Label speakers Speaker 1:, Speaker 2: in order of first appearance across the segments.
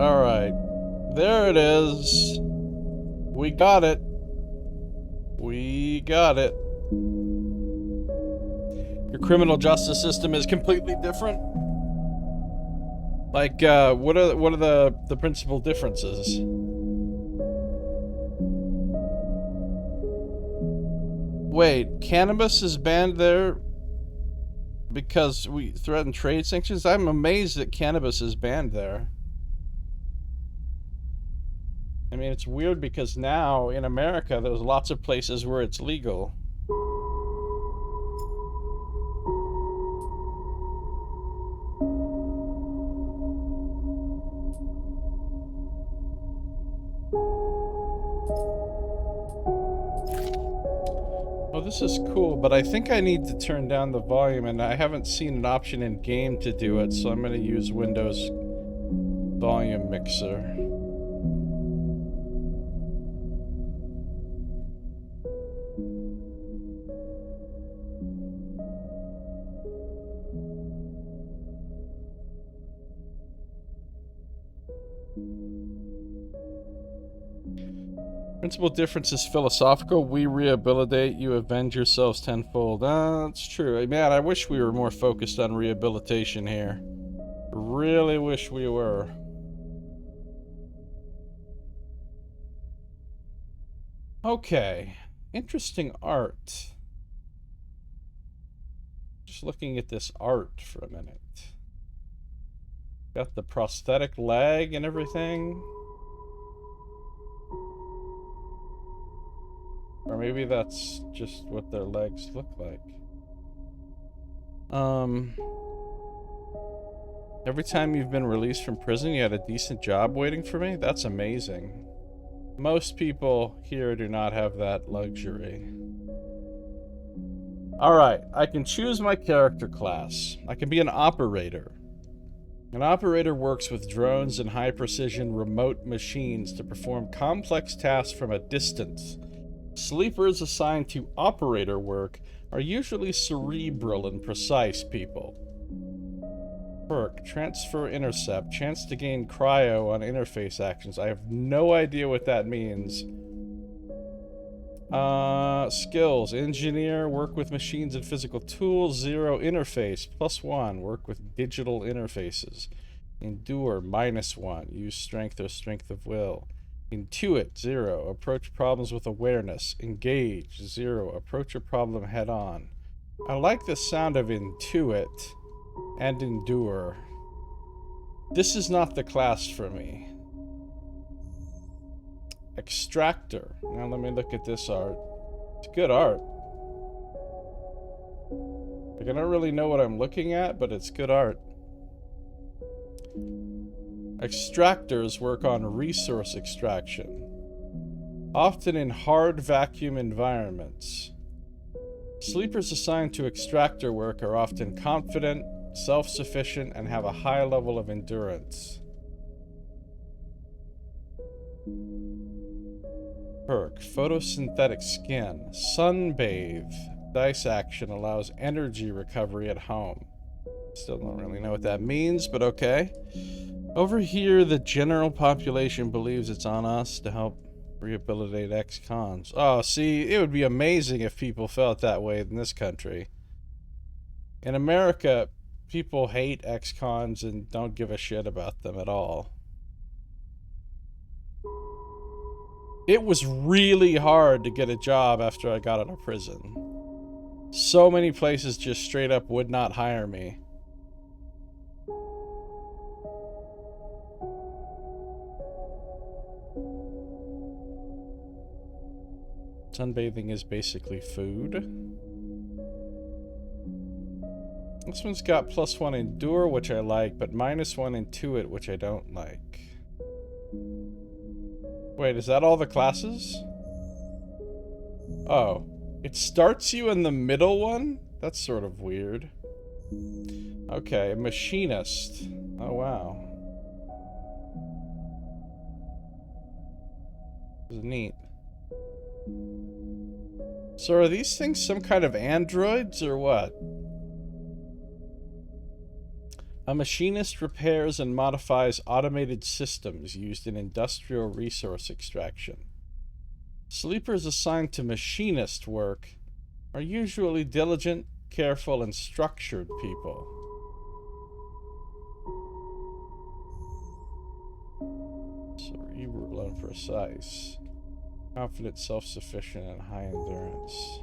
Speaker 1: Alright. There it is. We got it. We got it. Your criminal justice system is completely different? Like, what are the principal differences? Wait, cannabis is banned there because we threaten trade sanctions? I'm amazed that cannabis is banned there. I mean, it's weird because now in America there's lots of places where it's legal. Oh, this is cool, but I think I need to turn down the volume, and I haven't seen an option in game to do it, so I'm going to use Windows Volume Mixer. Principal difference is philosophical. We rehabilitate, you avenge yourselves tenfold. That's true. Man, I wish we were more focused on rehabilitation here. Really wish we were. Okay. Interesting art. Just looking at this art for a minute. Got the prosthetic leg and everything. Or maybe that's just what their legs look like. Every time you've been released from prison, you had a decent job waiting for me? That's amazing. Most people here do not have that luxury. Alright, I can choose my character class. I can be an operator. An operator works with drones and high-precision remote machines to perform complex tasks from a distance. Sleepers assigned to operator work are usually cerebral and precise people. Perk, transfer intercept, chance to gain cryo on interface actions. I have no idea what that means. Skills, engineer, work with machines and physical tools, 0 interface, +1, work with digital interfaces. Endure, -1, use strength or strength of will. Intuit, 0. Approach problems with awareness. Engage, 0. Approach a problem head on. I like the sound of intuit and endure. This is not the class for me. Extractor. Now let me look at this art. It's good art. Like, I don't really know what I'm looking at, but it's good art. Extractors work on resource extraction, often in hard vacuum environments. Sleepers assigned to extractor work are often confident, self-sufficient, and have a high level of endurance. Perk, photosynthetic skin, sunbathe. Dice action allows energy recovery at home. Still don't really know what that means, but okay. Over here, the general population believes it's on us to help rehabilitate ex-cons. Oh, see, it would be amazing if people felt that way in this country. In America, people hate ex-cons and don't give a shit about them at all. It was really hard to get a job after I got out of prison. So many places just straight up would not hire me. Sunbathing is basically food. This one's got +1 endure, which I like, but -1 intuit, which I don't like. Wait, is that all the classes? Oh. It starts you in the middle one? That's sort of weird. Okay, machinist. Oh, wow. This is neat. So are these things some kind of androids or what? A machinist repairs and modifies automated systems used in industrial resource extraction. Sleepers assigned to machinist work are usually diligent, careful, and structured people. Cerebral and precise. Confident, self-sufficient, and high endurance.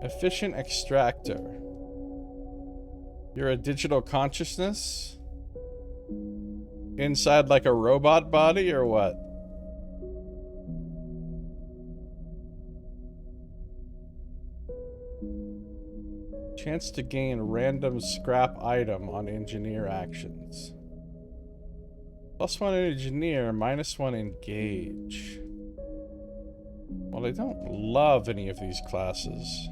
Speaker 1: Efficient extractor. You're a digital consciousness? Inside like a robot body, or what? Chance to gain random scrap item on engineer actions. +1 engineer, -1 engage. Well, I don't love any of these classes.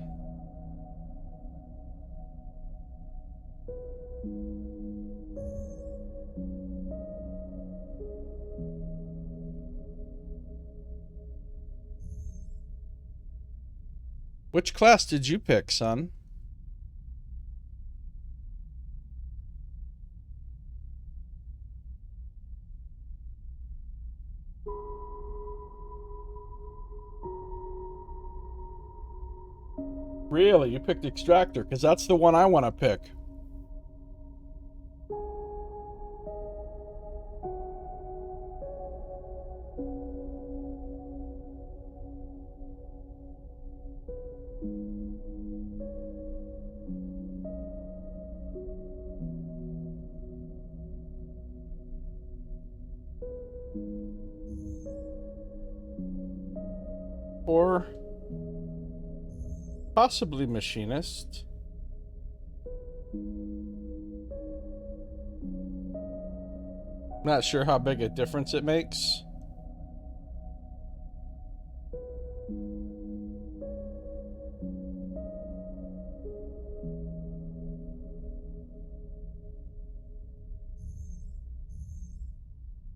Speaker 1: Which class did you pick, son? Really? You picked Extractor, because that's the one I want to pick. Or possibly machinist. Not sure how big a difference it makes.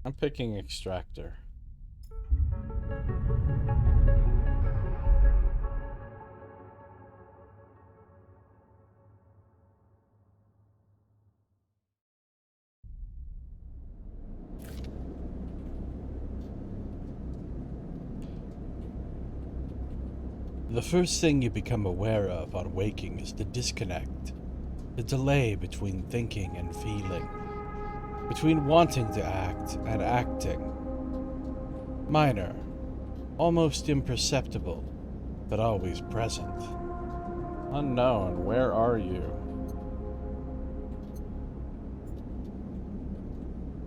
Speaker 1: I'm picking Extractor. The first thing you become aware of on waking is the disconnect, the delay between thinking and feeling, between wanting to act and acting. Minor, almost imperceptible, but always present. Unknown, where are you?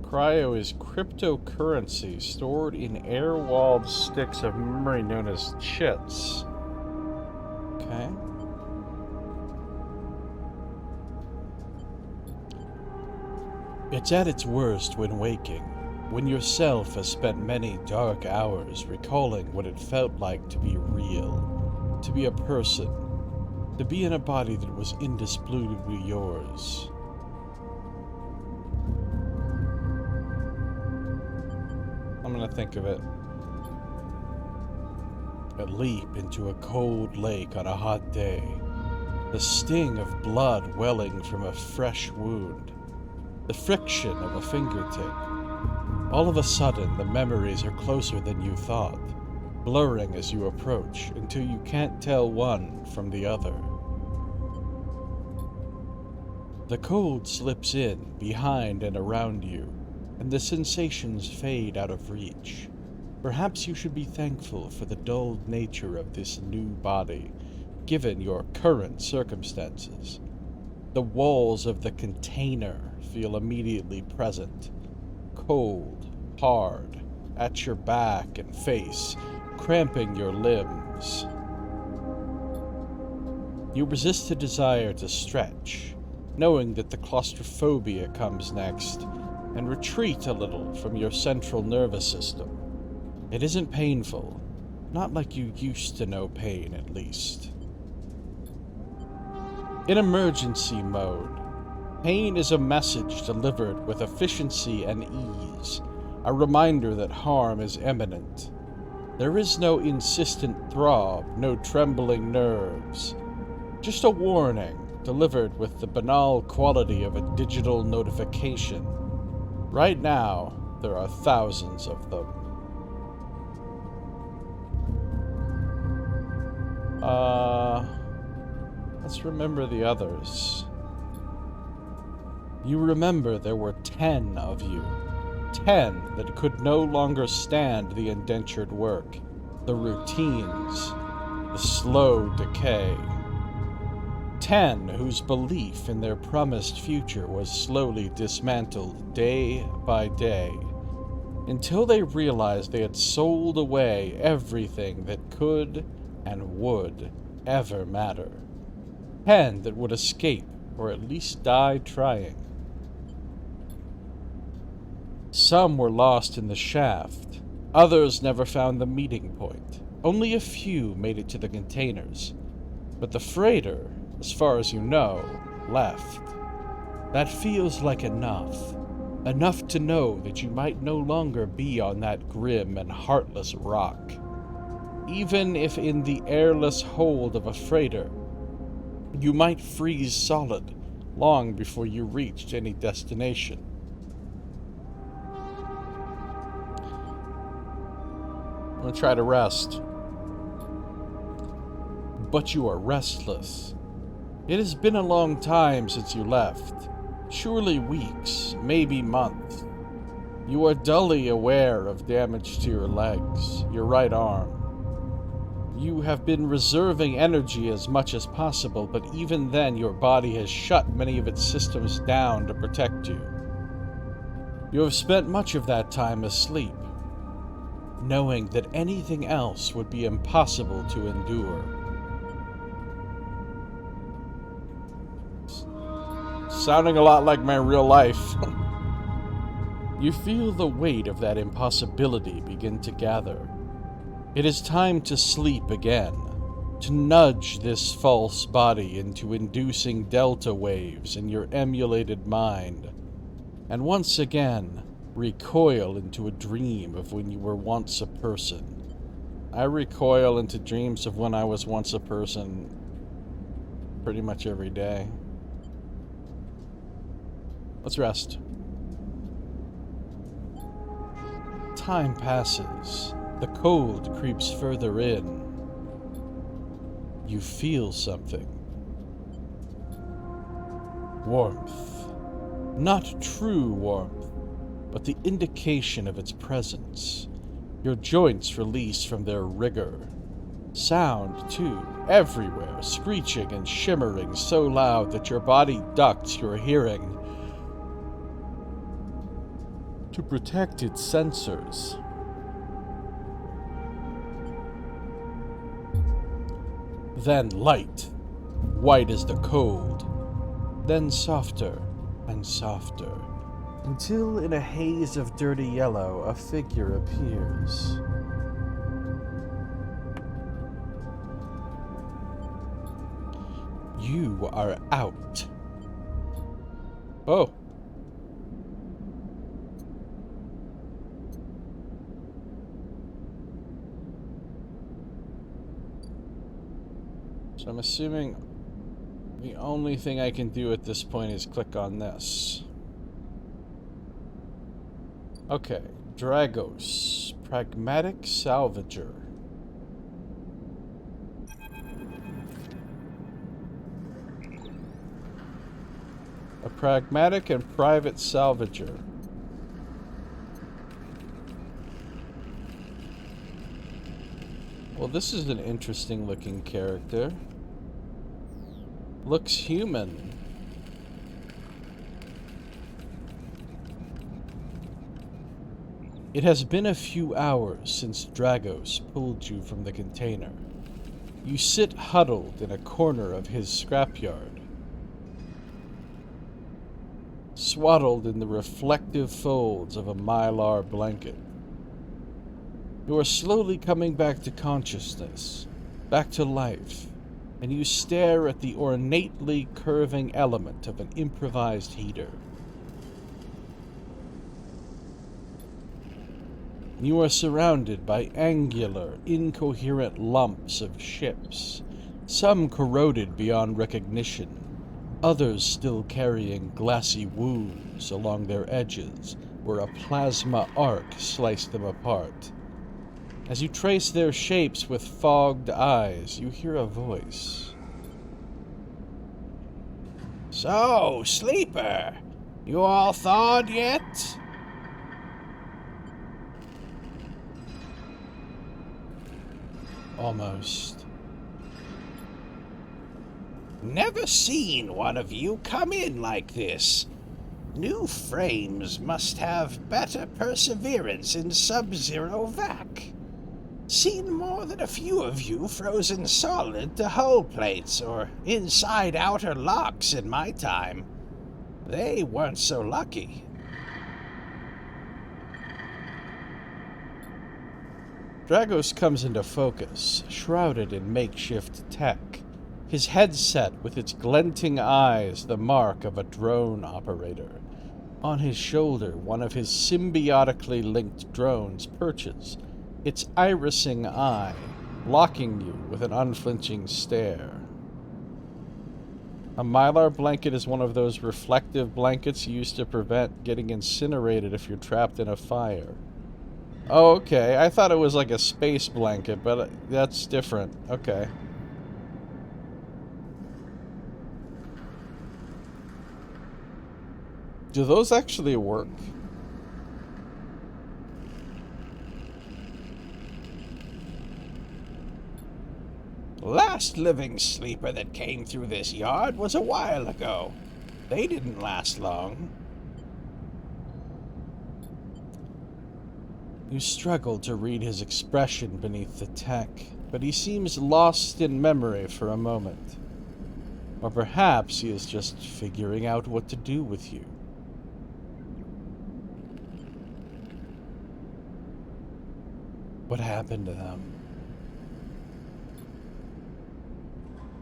Speaker 1: Cryo is cryptocurrency stored in air-walled sticks of memory known as chits. Okay. It's at its worst when waking, when yourself has spent many dark hours recalling what it felt like to be real, to be a person, to be in a body that was indisputably yours. I'm gonna think of it. A leap into a cold lake on a hot day. The sting of blood welling from a fresh wound. The friction of a fingertip. All of a sudden, the memories are closer than you thought, blurring as you approach until you can't tell one from the other. The cold slips in, behind and around you, and the sensations fade out of reach. Perhaps you should be thankful for the dulled nature of this new body, given your current circumstances. The walls of the container feel immediately present, cold, hard, at your back and face, cramping your limbs. You resist the desire to stretch, knowing that the claustrophobia comes next, and retreat a little from your central nervous system. It isn't painful, not like you used to know pain, at least. In emergency mode, pain is a message delivered with efficiency and ease, a reminder that harm is imminent. There is no insistent throb, no trembling nerves, just a warning delivered with the banal quality of a digital notification. Right now, there are thousands of them. Let's remember the others. You remember there were 10 of you. 10 that could no longer stand the indentured work, the routines, the slow decay. 10 whose belief in their promised future was slowly dismantled day by day, until they realized they had sold away everything that could and would ever matter. 10 that would escape, or at least die trying. Some were lost in the shaft. Others never found the meeting point. Only a few made it to the containers. But the freighter, as far as you know, left. That feels like enough. Enough to know that you might no longer be on that grim and heartless rock. Even if in the airless hold of a freighter, you might freeze solid long before you reached any destination. I'm going to try to rest. But you are restless. It has been a long time since you left. Surely weeks, maybe months. You are dully aware of damage to your legs, your right arm. You have been reserving energy as much as possible, but even then your body has shut many of its systems down to protect you. You have spent much of that time asleep, knowing that anything else would be impossible to endure. Sounding a lot like my real life. You feel the weight of that impossibility begin to gather. It is time to sleep again, to nudge this false body into inducing delta waves in your emulated mind, and once again recoil into a dream of when you were once a person. I recoil into dreams of when I was once a person pretty much every day. Let's rest. Time passes. The cold creeps further in. You feel something. Warmth. Not true warmth, but the indication of its presence. Your joints release from their rigor. Sound, too, everywhere, screeching and shimmering so loud that your body ducts your hearing to protect its sensors. Then light, white as the cold, then softer and softer, until in a haze of dirty yellow a figure appears. You are out. Oh. So I'm assuming the only thing I can do at this point is click on this. Okay, Dragos, Pragmatic Salvager. A pragmatic and private salvager. Well, this is an interesting looking character. Looks human. It has been a few hours since Dragos pulled you from the container. You sit huddled in a corner of his scrapyard, swaddled in the reflective folds of a mylar blanket. You are slowly coming back to consciousness, back to life, and you stare at the ornately curving element of an improvised heater. You are surrounded by angular, incoherent lumps of ships, some corroded beyond recognition, Others still carrying glassy wounds along their edges where a plasma arc sliced them apart. As you trace their shapes with fogged eyes, you hear a voice.
Speaker 2: So, Sleeper, you all thawed yet?
Speaker 1: Almost.
Speaker 2: Never seen one of you come in like this. New frames must have better perseverance in sub-zero vac. Seen more than a few of you frozen solid to hull plates or inside outer locks in my time. They weren't so lucky.
Speaker 1: Dragos comes into focus, shrouded in makeshift tech. His headset with its glinting eyes the mark of a drone operator. On his shoulder, one of his symbiotically linked drones perches, its irising eye locking you with an unflinching stare. A mylar blanket is one of those reflective blankets used to prevent getting incinerated if you're trapped in a fire. Oh, okay. I thought it was like a space blanket, but that's different. Okay. Do those actually work?
Speaker 2: Last living sleeper that came through this yard was a while ago. They didn't last long.
Speaker 1: You struggle to read his expression beneath the tech, but he seems lost in memory for a moment. Or perhaps he is just figuring out what to do with you. What happened to them?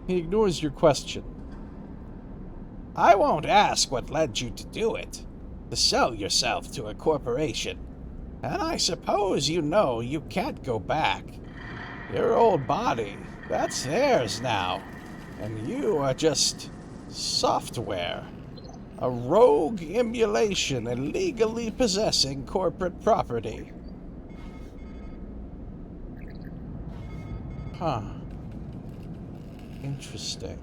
Speaker 1: He ignores your question.
Speaker 2: I won't ask what led you to do it. To sell yourself to a corporation. And I suppose you know you can't go back. Your old body, that's theirs now. And you are just software. A rogue emulation illegally possessing corporate property.
Speaker 1: Huh. Interesting.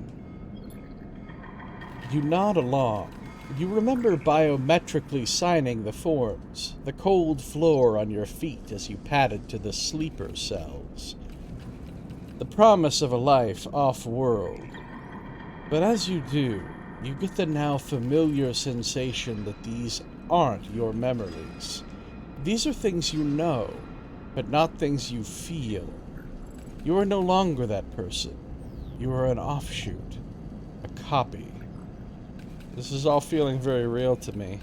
Speaker 1: You nod along. You remember biometrically signing the forms, the cold floor on your feet as you padded to the sleeper cells. The promise of a life off-world. But as you do, you get the now familiar sensation that these aren't your memories. These are things you know, but not things you feel. You are no longer that person. You are an offshoot, a copy. This is all feeling very real to me.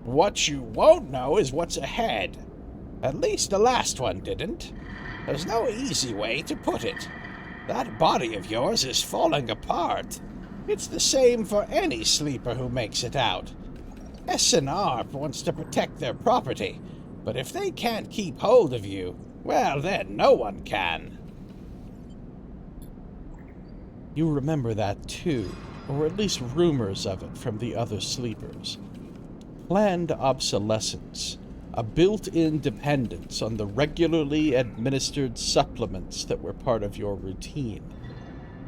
Speaker 2: What you won't know is what's ahead. At least the last one didn't. There's no easy way to put it. That body of yours is falling apart. It's the same for any sleeper who makes it out. S&R wants to protect their property, but if they can't keep hold of you, well, then no one can.
Speaker 1: You remember that too, or at least rumors of it from the other sleepers. Planned obsolescence, a built-in dependence on the regularly administered supplements that were part of your routine.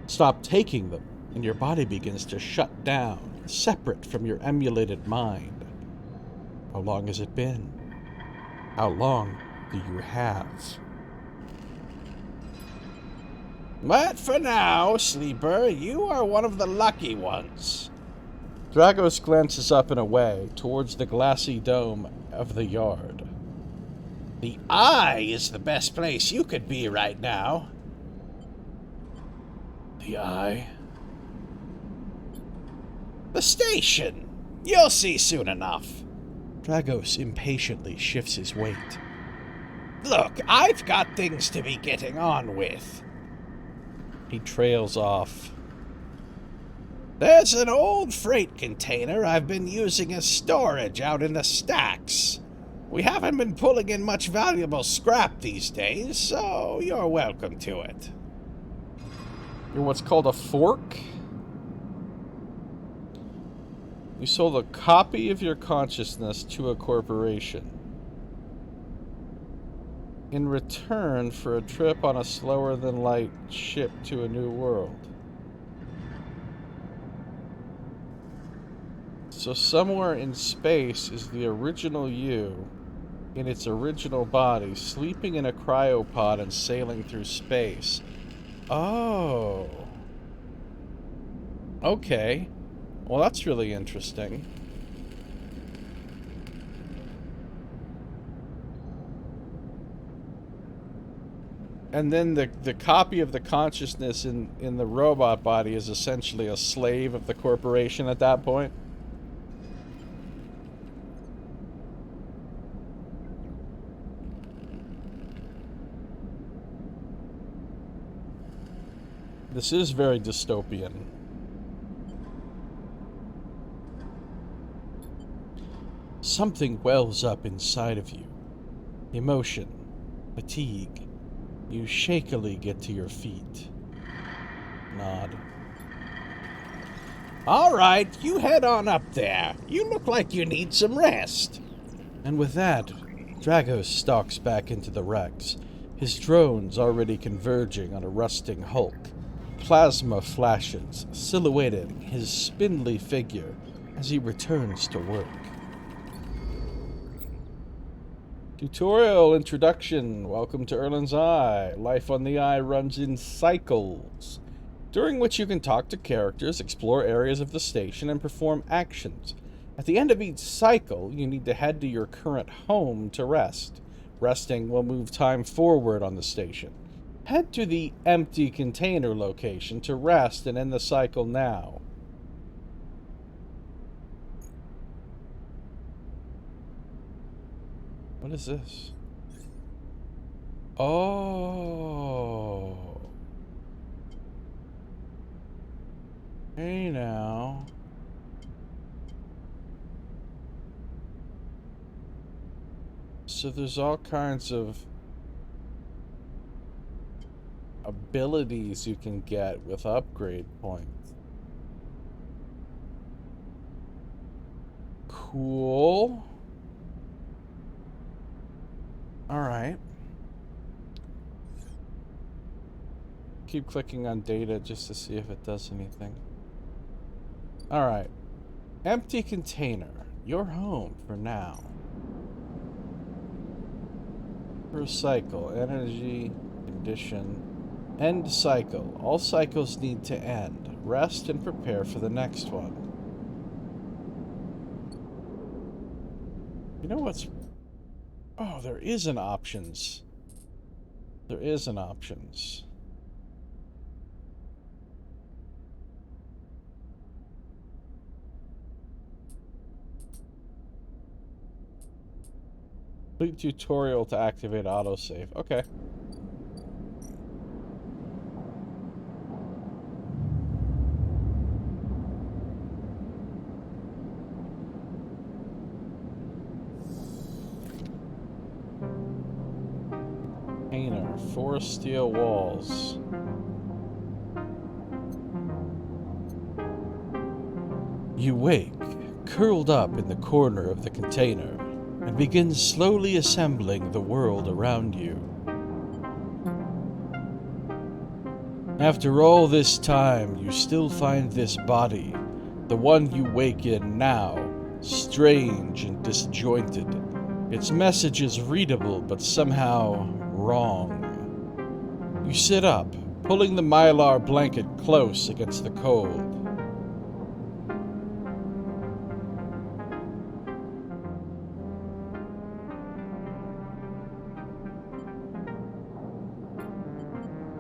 Speaker 1: Stop taking them, and your body begins to shut down, separate from your emulated mind. How long has it been? How long do you have?
Speaker 2: But for now, Sleeper, you are one of the lucky ones.
Speaker 1: Dragos glances up and away towards the glassy dome of the yard.
Speaker 2: The Eye is the best place you could be right now.
Speaker 1: The Eye?
Speaker 2: The station. You'll see soon enough.
Speaker 1: Dragos impatiently shifts his weight.
Speaker 2: Look, I've got things to be getting on with.
Speaker 1: He trails off.
Speaker 2: There's an old freight container I've been using as storage out in the stacks. We haven't been pulling in much valuable scrap these days, so you're welcome to it.
Speaker 1: You're what's called a fork? You sold a copy of your consciousness to a corporation in return for a trip on a slower-than-light ship to a new world. So somewhere in space is the original you in its original body, sleeping in a cryopod and sailing through space. Oh. Okay. Well, that's really interesting. And then the copy of the consciousness in the robot body is essentially a slave of the corporation at that point? This is very dystopian. Something wells up inside of you. Emotion. Fatigue. You shakily get to your feet. Nod.
Speaker 2: All right, you head on up there. You look like you need some rest.
Speaker 1: And with that, Dragos stalks back into the wrecks, his drones already converging on a rusting hulk. Plasma flashes, silhouetting his spindly figure as he returns to work. Tutorial introduction. Welcome to Erlen's Eye. Life on the Eye runs in cycles, during which you can talk to characters, explore areas of the station, and perform actions. At the end of each cycle, you need to head to your current home to rest. Resting will move time forward on the station. Head to the empty container location to rest and end the cycle now. What is this? Oh. Hey now. So there's all kinds of abilities you can get with upgrade points. Cool. Alright. Keep clicking on data just to see if it does anything. Alright. Empty container. Your home for now. Recycle. Energy. Condition. End cycle. All cycles need to end. Rest and prepare for the next one. You know what's... Oh, there is an options. There is an options. Complete tutorial to activate autosave. Okay. Container, 4 steel walls. You wake, curled up in the corner of the container, and begin slowly assembling the world around you. After all this time, you still find this body, the one you wake in now, strange and disjointed. Its message is readable, but somehow wrong. You sit up, pulling the mylar blanket close against the cold.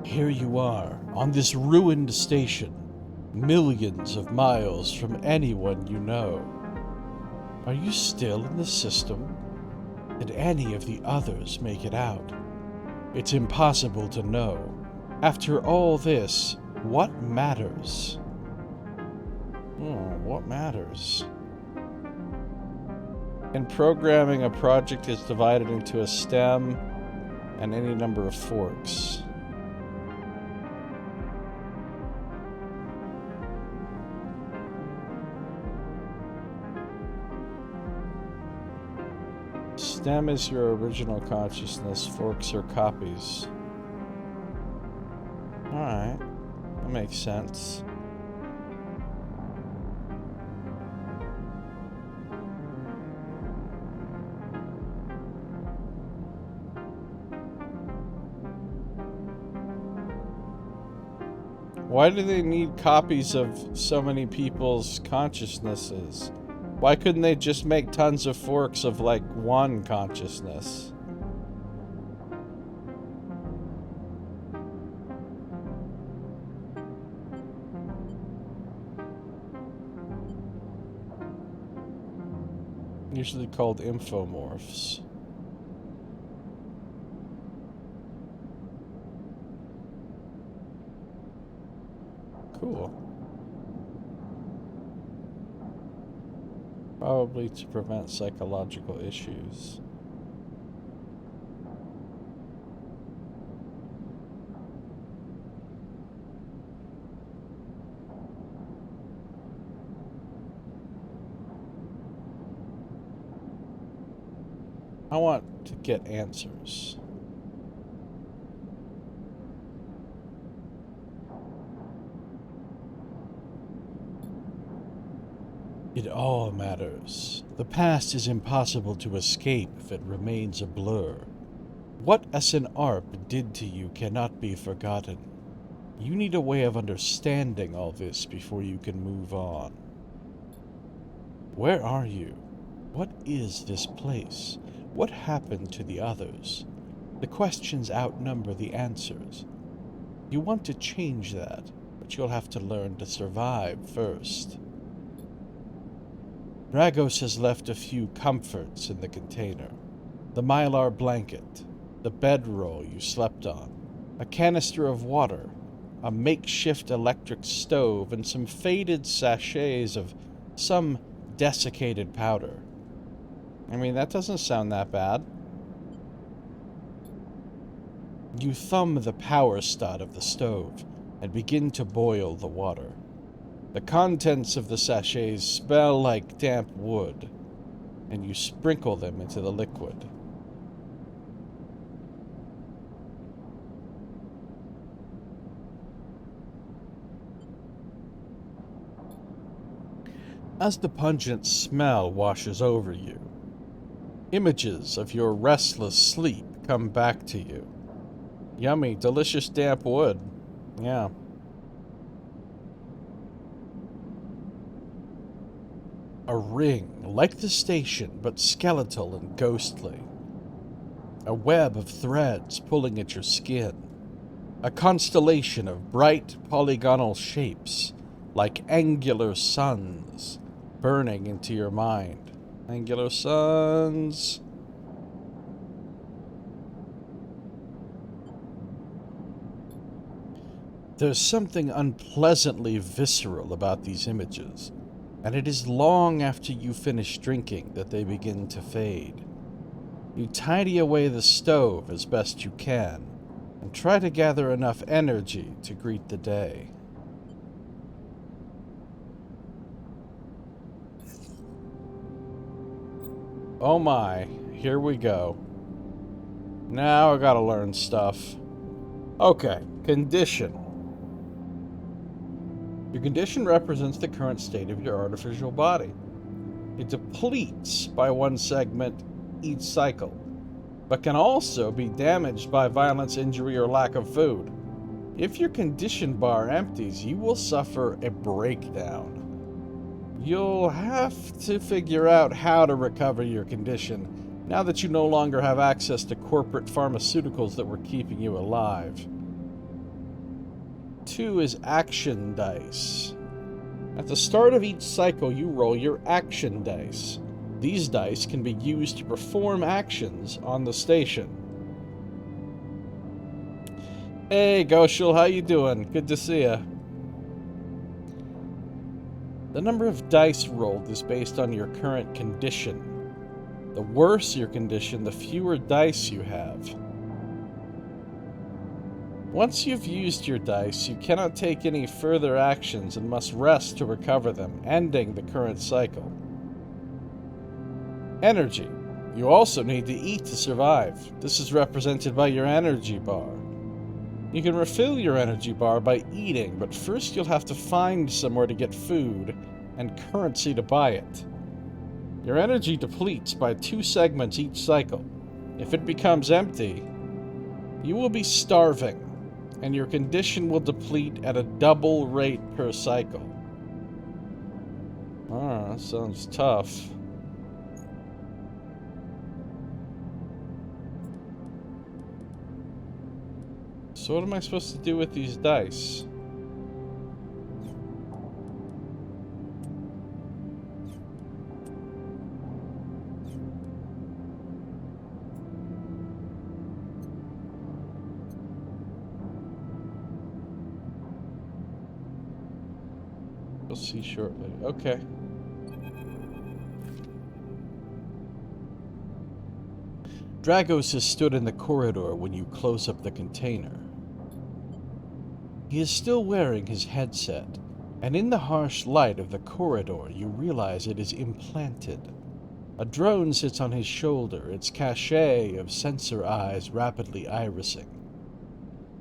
Speaker 1: Here you are, on this ruined station, millions of miles from anyone you know. Are you still in the system? Did any of the others make it out? It's impossible to know. After all this, what matters? What matters? In programming, a project is divided into a stem and any number of forks. Stem is your original consciousness, forks are copies. Alright, that makes sense. Why do they need copies of so many people's consciousnesses? Why couldn't they just make tons of forks of, like, one consciousness? Usually called infomorphs. Cool. Probably to prevent psychological issues. I want to get answers. It all matters. The past is impossible to escape if it remains a blur. What SNARP did to you cannot be forgotten. You need a way of understanding all this before you can move on. Where are you? What is this place? What happened to the others? The questions outnumber the answers. You want to change that, but you'll have to learn to survive first. Dragos has left a few comforts in the container. The mylar blanket, the bedroll you slept on, a canister of water, a makeshift electric stove, and some faded sachets of some desiccated powder. I mean, that doesn't sound that bad. You thumb the power stud of the stove and begin to boil the water. The contents of the sachets smell like damp wood, and you sprinkle them into the liquid. As the pungent smell washes over you, images of your restless sleep come back to you. Yummy, delicious damp wood. Yeah. A ring, like the station, but skeletal and ghostly. A web of threads pulling at your skin. A constellation of bright polygonal shapes, like angular suns, burning into your mind. Angular suns. There's something unpleasantly visceral about these images, and it is long after you finish drinking that they begin to fade. You tidy away the stove as best you can, and try to gather enough energy to greet the day. Oh my, here we go. Now I gotta learn stuff. Okay, condition. Your condition represents the current state of your artificial body. It depletes by one segment each cycle, but can also be damaged by violence, injury, or lack of food. If your condition bar empties, you will suffer a breakdown. You'll have to figure out how to recover your condition now that you no longer have access to corporate pharmaceuticals that were keeping you alive. 2 is action dice. At the start of each cycle, you roll your action dice. These dice can be used to perform actions on the station. Hey, Goshul, how you doing? Good to see ya. The number of dice rolled is based on your current condition. The worse your condition, the fewer dice you have. Once you've used your dice, you cannot take any further actions and must rest to recover them, ending the current cycle. Energy. You also need to eat to survive. This is represented by your energy bar. You can refill your energy bar by eating, but first you'll have to find somewhere to get food and currency to buy it. Your energy depletes by 2 segments each cycle. If it becomes empty, you will be starving, and your condition will deplete at a double rate per cycle. That sounds tough. So what am I supposed to do with these dice? We'll see shortly. Okay. Dragos has stood in the corridor when you close up the container. He is still wearing his headset, and in the harsh light of the corridor you realize it is implanted. A drone sits on his shoulder, its cachet of sensor eyes rapidly irising.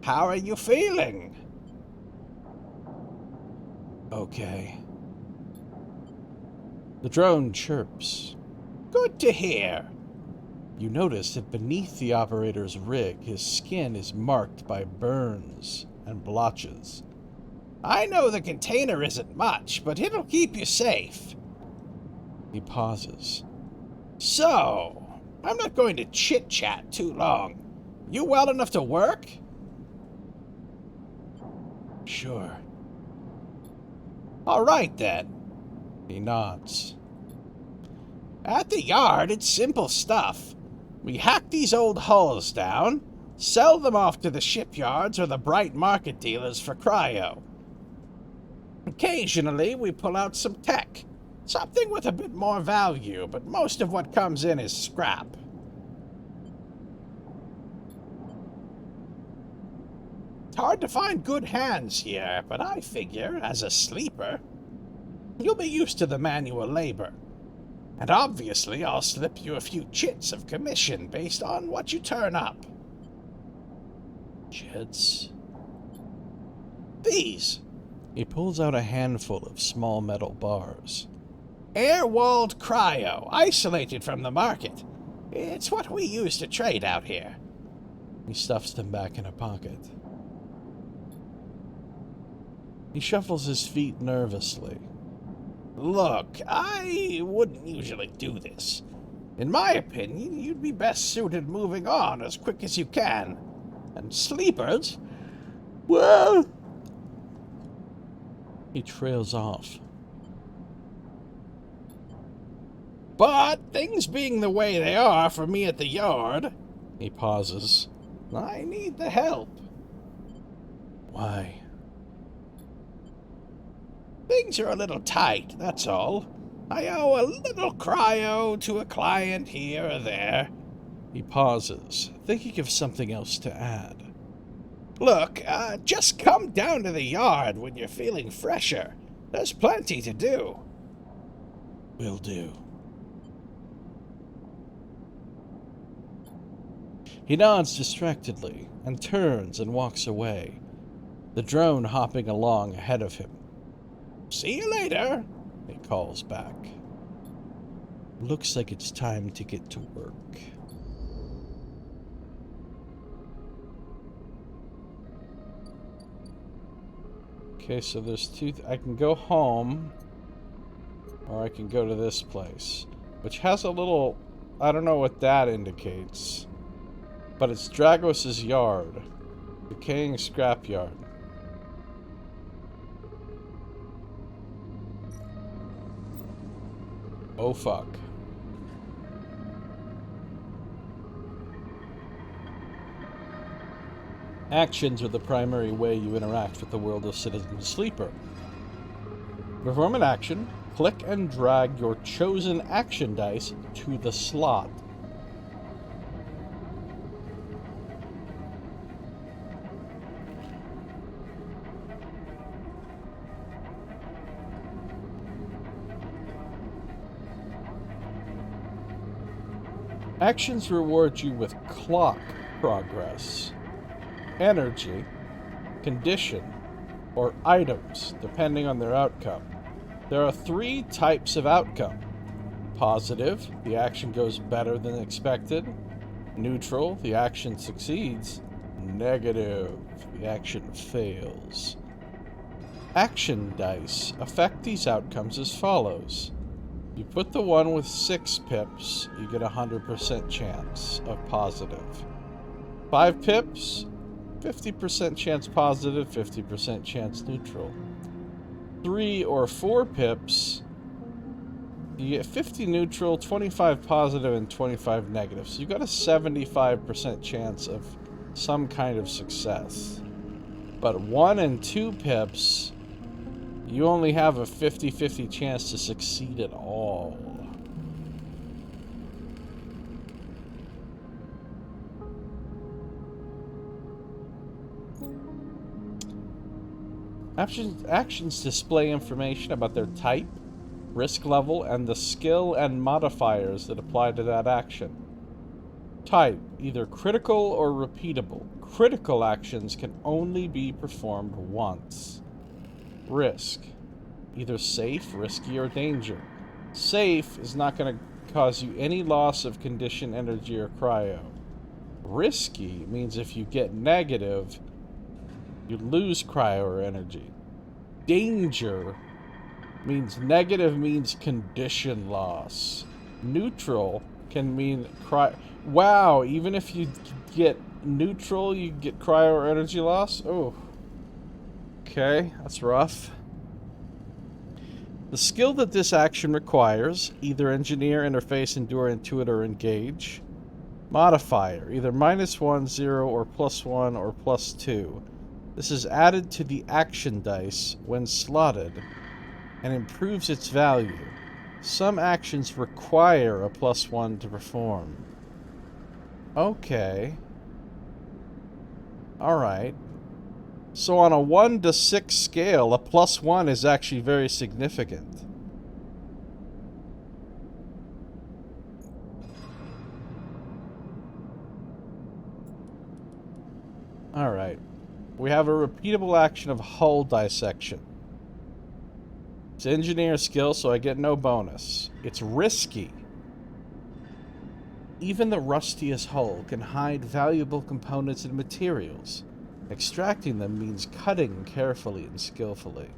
Speaker 2: How are you feeling?
Speaker 1: Okay. The drone chirps.
Speaker 2: Good to hear.
Speaker 1: You notice that beneath the operator's rig, his skin is marked by burns and blotches.
Speaker 2: I know the container isn't much, but it'll keep you safe.
Speaker 1: He pauses.
Speaker 2: So, I'm not going to chit-chat too long. You well enough to work?
Speaker 1: Sure.
Speaker 2: All right, then.
Speaker 1: He nods.
Speaker 2: At the yard, it's simple stuff. We hack these old hulls down, sell them off to the shipyards or the bright market dealers for cryo. Occasionally, we pull out some tech. Something with a bit more value, but most of what comes in is scrap. It's hard to find good hands here, but I figure, as a sleeper, you'll be used to the manual labor. And obviously, I'll slip you a few chits of commission based on what you turn up.
Speaker 1: Chits?
Speaker 2: These.
Speaker 1: He pulls out a handful of small metal bars.
Speaker 2: Air-walled cryo, isolated from the market. It's what we use to trade out here.
Speaker 1: He stuffs them back in a pocket. He shuffles his feet nervously.
Speaker 2: Look, I wouldn't usually do this. In my opinion, you'd be best suited moving on as quick as you can. And sleepers, well...
Speaker 1: He trails off.
Speaker 2: But things being the way they are for me at the yard...
Speaker 1: He pauses.
Speaker 2: I need the help.
Speaker 1: Why?
Speaker 2: Things are a little tight, that's all. I owe a little cryo to a client here or there.
Speaker 1: He pauses, thinking of something else to add.
Speaker 2: Look, just come down to the yard when you're feeling fresher. There's plenty to do.
Speaker 1: Will do. He nods distractedly and turns and walks away, the drone hopping along ahead of him.
Speaker 2: See you later,
Speaker 1: he calls back. Looks like it's time to get to work. Okay, so there's two... I can go home, or I can go to this place, which has a little... I don't know what that indicates, but it's Dragos' yard. Decaying scrapyard. Oh fuck. Actions are the primary way you interact with the world of Citizen Sleeper. Perform an action, Click and drag your chosen action dice to the slot. Actions reward you with clock progress, energy, condition, or items, depending on their outcome. There are 3 types of outcome. Positive, the action goes better than expected. Neutral, the action succeeds. Negative, the action fails. Action dice affect these outcomes as follows. You put the one with 6 pips, you get a 100% chance of positive. 5 pips, 50% chance positive, 50% chance neutral. 3 or 4 pips, you get 50 neutral, 25 positive, and 25 negative. So you've got a 75% chance of some kind of success. But 1 and 2 pips, you only have a 50-50 chance to succeed at all. Actions display information about their type, risk level, and the skill and modifiers that apply to that action. Type, either critical or repeatable. Critical actions can only be performed once. Risk, either safe, risky, or danger. Safe is not going to cause you any loss of condition, energy, or cryo. Risky means if you get negative, you lose cryo or energy. Danger means negative means condition loss. Neutral can mean cryo. Wow, even if you get neutral, you get cryo or energy loss? Oh. Okay, that's rough. The skill that this action requires, either engineer, interface, endure, intuit, or engage. Modifier, either -1, 0, or +1 or +2. This is added to the action dice when slotted and improves its value. Some actions require a +1 to perform. Okay. Alright. So on a 1 to 6 scale, a +1 is actually very significant. Alright. We have a repeatable action of hull dissection. It's engineer skill, so I get no bonus. It's risky. Even the rustiest hull can hide valuable components and materials. Extracting them means cutting carefully and skillfully.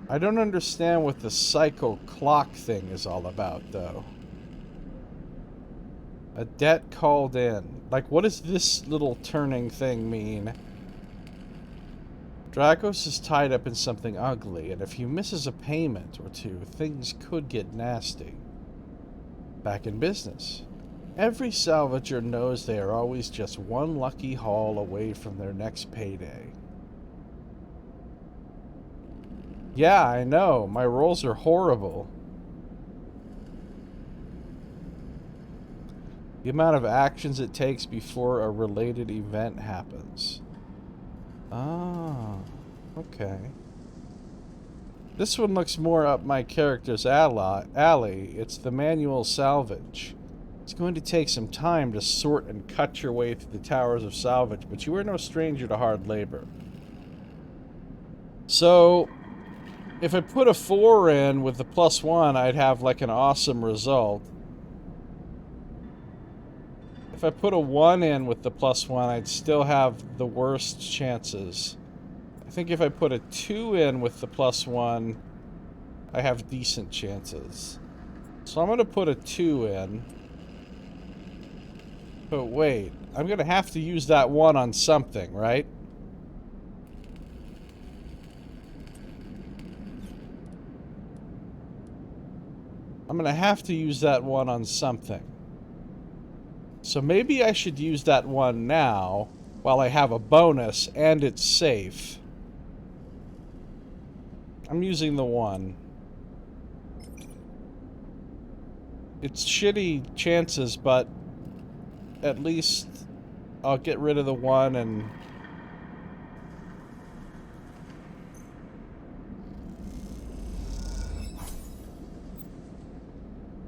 Speaker 1: I don't understand what the cycle clock thing is all about, though. A debt called in. Like, what does this little turning thing mean? Dragos is tied up in something ugly, and if he misses a payment or two, things could get nasty. Back in business. Every salvager knows they are always just one lucky haul away from their next payday. Yeah, I know. My rolls are horrible. The amount of actions it takes before a related event happens. Ah, okay. This one looks more up my character's alley. It's the manual salvage. It's going to take some time to sort and cut your way through the towers of salvage, but you are no stranger to hard labor. So, if I put a 4 in with the +1, I'd have like an awesome result. If I put a 1 in with the +1, I'd still have the worst chances. I think if I put a 2 in with the +1, I have decent chances. So I'm going to put a 2 in. But wait, I'm going to have to use that 1 on something, right? I'm going to have to use that 1 on something. So maybe I should use that 1 now, while I have a bonus and it's safe. I'm using the 1. It's shitty chances, but at least I'll get rid of the 1 and...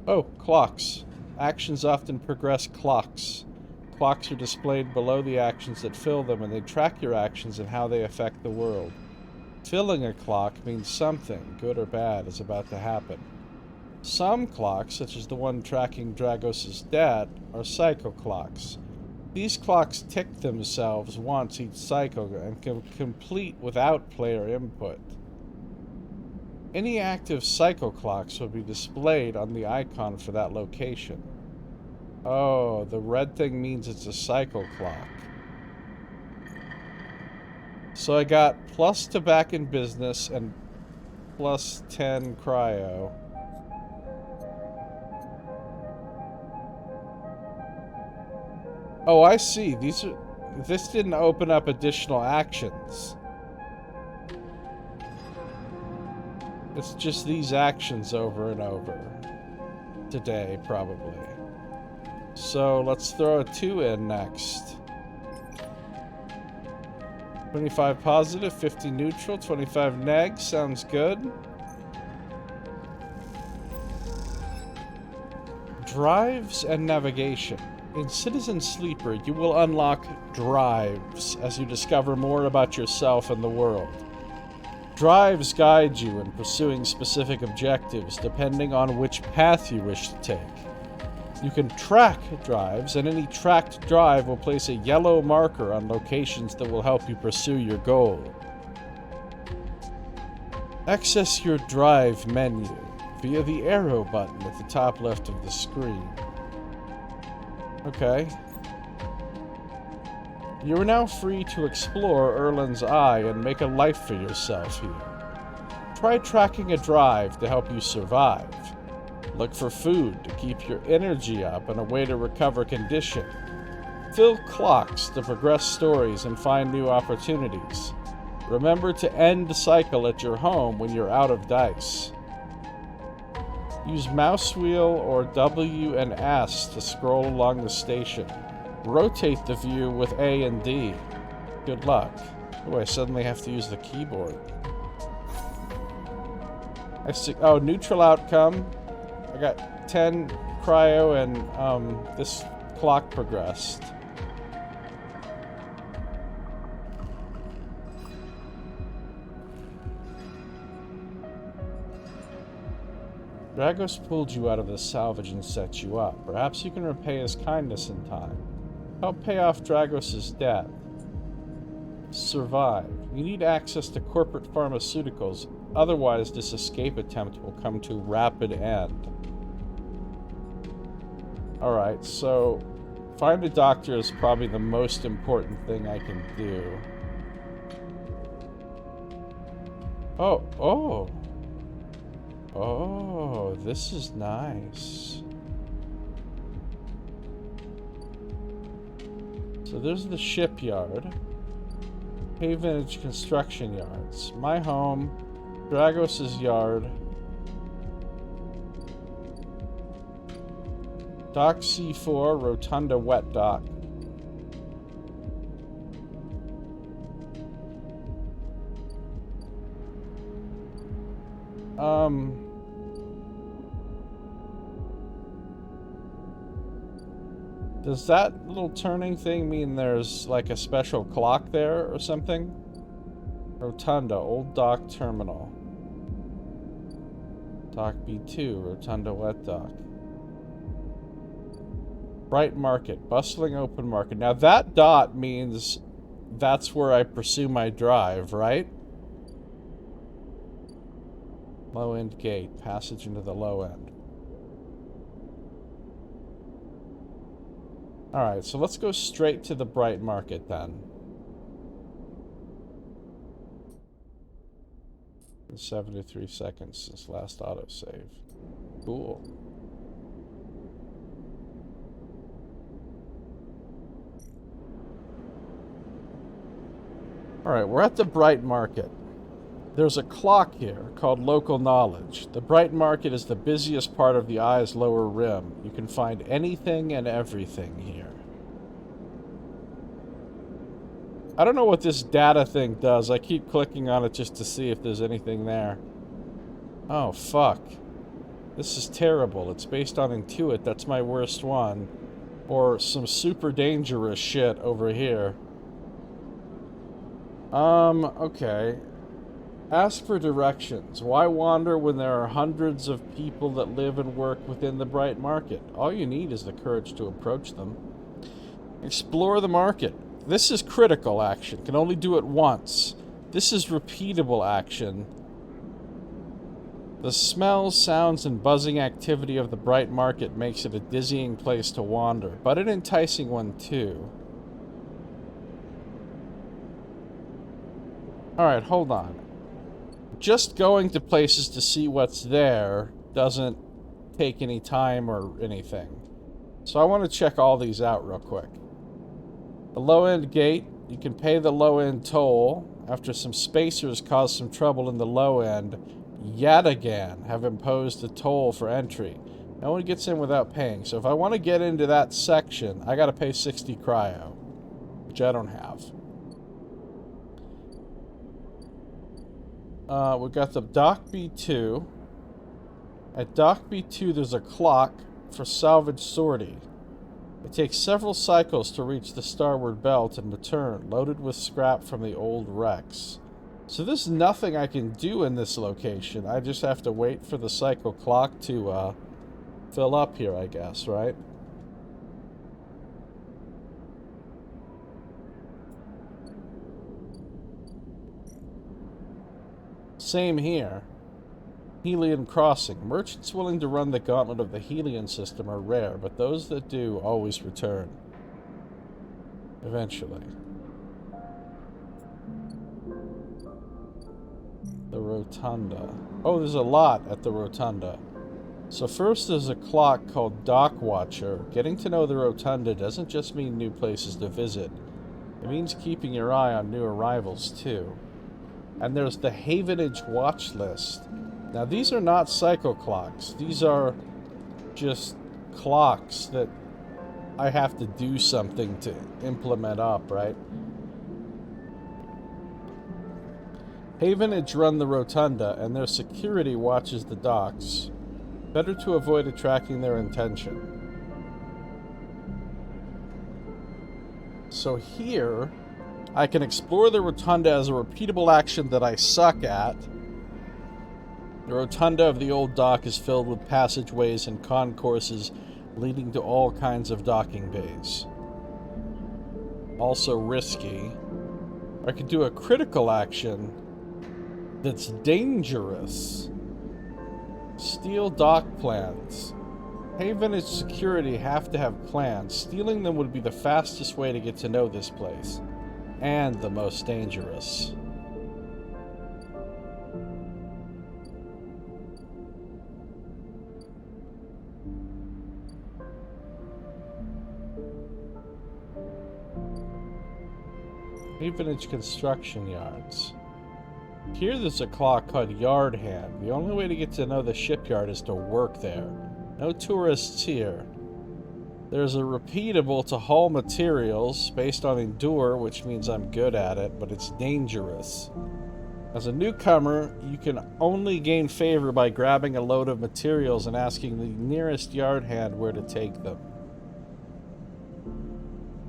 Speaker 1: Oh, clocks. Actions often progress clocks. Clocks are displayed below the actions that fill them, and they track your actions and how they affect the world. Filling a clock means something, good or bad, is about to happen. Some clocks, such as the one tracking Dragos' death, are cycle clocks. These clocks tick themselves once each cycle and can complete without player input. Any active cycle clocks will be displayed on the icon for that location. Oh, the red thing means it's a cycle clock. So I got plus to back in business and plus 10 cryo. Oh, I see. This didn't open up additional actions. It's just these actions over and over. Today, probably. So let's throw a 2 in next. 25 positive, 50 neutral, 25 neg. Sounds good. Drives and navigation. In Citizen Sleeper, you will unlock drives as you discover more about yourself and the world. Drives guide you in pursuing specific objectives depending on which path you wish to take. You can track drives, and any tracked drive will place a yellow marker on locations that will help you pursue your goal. Access your drive menu via the arrow button at the top left of the screen. Okay. You are now free to explore Erland's Eye and make a life for yourself here. Try tracking a drive to help you survive. Look for food to keep your energy up and a way to recover condition. Fill clocks to progress stories and find new opportunities. Remember to end the cycle at your home when you're out of dice. Use mouse wheel or W and S to scroll along the station. Rotate the view with A and D. Good luck. Oh, I suddenly have to use the keyboard. I see. Oh, neutral outcome. I got 10 cryo and this clock progressed. Dragos pulled you out of the salvage and set you up. Perhaps you can repay his kindness in time. Help pay off Dragos' debt. Survive. You need access to corporate pharmaceuticals, otherwise this escape attempt will come to rapid end. Alright, so find a doctor is probably the most important thing I can do. Oh, this is nice. So there's the shipyard. Havenage construction yards. My home. Dragos' yard. Dock C4, Rotunda Wet Dock. Does that little turning thing mean there's like a special clock there or something? Rotunda, Old Dock Terminal. Dock B2, Rotunda Wet Dock. Bright Market, bustling open market. Now that dot means that's where I pursue my drive, right? Low end gate, passage into the low end. Alright, so let's go straight to the Bright Market then. 73 seconds since last autosave. Cool. Alright, we're at the Bright Market. There's a clock here called local knowledge. The bright market is the busiest part of the eye's lower rim. You can find anything and everything here. I don't know what this data thing does. I keep clicking on it just to see if there's anything there. Oh, fuck. This is terrible. It's based on Intuit. That's my worst one. Or some super dangerous shit over here. Okay. Ask for directions. Why wander when there are hundreds of people that live and work within the bright market? All you need is the courage to approach them. Explore the market. This is critical action. Can only do it once. This is repeatable action. The smells, sounds, and buzzing activity of the bright market makes it a dizzying place to wander, but an enticing one too. Alright, hold on. Just going to places to see what's there doesn't take any time or anything. So I want to check all these out real quick. The low-end gate, you can pay the low-end toll. After some spacers caused some trouble in the low end, yet again have imposed a toll for entry. No one gets in without paying, so if I want to get into that section, I gotta pay 60 cryo, which I don't have. We've got the Dock B2. At Dock B2, there's a clock for salvage sortie. It takes several cycles to reach the starboard belt and return, loaded with scrap from the old wrecks. So there's nothing I can do in this location. I just have to wait for the cycle clock to fill up here, I guess, right? Same here. Helion Crossing. Merchants willing to run the gauntlet of the Helion system are rare, but those that do always return. Eventually. The Rotunda. Oh, there's a lot at the Rotunda. So first there's a clock called Dock Watcher. Getting to know the Rotunda doesn't just mean new places to visit. It means keeping your eye on new arrivals, too. And there's the Havenage Watch List. Now, these are not cycle clocks. These are just clocks that I have to do something to implement up, right? Havenage run the Rotunda, and their security watches the docks. Better to avoid attracting their attention. So here, I can explore the Rotunda as a repeatable action that I suck at. The Rotunda of the old dock is filled with passageways and concourses leading to all kinds of docking bays. Also risky. I could do a critical action that's dangerous. Steal dock plans. Havenage security have to have plans. Stealing them would be the fastest way to get to know this place. And the most dangerous. Havenage construction yards. Here there's a clock called Yard Hand. The only way to get to know the shipyard is to work there. No tourists here. There's a repeatable to haul materials based on endure, which means I'm good at it, but it's dangerous. As a newcomer, you can only gain favor by grabbing a load of materials and asking the nearest yard hand where to take them.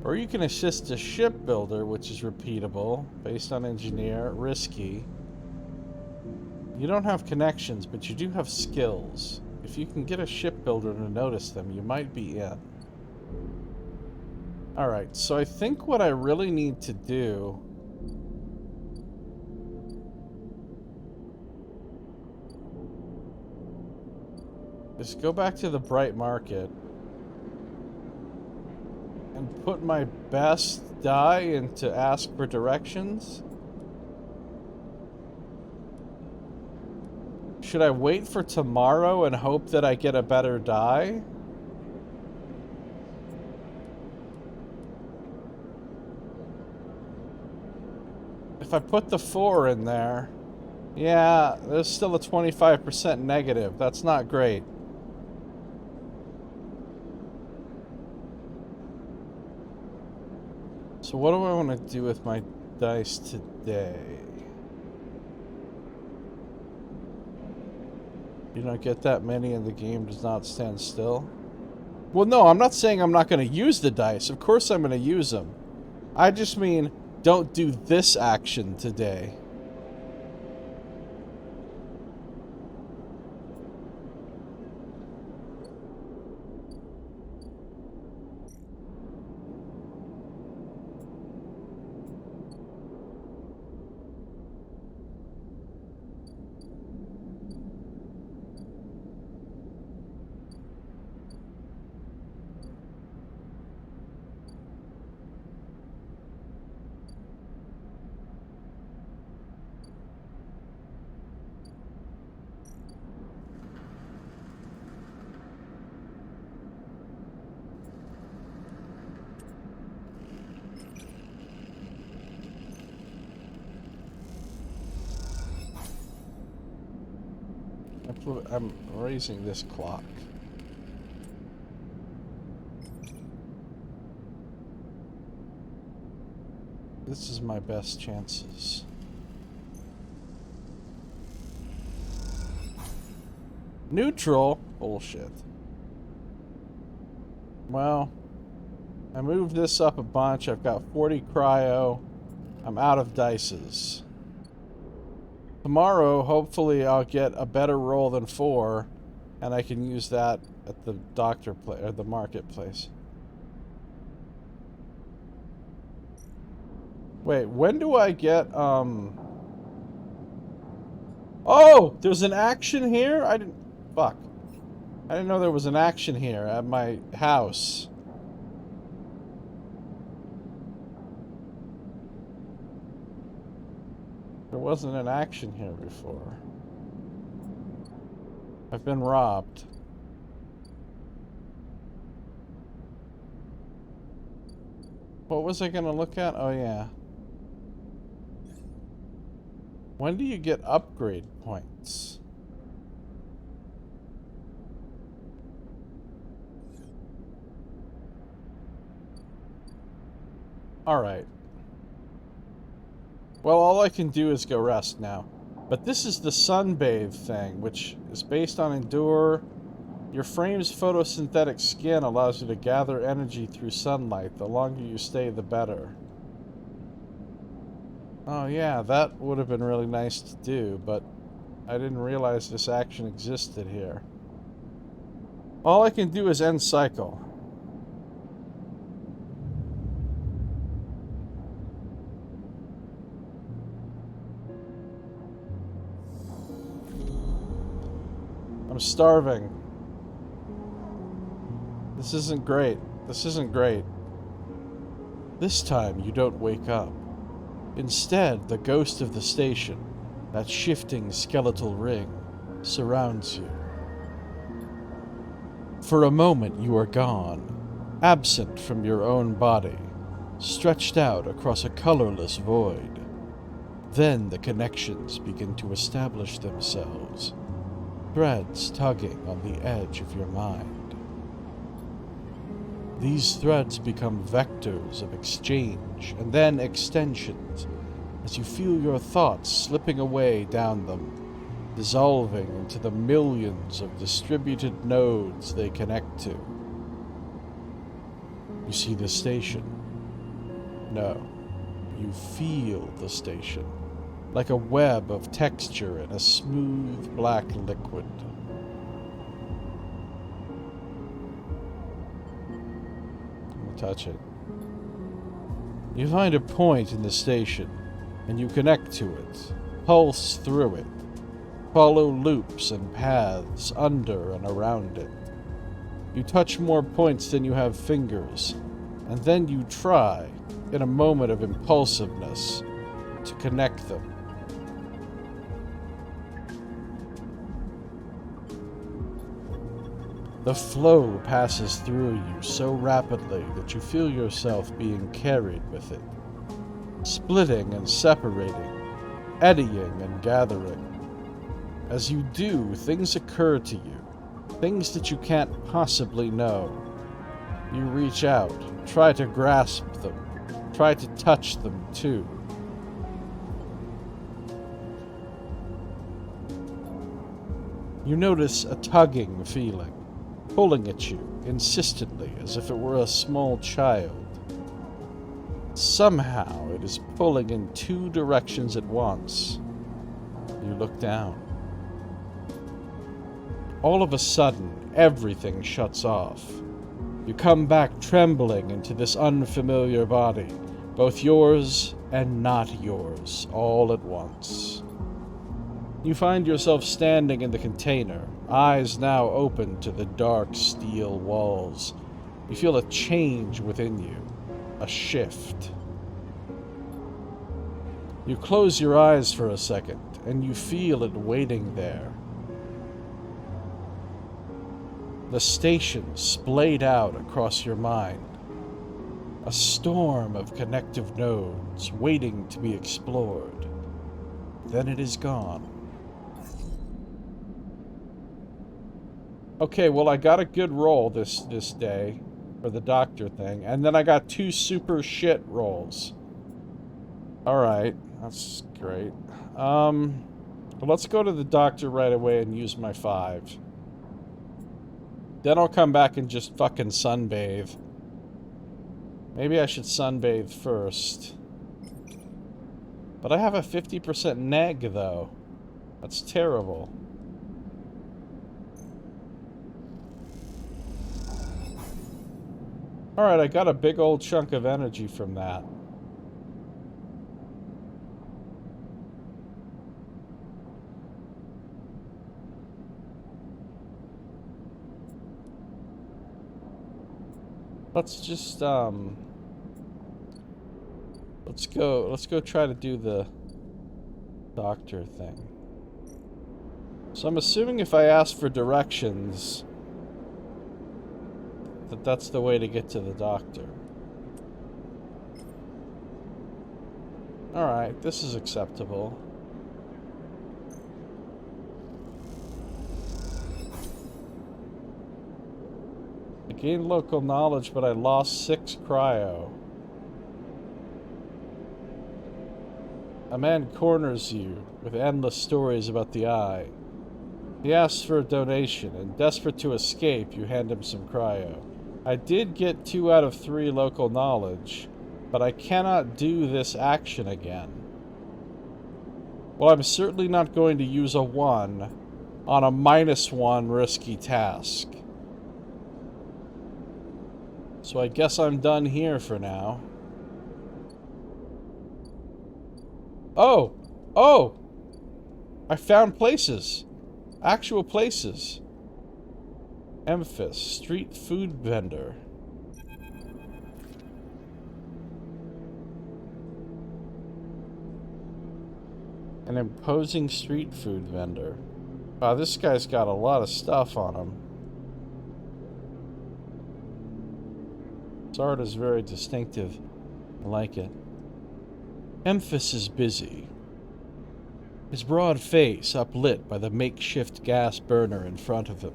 Speaker 1: Or you can assist a shipbuilder, which is repeatable, based on engineer, risky. You don't have connections, but you do have skills. If you can get a shipbuilder to notice them, you might be in. Alright, so I think what I really need to do is go back to the Bright Market and put my best die into ask for directions. Should I wait for tomorrow and hope that I get a better die? If I put the 4 in there, Yeah, there's still a 25% negative. That's not great. So what do I want to do with my dice today? You don't get that many and the game does not stand still? Well, no, I'm not saying I'm not going to use the dice. Of course I'm going to use them. I just mean, don't do this action today. I'm raising this clock. This is my best chances. Neutral? Bullshit. Well, I moved this up a bunch. I've got 40 cryo. I'm out of dices. Tomorrow, hopefully, I'll get a better roll than 4, and I can use that at the or the marketplace. Wait, when do I get, Oh! There's an action here? Fuck. I didn't know there was an action here at my house. There wasn't an action here before. I've been robbed. What was I gonna look at? Oh, yeah. When do you get upgrade points? Alright. Well, all I can do is go rest now. But this is the sunbathe thing, which is based on Endure. Your frame's photosynthetic skin allows you to gather energy through sunlight. The longer you stay, the better. Oh yeah, that would have been really nice to do, but I didn't realize this action existed here. All I can do is end cycle. I'm starving. This isn't great. This isn't great. This time you don't wake up. Instead, the ghost of the station, that shifting skeletal ring, surrounds you. For a moment you are gone, absent from your own body, stretched out across a colorless void. Then the connections begin to establish themselves, threads tugging on the edge of your mind. These threads become vectors of exchange and then extensions as you feel your thoughts slipping away down them, dissolving into the millions of distributed nodes they connect to. You see the station? No, you feel the station, like a web of texture in a smooth black liquid. Touch it. You find a point in the station, and you connect to it, pulse through it, follow loops and paths under and around it. You touch more points than you have fingers, and then you try, in a moment of impulsiveness, to connect them. The flow passes through you so rapidly that you feel yourself being carried with it, splitting and separating, eddying and gathering. As you do, things occur to you, things that you can't possibly know. You reach out, try to grasp them, try to touch them too. You notice a tugging feeling, pulling at you insistently as if it were a small child. Somehow it is pulling in two directions at once. You look down. All of a sudden, everything shuts off. You come back trembling into this unfamiliar body, both yours and not yours, all at once. You find yourself standing in the container, eyes now open to the dark steel walls. You feel a change within you, a shift. You close your eyes for a second, and you feel it waiting there. The station splayed out across your mind. A storm of connective nodes waiting to be explored. Then it is gone. Okay, well, I got a good roll this day for the doctor thing, and then I got 2 super shit rolls. Alright, that's great. Well, let's go to the doctor right away and use my 5. Then I'll come back and just fucking sunbathe. Maybe I should sunbathe first. But I have a 50% neg, though. That's terrible. Alright, I got a big old chunk of energy from that. Let's just, let's go try to do the doctor thing. So I'm assuming if I ask for directions, that's the way to get to the doctor. Alright, this is acceptable. I gained local knowledge, but I lost 6 cryo. A man corners you with endless stories about the eye. He asks for a donation, and desperate to escape, you hand him some cryo. I did get 2 out of 3 local knowledge, but I cannot do this action again. Well, I'm certainly not going to use a 1 on a -1 risky task. So I guess I'm done here for now. Oh! Oh! I found places! Actual places. Memphis, street food vendor. An imposing street food vendor. Wow, this guy's got a lot of stuff on him. His art is very distinctive. I like it. Memphis is busy. His broad face uplit by the makeshift gas burner in front of him.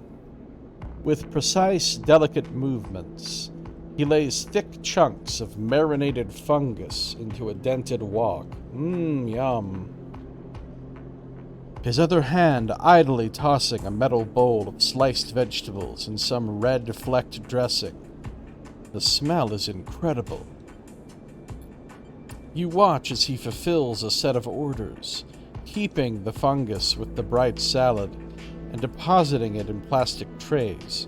Speaker 1: With precise, delicate movements, he lays thick chunks of marinated fungus into a dented wok. Yum. His other hand idly tossing a metal bowl of sliced vegetables and some red-flecked dressing. The smell is incredible. You watch as he fulfills a set of orders, heaping the fungus with the bright salad and depositing it in plastic trays.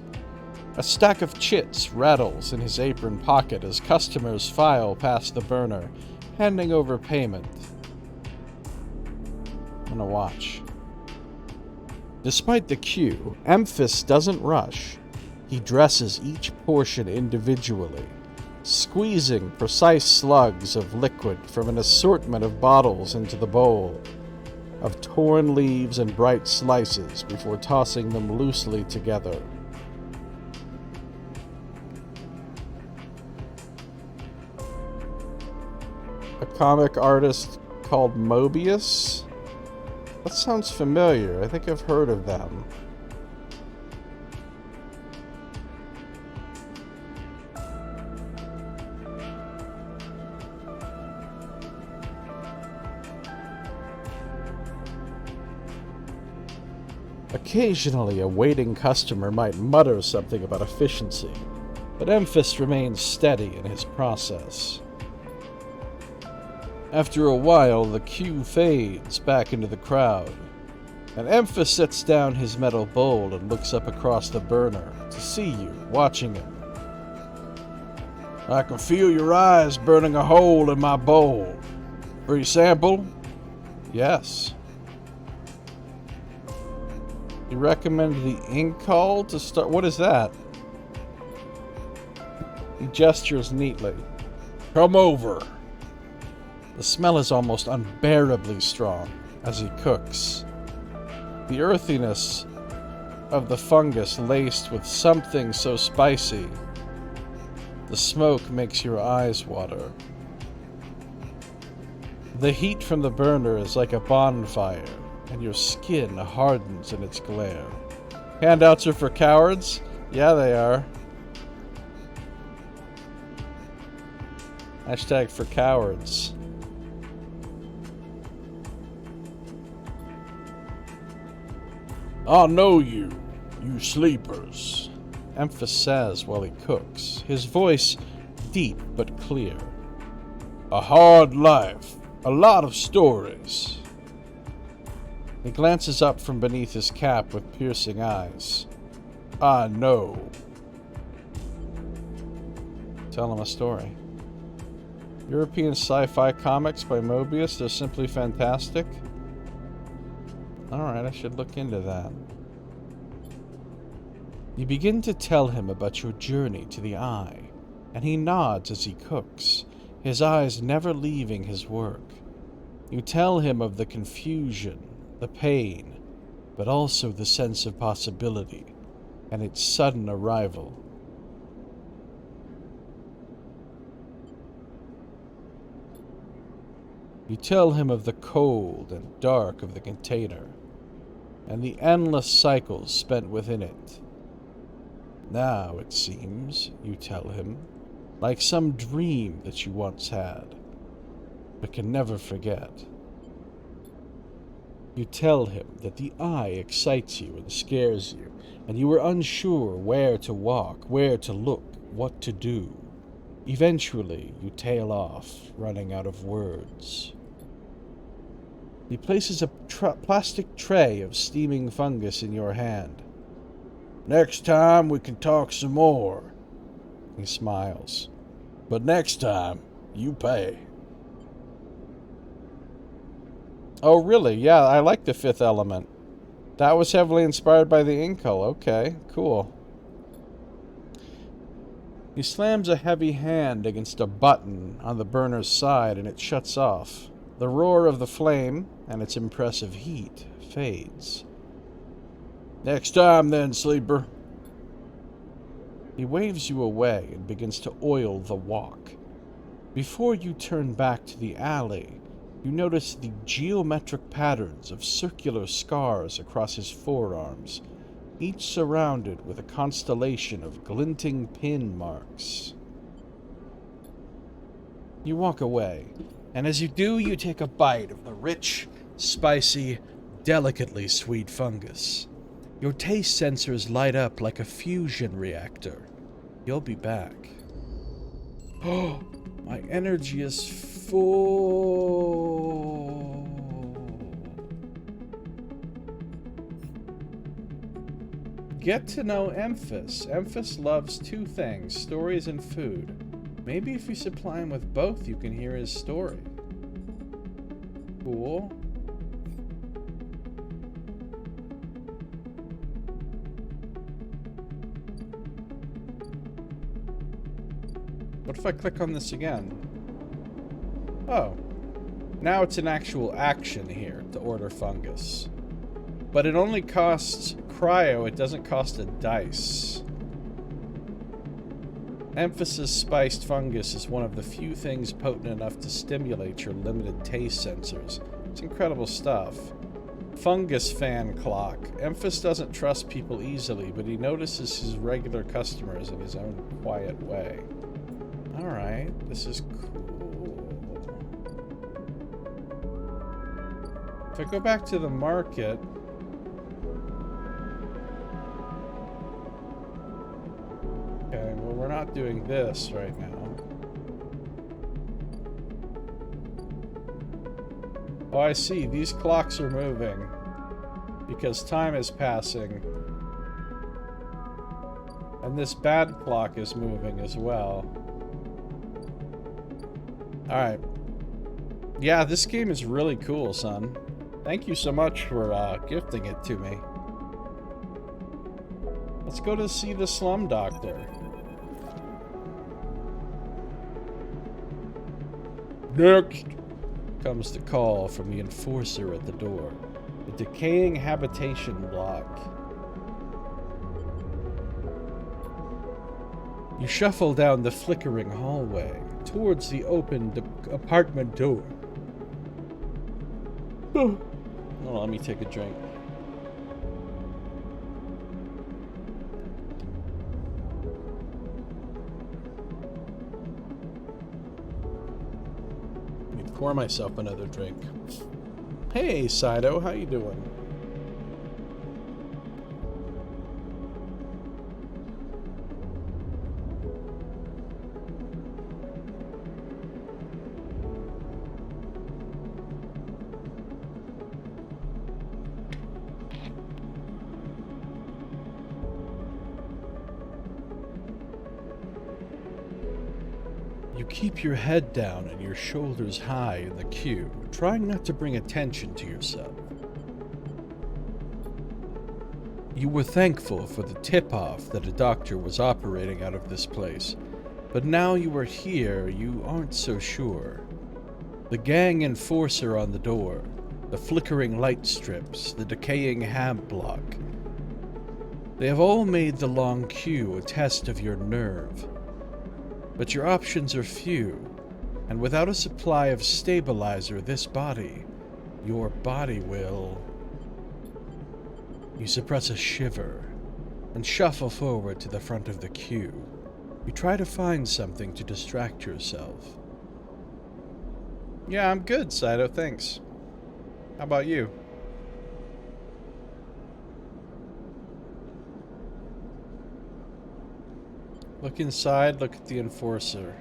Speaker 1: A stack of chits rattles in his apron pocket as customers file past the burner, handing over payment. I'm gonna watch. Despite the queue, Memphis doesn't rush. He dresses each portion individually, squeezing precise slugs of liquid from an assortment of bottles into the bowl, of torn leaves and bright slices before tossing them loosely together. A comic artist called Mobius That sounds familiar. I think I've heard of them. Occasionally, a waiting customer might mutter something about efficiency, but Emphas remains steady in his process. After a while, the queue fades back into the crowd, and Emphas sets down his metal bowl and looks up across the burner to see you watching him. I can feel your eyes burning a hole in my bowl. Free sample? Yes. You recommend the ink call to start? What is that? He gestures neatly. Come over. The smell is almost unbearably strong as he cooks. The earthiness of the fungus laced with something so spicy. The smoke makes your eyes water. The heat from the burner is like a bonfire, and your skin hardens in its glare. Handouts are for cowards? Yeah, they are. Hashtag for cowards. I know you sleepers, Emphas says while he cooks, his voice deep but clear. A hard life, a lot of stories. He glances up from beneath his cap with piercing eyes. I know. Tell him a story. European sci-fi comics by Mobius, they're simply fantastic. Alright, I should look into that. You begin to tell him about your journey to the Eye, and he nods as he cooks, his eyes never leaving his work. You tell him of the confusion, the pain, but also the sense of possibility, and its sudden arrival. You tell him of the cold and dark of the container, and the endless cycles spent within it. Now, it seems, you tell him, like some dream that you once had, but can never forget. You tell him that the Eye excites you and scares you, and you are unsure where to walk, where to look, what to do. Eventually, you tail off, running out of words. He places a plastic tray of steaming fungus in your hand. Next time we can talk some more. He smiles. But next time, you pay. Oh, really? Yeah, I like the Fifth Element. That was heavily inspired by the Incal. Okay, cool. He slams a heavy hand against a button on the burner's side and it shuts off. The roar of the flame and its impressive heat fades. Next time then, sleeper. He waves you away and begins to oil the walk. Before you turn back to the alley, you notice the geometric patterns of circular scars across his forearms, each surrounded with a constellation of glinting pin marks. You walk away, and as you do, you take a bite of the rich, spicy, delicately sweet fungus. Your taste sensors light up like a fusion reactor. You'll be back. Oh, my energy is full. Get to know Emphas. Emphas loves two things, stories and food. Maybe if you supply him with both, you can hear his story. Cool. What if I click on this again? Oh. Now it's an actual action here to order fungus. But it only costs cryo, it doesn't cost a dice. Emphasis spiced fungus is one of the few things potent enough to stimulate your limited taste sensors. It's incredible stuff. Fungus fan clock. Emphas doesn't trust people easily, but he notices his regular customers in his own quiet way. Alright, this is cool. If I go back to the market... Okay, well, we're not doing this right now. Oh, I see. These clocks are moving because time is passing. And this bad clock is moving as well. Alright. Yeah, this game is really cool, son. Thank you so much for gifting it to me. Let's go to see the Slum Doctor. Next comes the call from the enforcer at the door. The decaying habitation block. You shuffle down the flickering hallway towards the opened apartment door. Oh, let me take a drink. Pour myself another drink. Hey, Sido, how you doing? You keep your head down and your shoulders high in the queue, trying not to bring attention to yourself. You were thankful for the tip-off that a doctor was operating out of this place, but now you are here, you aren't so sure. The gang enforcer on the door, the flickering light strips, the decaying hab block. They have all made the long queue a test of your nerve. But your options are few, and without a supply of stabilizer, your body will... You suppress a shiver, and shuffle forward to the front of the queue. You try to find something to distract yourself. Yeah, I'm good, Sido, thanks. How about you? Look inside, look at the enforcer.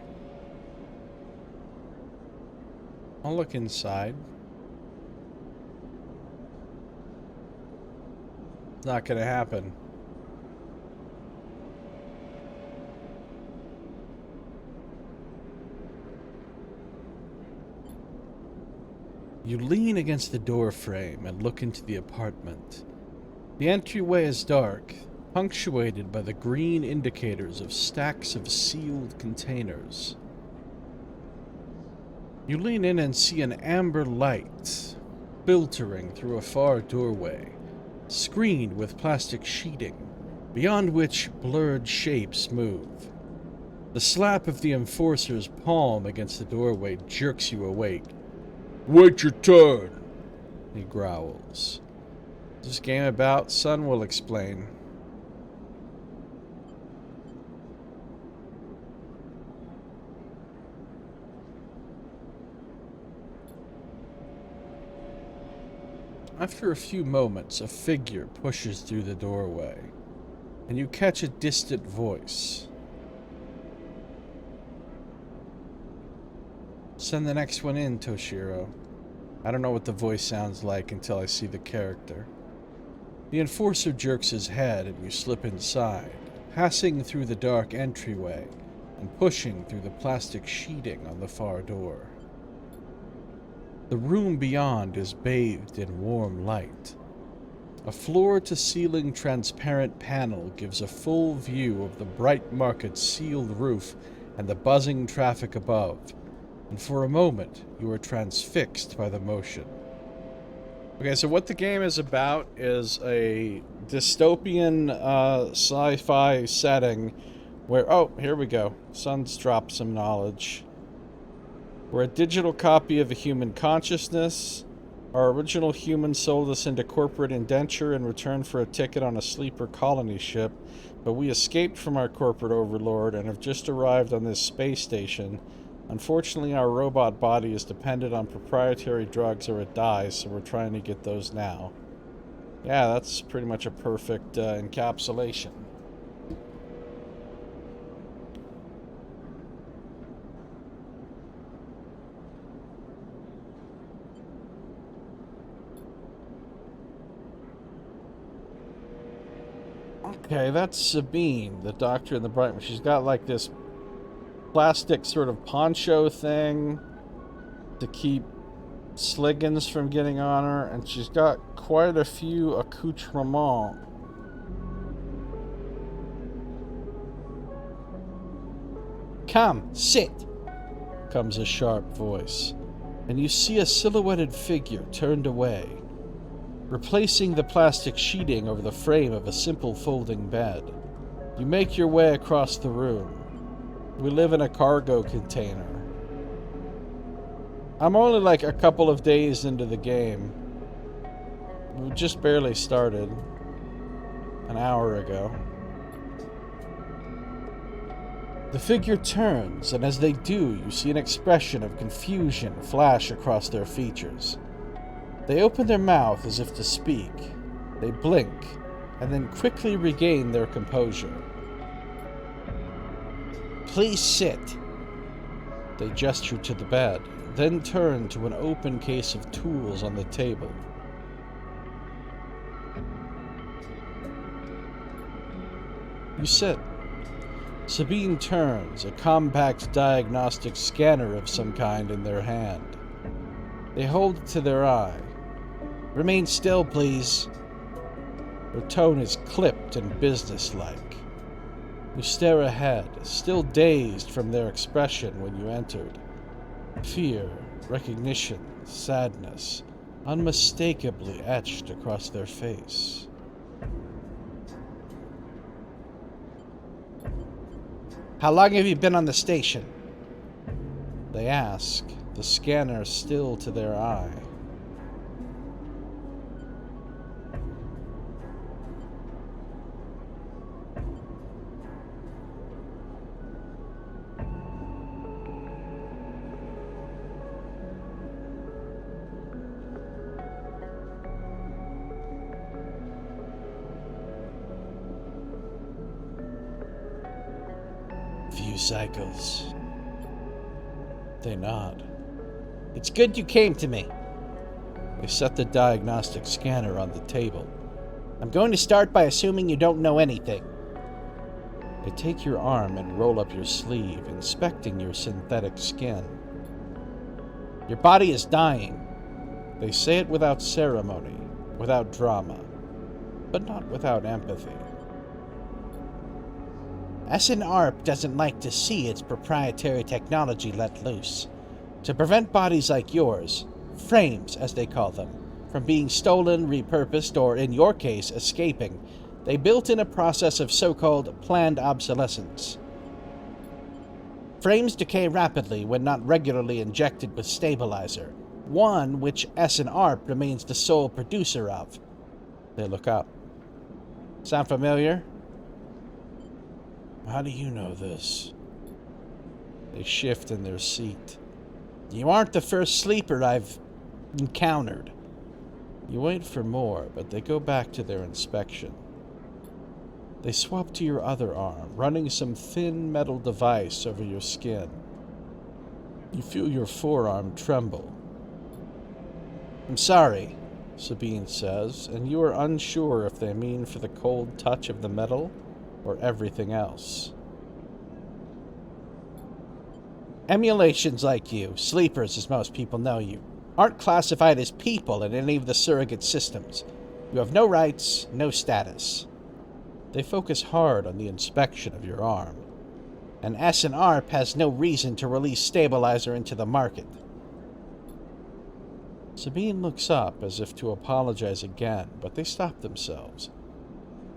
Speaker 1: I'll look inside. It's not gonna happen. You lean against the door frame and look into the apartment. The entryway is dark, punctuated by the green indicators of stacks of sealed containers. You lean in and see an amber light filtering through a far doorway, screened with plastic sheeting, beyond which blurred shapes move. The slap of the enforcer's palm against the doorway jerks you awake. "Wait your turn," he growls. "What's this game about? Son will explain." After a few moments, a figure pushes through the doorway, and you catch a distant voice. "Send the next one in, Toshiro." I don't know what the voice sounds like until I see the character. The enforcer jerks his head and you slip inside, passing through the dark entryway and pushing through the plastic sheeting on the far door. The room beyond is bathed in warm light. A floor-to-ceiling transparent panel gives a full view of the bright market's sealed roof and the buzzing traffic above, and for a moment you are transfixed by the motion. Okay, so what the game is about is a dystopian sci-fi setting where... Oh, here we go. Sun's dropped some knowledge. Where a digital copy of a human consciousness Our original humans sold us into corporate indenture in return for a ticket on a sleeper colony ship, but we escaped from our corporate overlord and have just arrived on this space station. Unfortunately, our robot body is dependent on proprietary drugs or it dies, so we're trying to get those now. Yeah, that's pretty much a perfect encapsulation. Okay, that's Sabine, the doctor in the bright one. She's got like this plastic sort of poncho thing to keep Sliggins from getting on her, and she's got quite a few accoutrements.
Speaker 2: Come, sit,
Speaker 1: comes a sharp voice, and you see a silhouetted figure turned away, replacing the plastic sheeting over the frame of a simple folding bed. You make your way across the room. We live in a cargo container. I'm only like a couple of days into the game. We just barely started. An hour ago. The figure turns, and as they do, you see an expression of confusion flash across their features. They open their mouth as if to speak. They blink, and then quickly regain their composure.
Speaker 2: Please sit.
Speaker 1: They gesture to the bed, then turn to an open case of tools on the table. You sit. Sabine turns, a compact diagnostic scanner of some kind in their hand. They hold it to their eye.
Speaker 2: Remain still, please.
Speaker 1: Her tone is clipped and businesslike. You stare ahead, still dazed from their expression when you entered. Fear, recognition, sadness, unmistakably etched across their face.
Speaker 2: How long have you been on the station?
Speaker 1: They ask, the scanner still to their eye. Few cycles. They nod.
Speaker 2: It's good you came to me.
Speaker 1: They set the diagnostic scanner on the table.
Speaker 2: I'm going to start by assuming you don't know anything.
Speaker 1: They take your arm and roll up your sleeve, inspecting your synthetic skin.
Speaker 2: Your body is dying.
Speaker 1: They say it without ceremony, without drama, but not without empathy.
Speaker 2: SNARP doesn't like to see its proprietary technology let loose. To prevent bodies like yours, frames as they call them, from being stolen, repurposed, or in your case, escaping, they built in a process of so-called planned obsolescence. Frames decay rapidly when not regularly injected with stabilizer, one which SNARP remains the sole producer of.
Speaker 1: They look up.
Speaker 2: Sound familiar?
Speaker 1: How do you know this? They shift in their seat.
Speaker 2: You aren't the first sleeper I've encountered.
Speaker 1: You wait for more, but they go back to their inspection. They swap to your other arm, running some thin metal device over your skin. You feel your forearm tremble.
Speaker 2: I'm sorry,
Speaker 1: Sabine says, and you are unsure if they mean for the cold touch of the metal or everything else.
Speaker 2: Emulations like you, sleepers as most people know you, aren't classified as people in any of the surrogate systems. You have no rights, no status.
Speaker 1: They focus hard on the inspection of your arm.
Speaker 2: And SNARP has no reason to release stabilizer into the market.
Speaker 1: Sabine looks up as if to apologize again, but they stop themselves.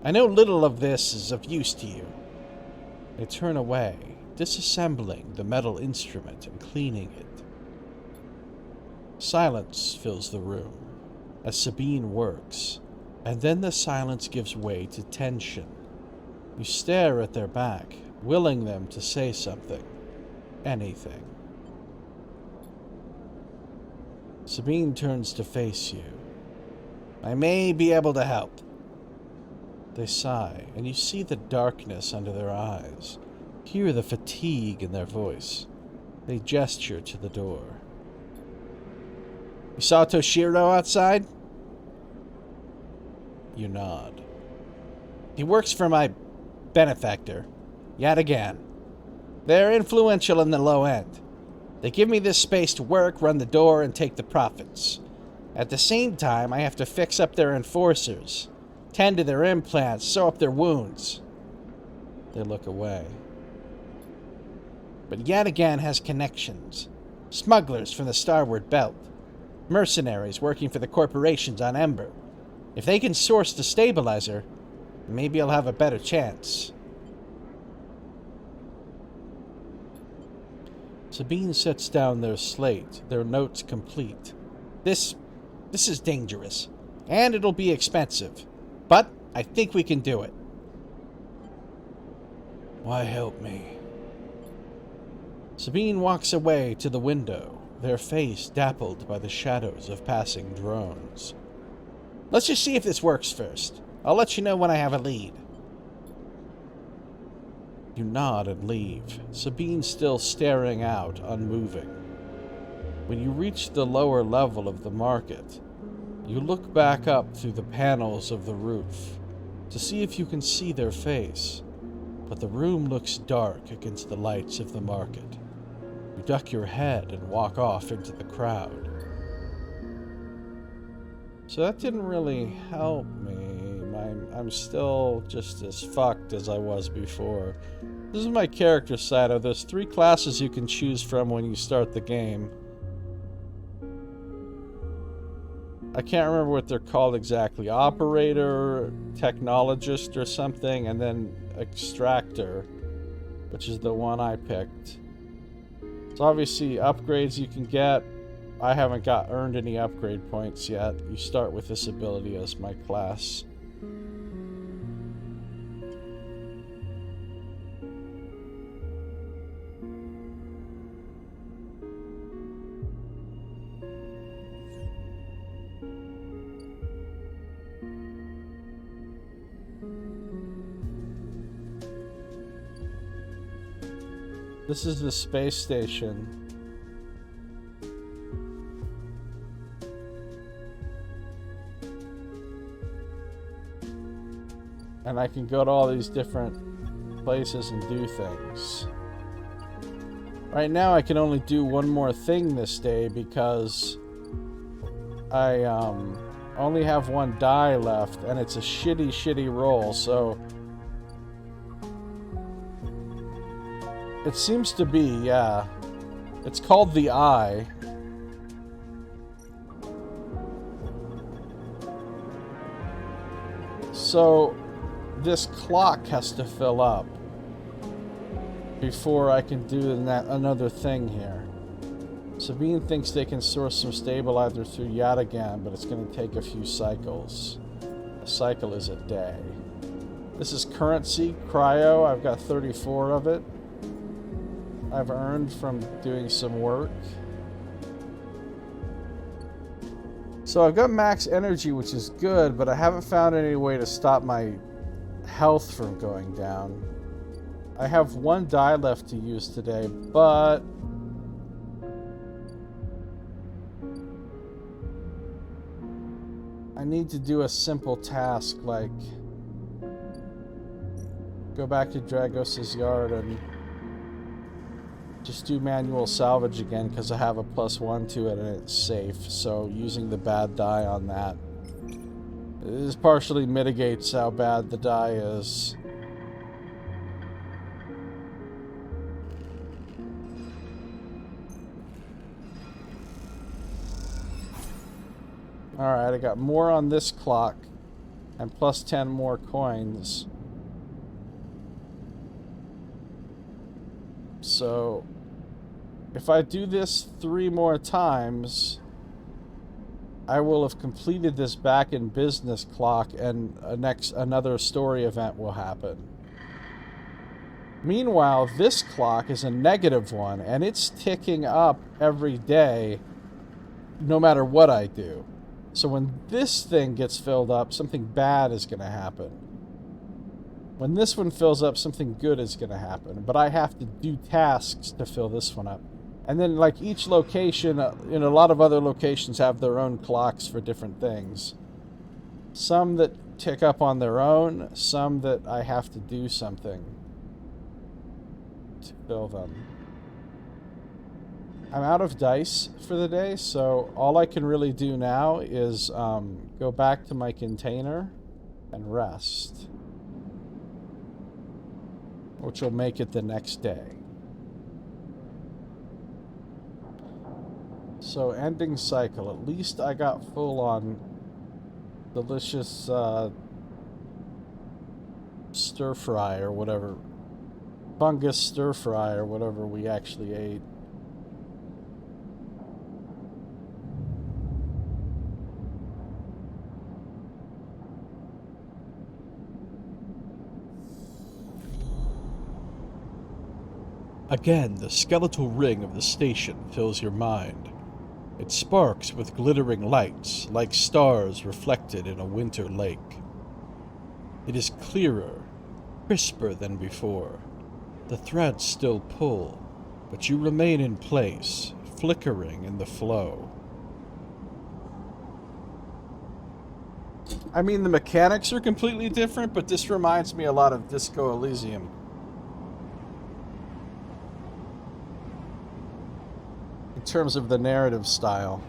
Speaker 2: I know little of this is of use to you.
Speaker 1: They turn away, disassembling the metal instrument and cleaning it. Silence fills the room as Sabine works, and then the silence gives way to tension. You stare at their back, willing them to say something. Anything. Sabine turns to face you.
Speaker 2: I may be able to help.
Speaker 1: They sigh, and you see the darkness under their eyes. Hear the fatigue in their voice. They gesture to the door.
Speaker 2: You saw Toshiro outside?
Speaker 1: You nod.
Speaker 2: He works for my benefactor. Yet again. They're influential in the low end. They give me this space to work, run the door, and take the profits. At the same time, I have to fix up their enforcers, tend to their implants, sew up their wounds.
Speaker 1: They look away.
Speaker 2: But yet again has connections. Smugglers from the Starward Belt. Mercenaries working for the corporations on Ember. If they can source the stabilizer, maybe I'll have a better chance.
Speaker 1: Sabine sets down their slate, their notes complete.
Speaker 2: This is dangerous, and it'll be expensive, but I think we can do it.
Speaker 1: Why help me?
Speaker 2: Sabine walks away to the window, their face dappled by the shadows of passing drones. Let's just see if this works first. I'll let you know when I have a lead.
Speaker 1: You nod and leave, Sabine still staring out, unmoving. When you reach the lower level of the market, you look back up through the panels of the roof to see if you can see their face, but the room looks dark against the lights of the market. You duck your head and walk off into the crowd. So that didn't really help me. I'm still just as fucked as I was before. This is my character side. There's 3 classes you can choose from when you start the game. I can't remember what they're called exactly. Operator, Technologist or something, and then Extractor, which is the one I picked. So obviously upgrades you can get. I haven't earned any upgrade points yet. You start with this ability as my class. This is the space station. And I can go to all these different places and do things. Right now I can only do one more thing this day because I only have 1 die left and it's a shitty roll, so it seems to be, yeah. It's called the Eye. So this clock has to fill up before I can do another thing here. Sabine thinks they can source some stabilizer through Yadigan, but it's going to take a few cycles. A cycle is a day. This is currency, cryo. I've got 34 of it. I've earned from doing some work. So I've got max energy, which is good, but I haven't found any way to stop my health from going down. I have 1 die left to use today, but I need to do a simple task like go back to Dragos' yard and just do manual salvage again because I have a +1 to it and it's safe. So using the bad die on that, this partially mitigates how bad the die is. Alright, I got more on this clock and +10 more coins. So if I do this 3 more times, I will have completed this back in business clock, and another story event will happen. Meanwhile, this clock is a negative one, and it's ticking up every day, no matter what I do. So when this thing gets filled up, something bad is going to happen. When this one fills up, something good is going to happen. But I have to do tasks to fill this one up. And then, like, each location, a lot of other locations have their own clocks for different things. Some that tick up on their own, some that I have to do something to fill them. I'm out of dice for the day, so all I can really do now is go back to my container and rest, which will make it the next day. So, ending cycle. At least I got full on delicious stir fry or whatever. Fungus stir fry or whatever we actually ate. Again, the skeletal ring of the station fills your mind. It sparks with glittering lights, like stars reflected in a winter lake. It is clearer, crisper than before. The threads still pull, but you remain in place, flickering in the flow. I mean, the mechanics are completely different, but this reminds me a lot of Disco Elysium. In terms of the narrative style.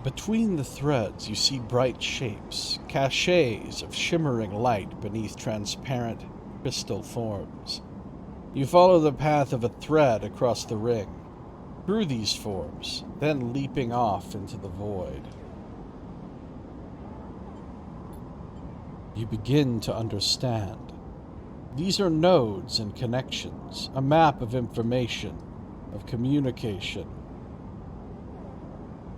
Speaker 1: Between the threads, you see bright shapes, cachets of shimmering light beneath transparent crystal forms. You follow the path of a thread across the ring, through these forms, then leaping off into the void. You begin to understand. These are nodes and connections, a map of information, of communication.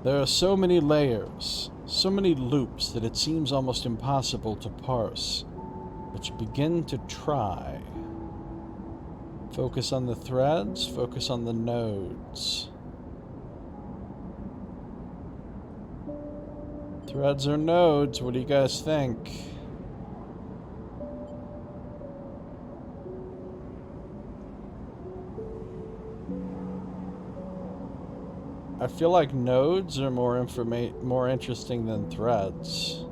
Speaker 1: There are so many layers, so many loops that it seems almost impossible to parse, but you begin to try. Focus on the threads, focus on the nodes. Threads or nodes, what do you guys think? I feel like nodes are more interesting than threads.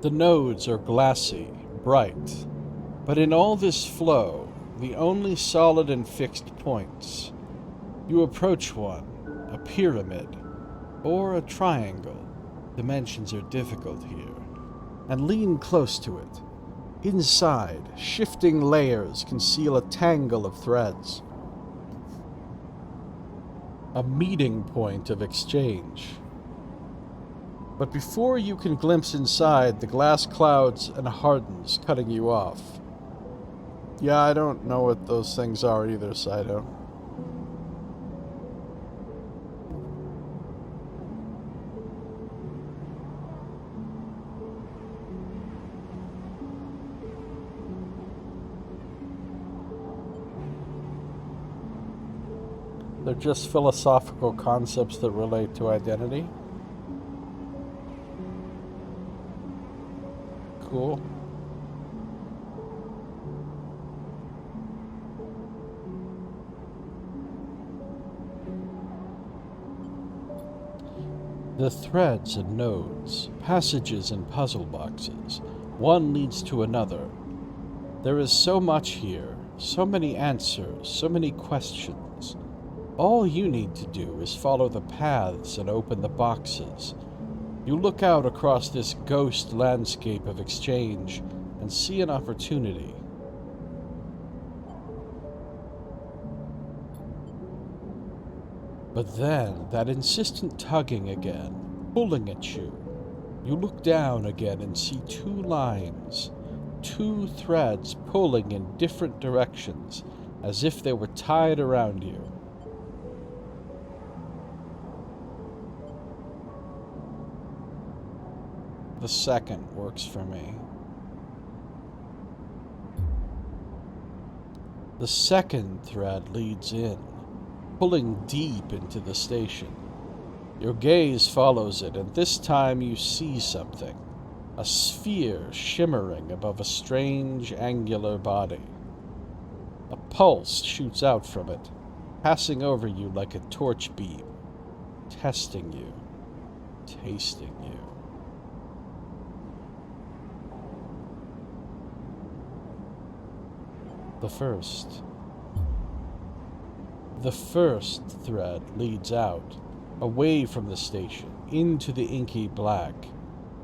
Speaker 1: The nodes are glassy, bright, but in all this flow, the only solid and fixed points. You approach one, a pyramid, or a triangle. Dimensions are difficult here, and lean close to it. Inside, shifting layers conceal a tangle of threads. A meeting point of exchange. But before you can glimpse inside, the glass clouds and hardens, cutting you off. Yeah, I don't know what those things are either, Saito. They're just philosophical concepts that relate to identity. Cool. The threads and nodes, passages and puzzle boxes, one leads to another. There is so much here, so many answers, so many questions. All you need to do is follow the paths and open the boxes. You look out across this ghost landscape of exchange and see an opportunity. But then, that insistent tugging again, pulling at you. You look down again and see two lines, two threads pulling in different directions, as if they were tied around you. The second works for me. The second thread leads in, pulling deep into the station. Your gaze follows it, and this time you see something. A sphere shimmering above a strange, angular body. A pulse shoots out from it, passing over you like a torch beam, testing you, tasting you. The first thread leads out, away from the station, into the inky black.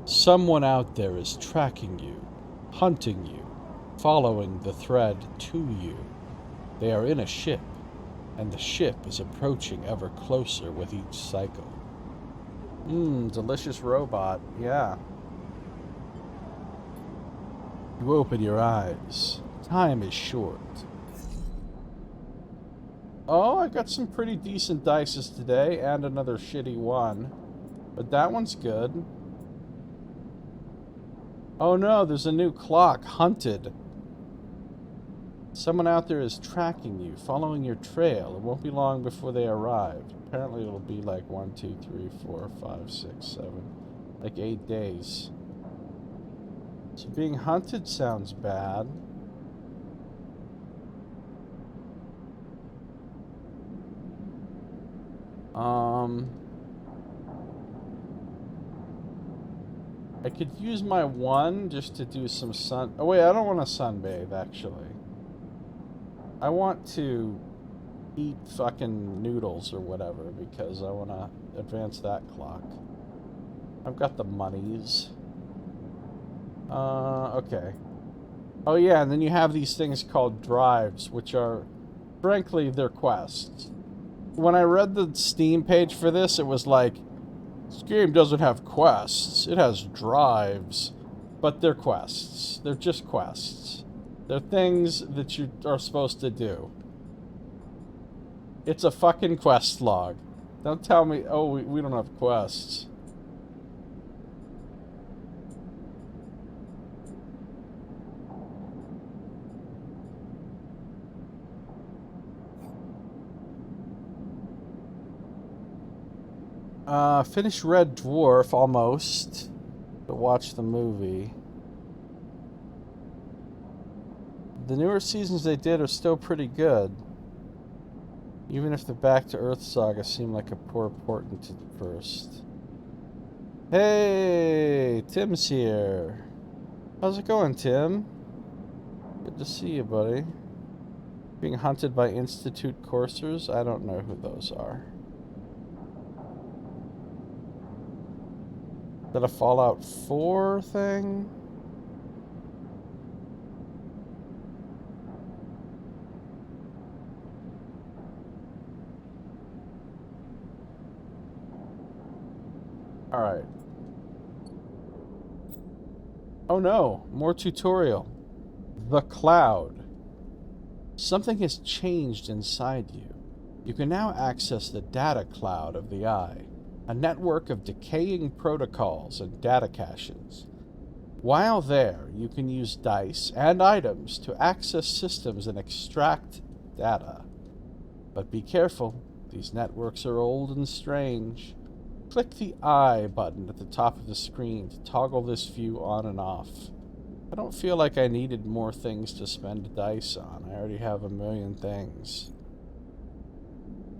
Speaker 1: Someone out there is tracking you, hunting you, following the thread to you. They are in a ship, and the ship is approaching ever closer with each cycle. Delicious robot, yeah. You open your eyes. Time is short. Oh, I got some pretty decent dices today, and another shitty one. But that one's good. Oh no, there's a new clock. Hunted. Someone out there is tracking you, following your trail. It won't be long before they arrive. Apparently it'll be like 1, 2, 3, 4, 5, 6, 7. Like 8 days. So being hunted sounds bad. I could use my one just to do some sun... Oh wait, I don't want to sunbathe, actually. I want to eat fucking noodles or whatever, because I want to advance that clock. I've got the monies. Okay. Oh yeah, and then you have these things called drives, which are, frankly, they're quests. When I read the Steam page for this, it was like, this game doesn't have quests, it has drives. But they're quests. They're just quests. They're things that you are supposed to do. It's a fucking quest log. Don't tell me, oh, we don't have quests. Finished Red Dwarf, almost. But watch the movie. The newer seasons they did are still pretty good. Even if the Back to Earth saga seemed like a poor portent to the first. Hey, Tim's here. How's it going, Tim? Good to see you, buddy. Being hunted by Institute coursers? I don't know who those are. Is that a Fallout 4 thing? Alright. Oh no, more tutorial. The cloud. Something has changed inside you. You can now access the data cloud of the eye, a network of decaying protocols and data caches. While there, you can use dice and items to access systems and extract data. But be careful, these networks are old and strange. Click the I button at the top of the screen to toggle this view on and off. I don't feel like I needed more things to spend dice on. I already have a million things.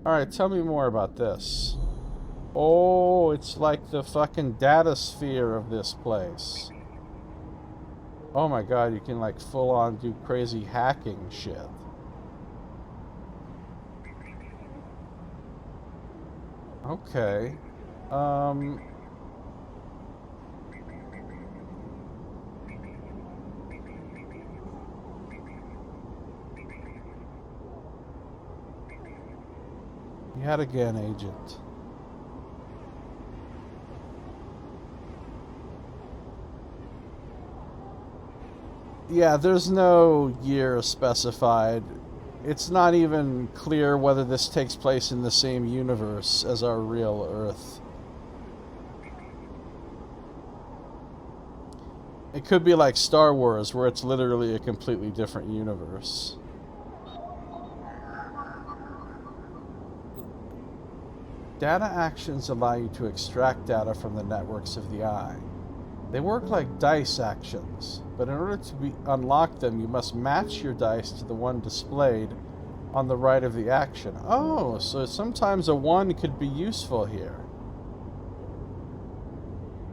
Speaker 1: Alright, tell me more about this. Oh, it's like the fucking data sphere of this place. Oh my god, you can like full on do crazy hacking shit. Okay. Yet again, Agent. Yeah, there's no year specified. It's not even clear whether this takes place in the same universe as our real Earth. It could be like Star Wars, where it's literally a completely different universe. Data actions allow you to extract data from the networks of the eye. They work like dice actions, but in order to unlock them, you must match your dice to the one displayed on the right of the action. Oh, so sometimes a 1 could be useful here.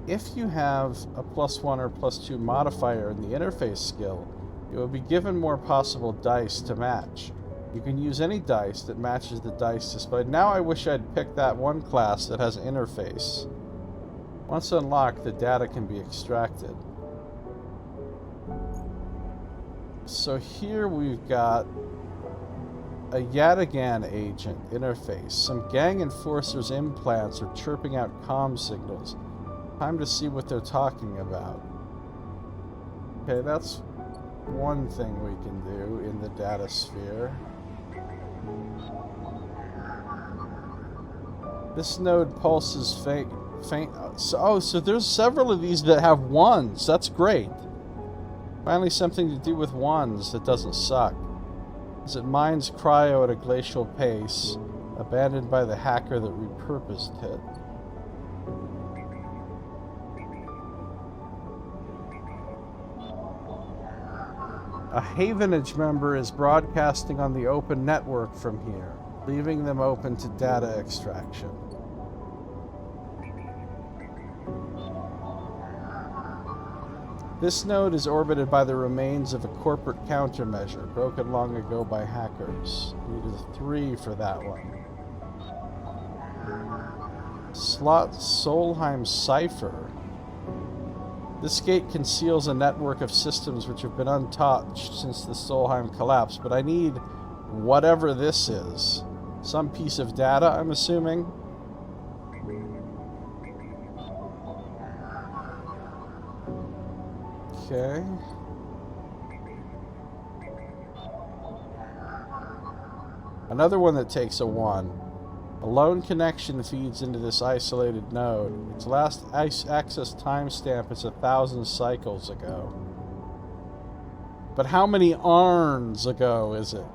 Speaker 1: If you have a +1 or +2 modifier in the interface skill, you will be given more possible dice to match. You can use any dice that matches the dice displayed. Now I wish I'd picked that one class that has an interface. Once unlocked, the data can be extracted. So here we've got a Yataghan agent interface. Some gang enforcers' implants are chirping out comm signals. Time to see what they're talking about. Okay, that's one thing we can do in the data sphere. This node pulses faint. So there's several of these that have 1s. That's great. Finally something to do with 1s that doesn't suck. As it mines cryo at a glacial pace, abandoned by the hacker that repurposed it. A Havenage member is broadcasting on the open network from here, leaving them open to data extraction. This node is orbited by the remains of a corporate countermeasure, broken long ago by hackers. Needed 3 for that one. Slot Solheim Cipher. This gate conceals a network of systems which have been untouched since the Solheim collapse, but I need whatever this is. Some piece of data, I'm assuming. Okay. Another one that takes a 1. A lone connection feeds into this isolated node. Its last access timestamp is 1,000 cycles ago. But how many Arns ago is it?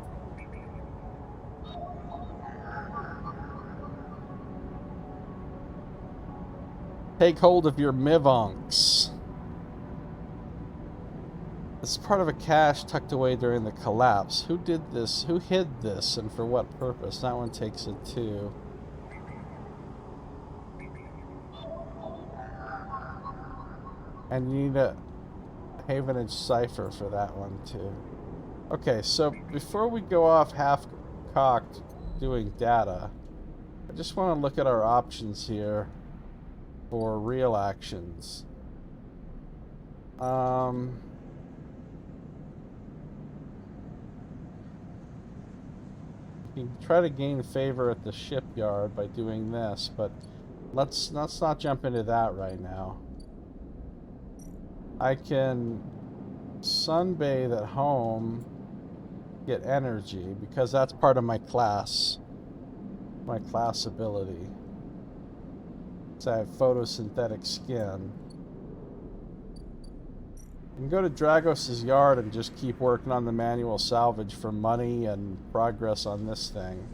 Speaker 1: Take hold of your Mivonks. It's part of a cache tucked away during the collapse. Who did this? Who hid this, and for what purpose? That one takes it too. And you need a Havenage cipher for that one too. Okay, so before we go off half-cocked doing data, I just want to look at our options here for real actions. You can try to gain favor at the shipyard by doing this, but let's not jump into that right now. I can sunbathe at home, get energy, because that's part of my class ability. So I have photosynthetic skin. You can go to Dragos' yard and just keep working on the manual salvage for money and progress on this thing.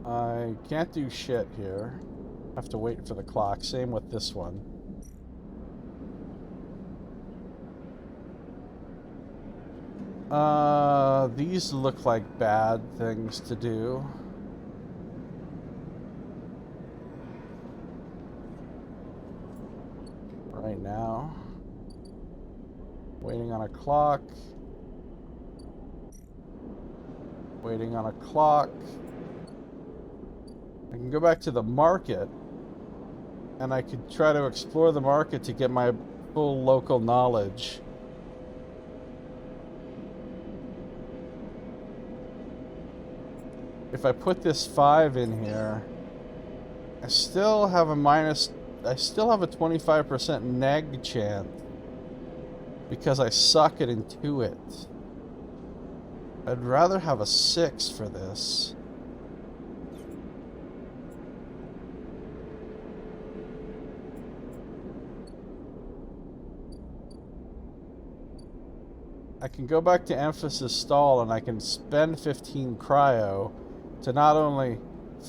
Speaker 1: I can't do shit here. I have to wait for the clock. Same with this one. These look like bad things to do. Right now. Waiting on a clock. Waiting on a clock. I can go back to the market, and I could try to explore the market to get my full local knowledge. If I put this 5 in here, I still have a I still have a 25% neg chance because I suck at Intuit. I'd rather have a 6 for this. I can go back to emphasis stall and I can spend 15 cryo to not only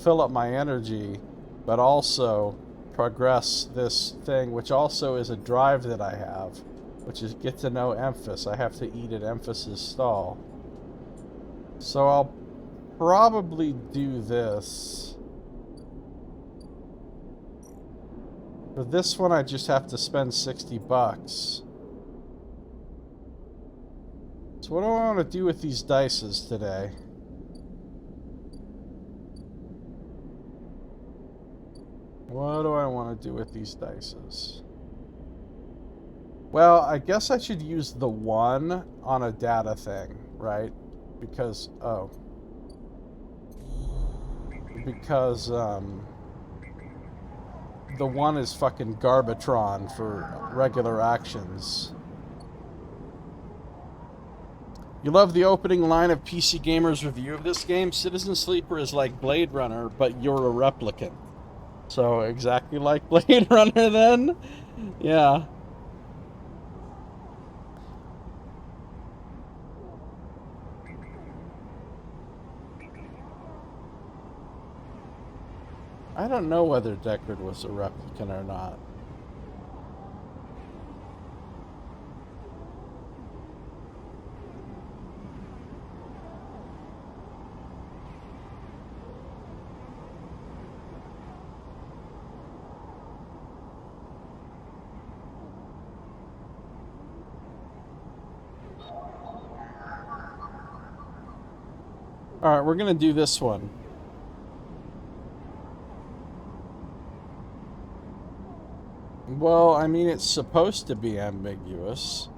Speaker 1: fill up my energy, but also progress this thing, which also is a drive that I have, which is get to know emphasis. I have to eat at emphasis stall. So I'll probably do this. For this one, I just have to spend 60 bucks. So what do I want to do with these dices today? What do I want to do with these dices? Well, I guess I should use the 1 on a data thing, right? Because, the 1 is fucking Garbitron for regular actions. You love the opening line of PC Gamer's review of this game? Citizen Sleeper is like Blade Runner, but you're a replicant. So, exactly like Blade Runner then? Yeah. I don't know whether Deckard was a replicant or not. Alright, we're gonna do this one. Well, I mean, it's supposed to be ambiguous.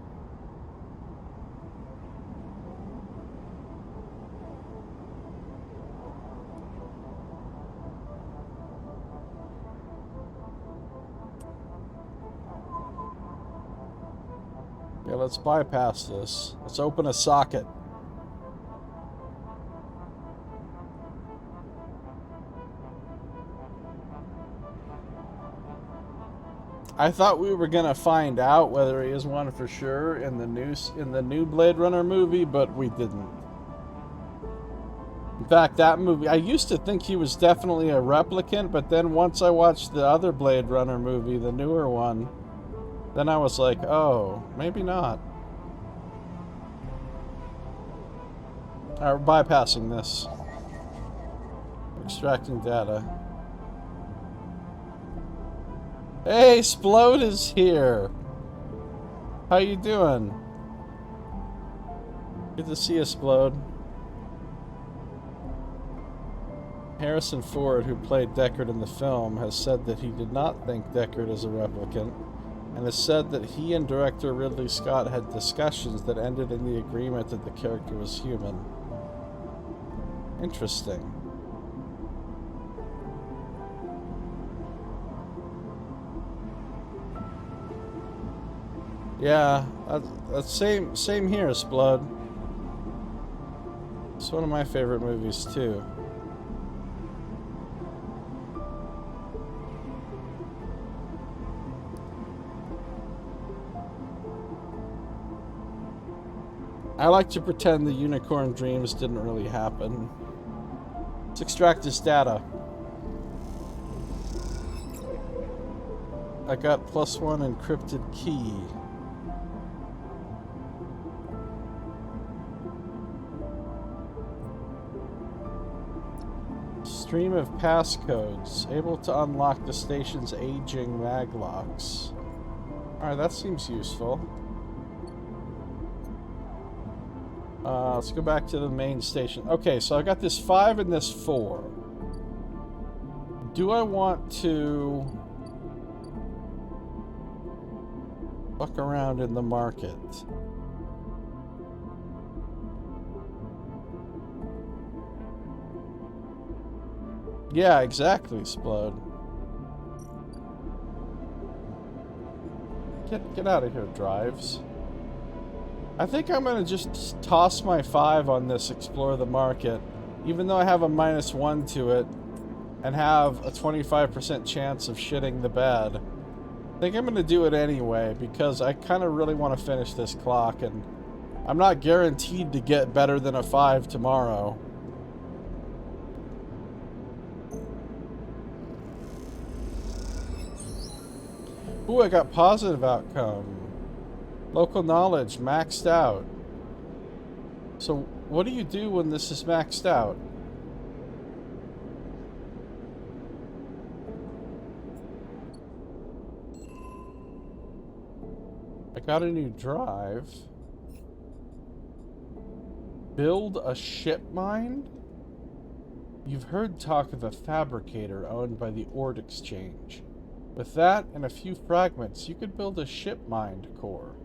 Speaker 1: Yeah, let's bypass this. Let's open a socket. I thought we were gonna find out whether he is one for sure in the new Blade Runner movie, but we didn't. In fact, that movie, I used to think he was definitely a replicant, but then once I watched the other Blade Runner movie, the newer one, then I was like, oh, maybe not. Alright, we're bypassing this. Extracting data. Hey, Splode is here. How you doing? Good to see you, Splode. Harrison Ford, who played Deckard in the film, has said that he did not think Deckard is a replicant, and has said that he and director Ridley Scott had discussions that ended in the agreement that the character was human. Interesting. Yeah, that's same here, Splud. It's one of my favorite movies too. I like to pretend the unicorn dreams didn't really happen. Let's extract this data. I got +1 encrypted key. Stream of passcodes, able to unlock the station's aging maglocks. Alright, that seems useful. Let's go back to the main station. Okay, so I got this 5 and this 4. Do I want to fuck around in the market? Yeah, exactly, Splode. Get out of here, drives. I think I'm gonna just toss my 5 on this explore the market, even though I have a -1 to it, and have a 25% chance of shitting the bed. I think I'm gonna do it anyway, because I kind of really want to finish this clock, and I'm not guaranteed to get better than a 5 tomorrow. Ooh, I got positive outcome. Local knowledge maxed out. So what do you do when this is maxed out? I got a new drive. Build a ship mine? You've heard talk of a fabricator owned by the Ord Exchange. With that and a few fragments, you could build a ship mine core.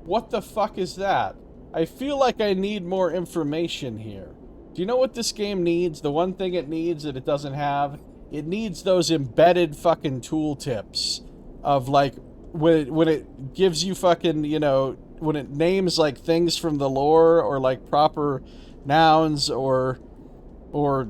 Speaker 1: What the fuck is that? I feel like I need more information here. Do you know what this game needs? The one thing it needs that it doesn't have? It needs those embedded fucking tooltips of like, when it gives you fucking, you know, when it names like things from the lore or like proper nouns or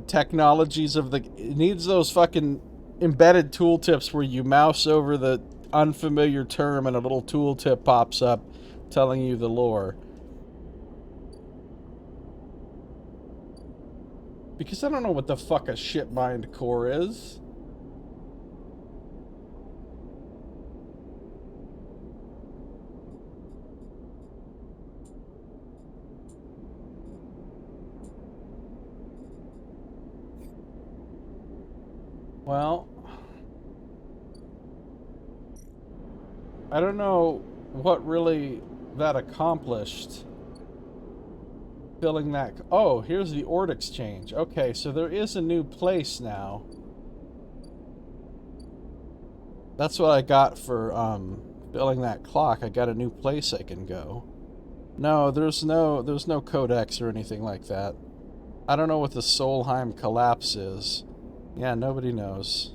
Speaker 1: technologies of the, it needs those fucking embedded tooltips where you mouse over the unfamiliar term and a little tooltip pops up telling you the lore. Because I don't know what the fuck a ship mind core is. Well, I don't know what really that accomplished. Filling that... Oh, here's the Ord Exchange. Okay, so there is a new place now. That's what I got for filling that clock. I got a new place I can go. No, there's no codex or anything like that. I don't know what the Solheim collapse is. Yeah, nobody knows.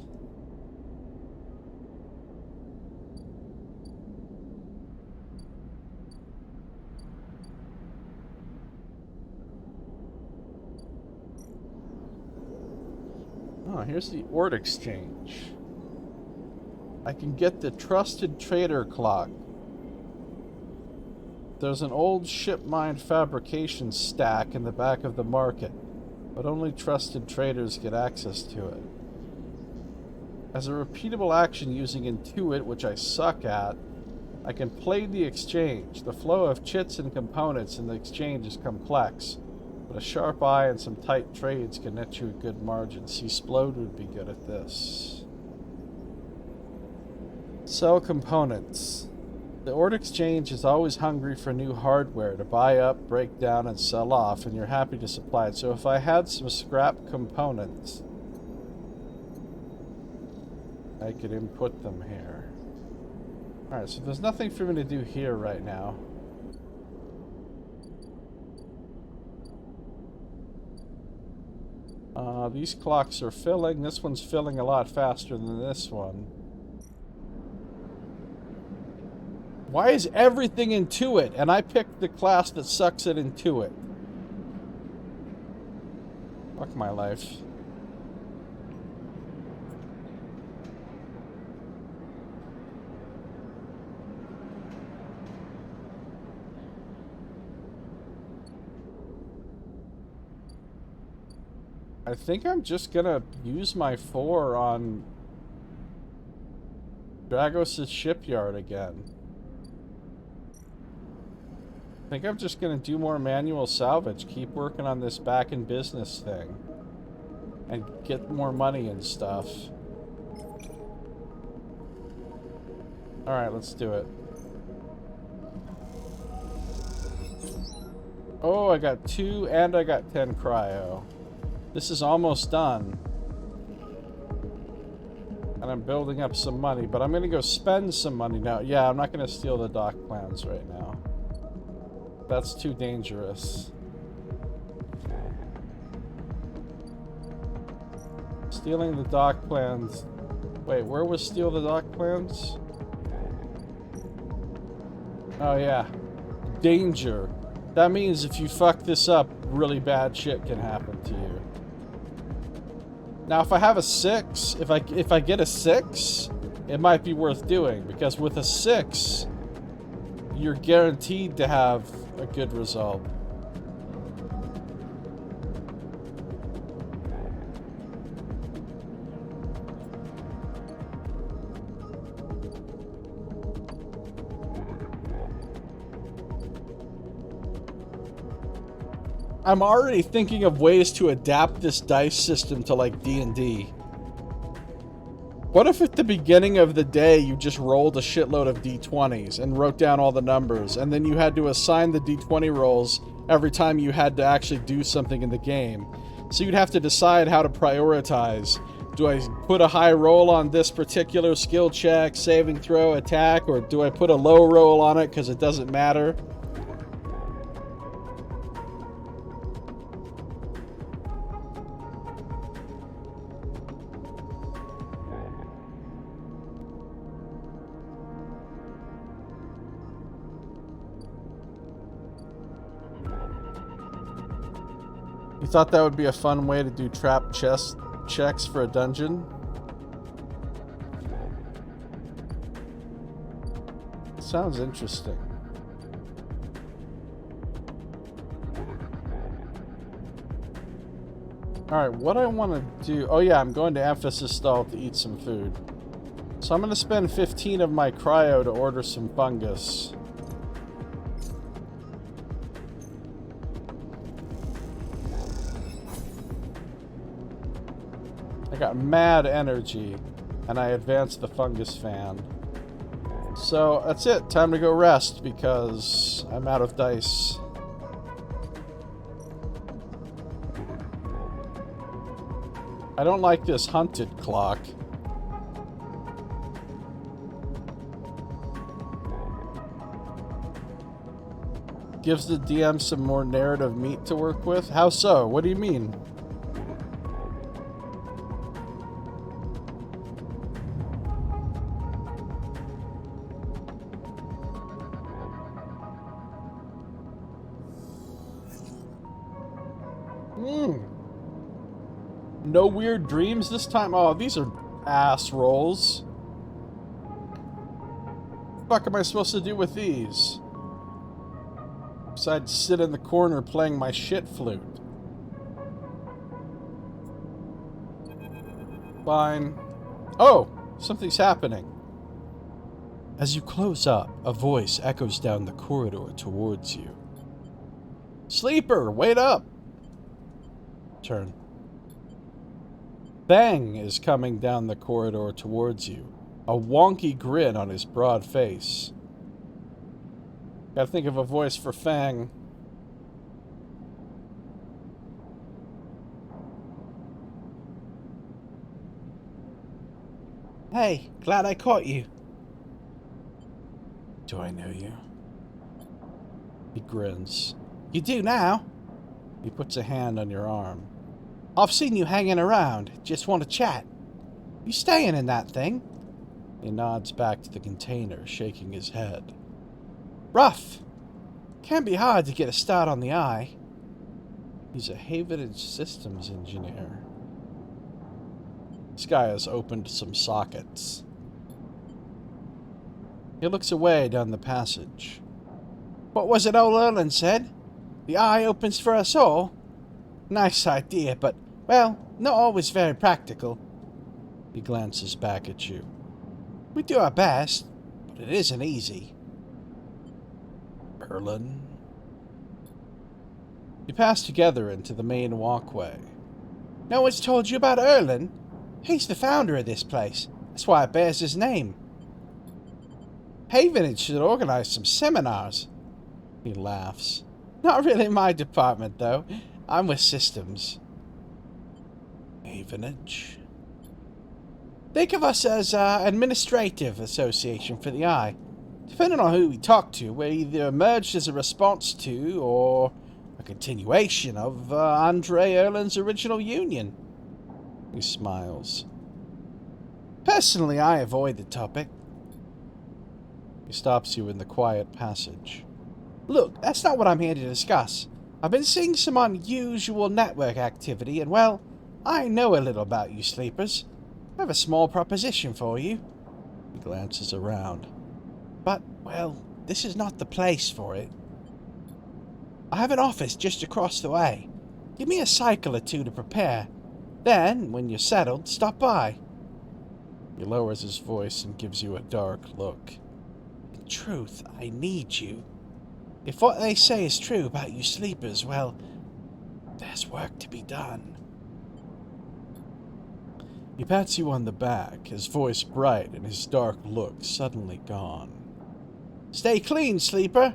Speaker 1: Oh, here's the Ord Exchange. I can get the Trusted Trader clock. There's an old ship mine fabrication stack in the back of the market, but only trusted traders get access to it. As a repeatable action using Intuit, which I suck at, I can play the exchange. The flow of chits and components in the exchange is complex, but a sharp eye and some tight trades can net you a good margin. See, Splode would be good at this. Sell components. The Ord Exchange is always hungry for new hardware to buy up, break down, and sell off, and you're happy to supply it. So if I had some scrap components, I could input them here. Alright, so there's nothing for me to do here right now. These clocks are filling. This one's filling a lot faster than this one. Why is everything Intuit? And I picked the class that sucks at Intuit. Fuck my life. I think I'm just gonna use my 4 on Dragos' shipyard again. I think I'm just gonna do more manual salvage, keep working on this back in business thing, and get more money and stuff. Alright, let's do it. Oh, I got 2 and I got 10 cryo. This is almost done. And I'm building up some money, but I'm gonna go spend some money now. Yeah, I'm not gonna steal the dock plans right now. That's too dangerous. Stealing the dock plans. Wait, where was steal the dock plans? Oh yeah. Danger. That means if you fuck this up, really bad shit can happen to you. Now if I have a 6, if I get a 6, it might be worth doing, because with a 6, you're guaranteed to have a good result. I'm already thinking of ways to adapt this dice system to like D&D. What if at the beginning of the day you just rolled a shitload of D20s and wrote down all the numbers, and then you had to assign the D20 rolls every time you had to actually do something in the game? So you'd have to decide how to prioritize. Do I put a high roll on this particular skill check, saving throw, attack, or do I put a low roll on it because it doesn't matter? You thought that would be a fun way to do trap chest checks for a dungeon? Sounds interesting. Alright, what I want to do... Oh yeah, I'm going to Emphasis Stall to eat some food. So I'm going to spend 15 of my cryo to order some fungus. I got mad energy, and I advanced the fungus fan. So that's it. Time to go rest because I'm out of dice. I don't like this hunted clock. Gives the DM some more narrative meat to work with? How so? What do you mean? No weird dreams this time? Oh, these are ass rolls. What the fuck am I supposed to do with these? Besides sit in the corner playing my shit flute. Fine. Oh! Something's happening. As you close up, a voice echoes down the corridor towards you. Sleeper, wait up! Turn. Bang is coming down the corridor towards you, a wonky grin on his broad face. Gotta think of a voice for Fang.
Speaker 2: Hey, glad I caught you.
Speaker 1: Do I know you? He grins.
Speaker 2: You do now?
Speaker 1: He puts a hand on your arm.
Speaker 2: I've seen you hanging around. Just want to chat. You staying in that thing?
Speaker 1: He nods back to the container, shaking his head.
Speaker 2: Rough. Can be hard to get a start on the eye.
Speaker 1: He's a Havenage systems engineer. This guy has opened some sockets. He looks away down the passage.
Speaker 2: What was it old Erland said? The eye opens for us all? Nice idea, but, well, not always very practical.
Speaker 1: He glances back at you.
Speaker 2: We do our best, but it isn't easy.
Speaker 1: Erland? You pass together into the main walkway.
Speaker 2: No one's told you about Erland? He's the founder of this place. That's why it bears his name. Havenage should organize some seminars.
Speaker 1: He laughs.
Speaker 2: Not really my department, though. I'm with systems.
Speaker 1: Havenage?
Speaker 2: Think of us as administrative association for the eye. Depending on who we talk to, we're either emerged as a response to or a continuation of Andre Erland's original union.
Speaker 1: He smiles.
Speaker 2: Personally, I avoid the topic.
Speaker 1: He stops you in the quiet passage.
Speaker 2: Look, that's not what I'm here to discuss. I've been seeing some unusual network activity, and well, I know a little about you sleepers. I have a small proposition for you.
Speaker 1: He glances around.
Speaker 2: But, well, this is not the place for it. I have an office just across the way. Give me a cycle or two to prepare. Then, when you're settled, stop by.
Speaker 1: He lowers his voice and gives you a dark look.
Speaker 2: In truth, I need you. If what they say is true about you sleepers, well, there's work to be done.
Speaker 1: He pats you on the back, his voice bright and his dark look suddenly gone.
Speaker 2: Stay clean, sleeper.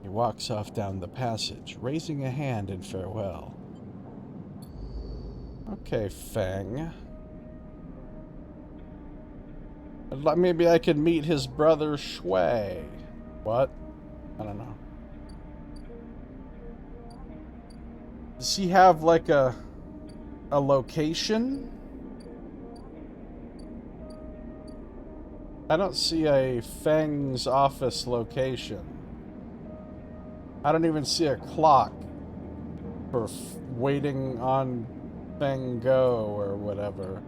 Speaker 1: He walks off down the passage, raising a hand in farewell. Okay, Feng. Maybe I could meet his brother Shui. What? I don't know. Does he have like a location? I don't see a Feng's office location. I don't even see a clock for waiting on Feng Go or whatever.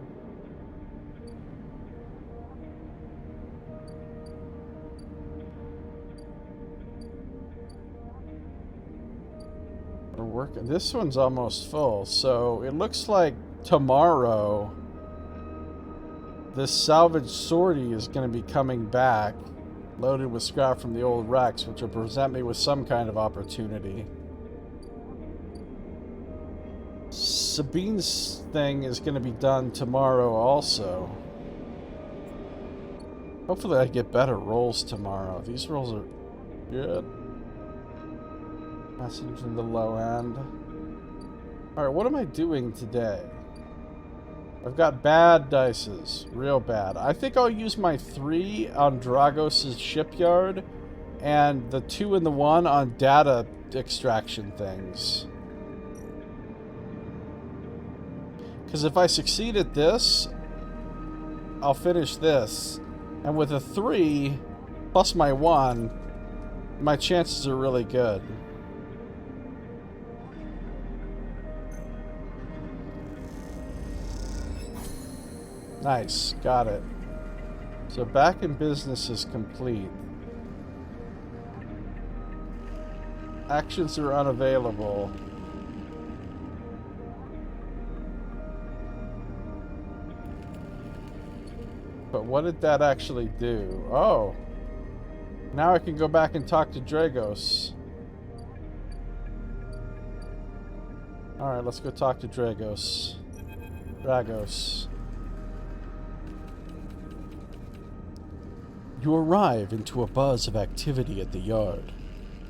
Speaker 1: We're working. This one's almost full, so it looks like tomorrow this salvage sortie is going to be coming back, loaded with scrap from the old wrecks, which will present me with some kind of opportunity. Sabine's thing is going to be done tomorrow also. Hopefully I get better rolls tomorrow. These rolls are good. Message in the low end. Alright, what am I doing today? I've got bad dices. Real bad. I think I'll use my 3 on Dragos' shipyard and the 2 and the 1 on data extraction things. Because if I succeed at this, I'll finish this. And with a 3 plus my 1, my chances are really good. Nice, got it. So back in business is complete. Actions are unavailable. But what did that actually do? Oh. Now I can go back and talk to Dragos. Alright, let's go talk to Dragos. Dragos. You arrive into a buzz of activity at the yard.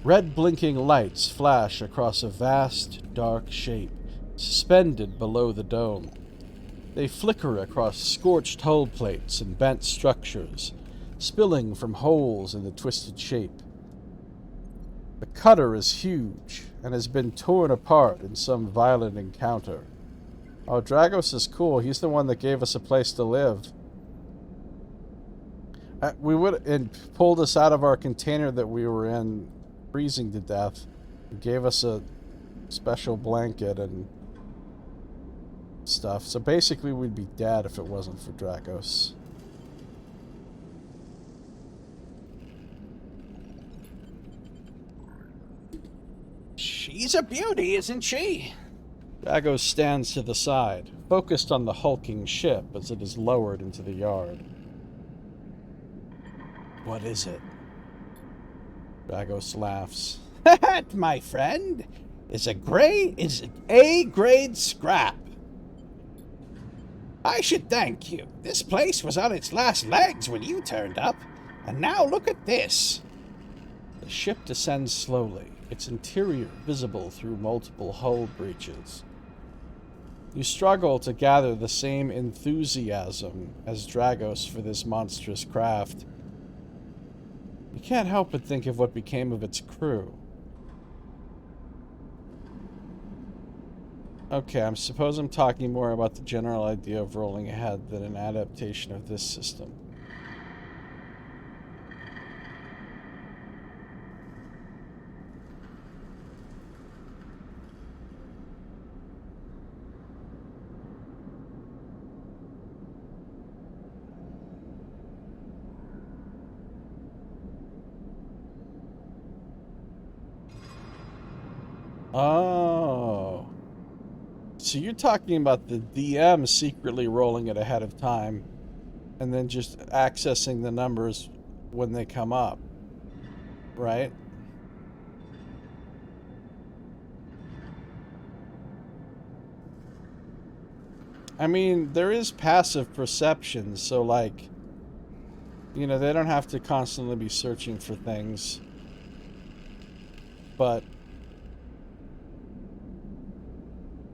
Speaker 1: Red blinking lights flash across a vast, dark shape, suspended below the dome. They flicker across scorched hull plates and bent structures, spilling from holes in the twisted shape. The cutter is huge and has been torn apart in some violent encounter. Oh, Dragos is cool. He's the one that gave us a place to live. We would and pulled us out of our container that we were in, freezing to death. He gave us a special blanket and stuff. So basically, we'd be dead if it wasn't for Dragos.
Speaker 2: She's a beauty, isn't she?
Speaker 1: Dragos stands to the side, focused on the hulking ship as it is lowered into the yard.
Speaker 2: What is it?
Speaker 1: Dragos laughs.
Speaker 2: That, my friend, is A-grade scrap. I should thank you. This place was on its last legs when you turned up, and now look at this.
Speaker 1: The ship descends slowly, its interior visible through multiple hull breaches. You struggle to gather the same enthusiasm as Dragos for this monstrous craft. You can't help but think of what became of its crew. Okay, I suppose I'm talking more about the general idea of rolling ahead than an adaptation of this system. Oh. So you're talking about the DM secretly rolling it ahead of time and then just accessing the numbers when they come up, right? I mean, there is passive perception, so like, you know, they don't have to constantly be searching for things. But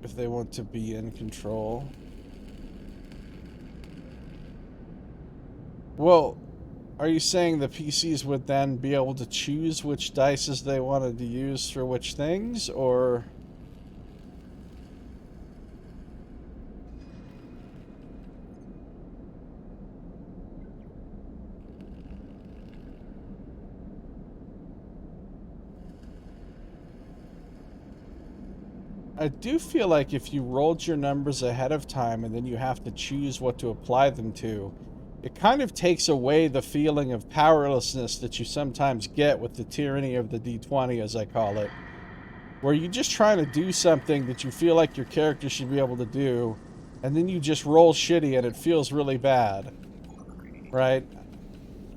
Speaker 1: if they want to be in control. Well, are you saying the PCs would then be able to choose which dices they wanted to use for which things, or... I do feel like if you rolled your numbers ahead of time and then you have to choose what to apply them to, it kind of takes away the feeling of powerlessness that you sometimes get with the tyranny of the D20, as I call it. Where you're just trying to do something that you feel like your character should be able to do, and then you just roll shitty and it feels really bad. Right?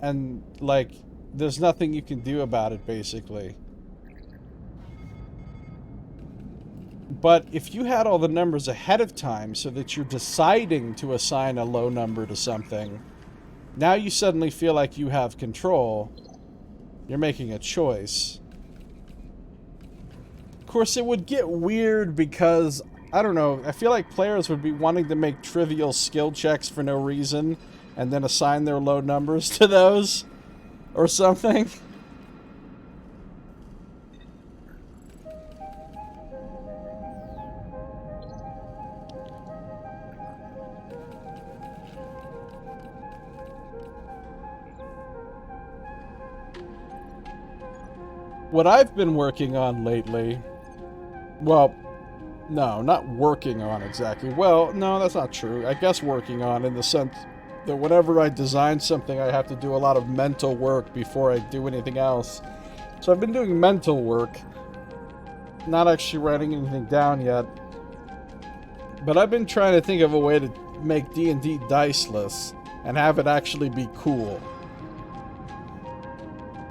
Speaker 1: And, like, there's nothing you can do about it, basically. But if you had all the numbers ahead of time so that you're deciding to assign a low number to something, now you suddenly feel like you have control. You're making a choice. Of course, it would get weird because, I don't know, I feel like players would be wanting to make trivial skill checks for no reason and then assign their low numbers to those or something. What I've been working on lately, well, no, not working on exactly. Well, no, that's not true. I guess working on in the sense that whenever I design something, I have to do a lot of mental work before I do anything else. So I've been doing mental work, not actually writing anything down yet. But I've been trying to think of a way to make D&D diceless and have it actually be cool.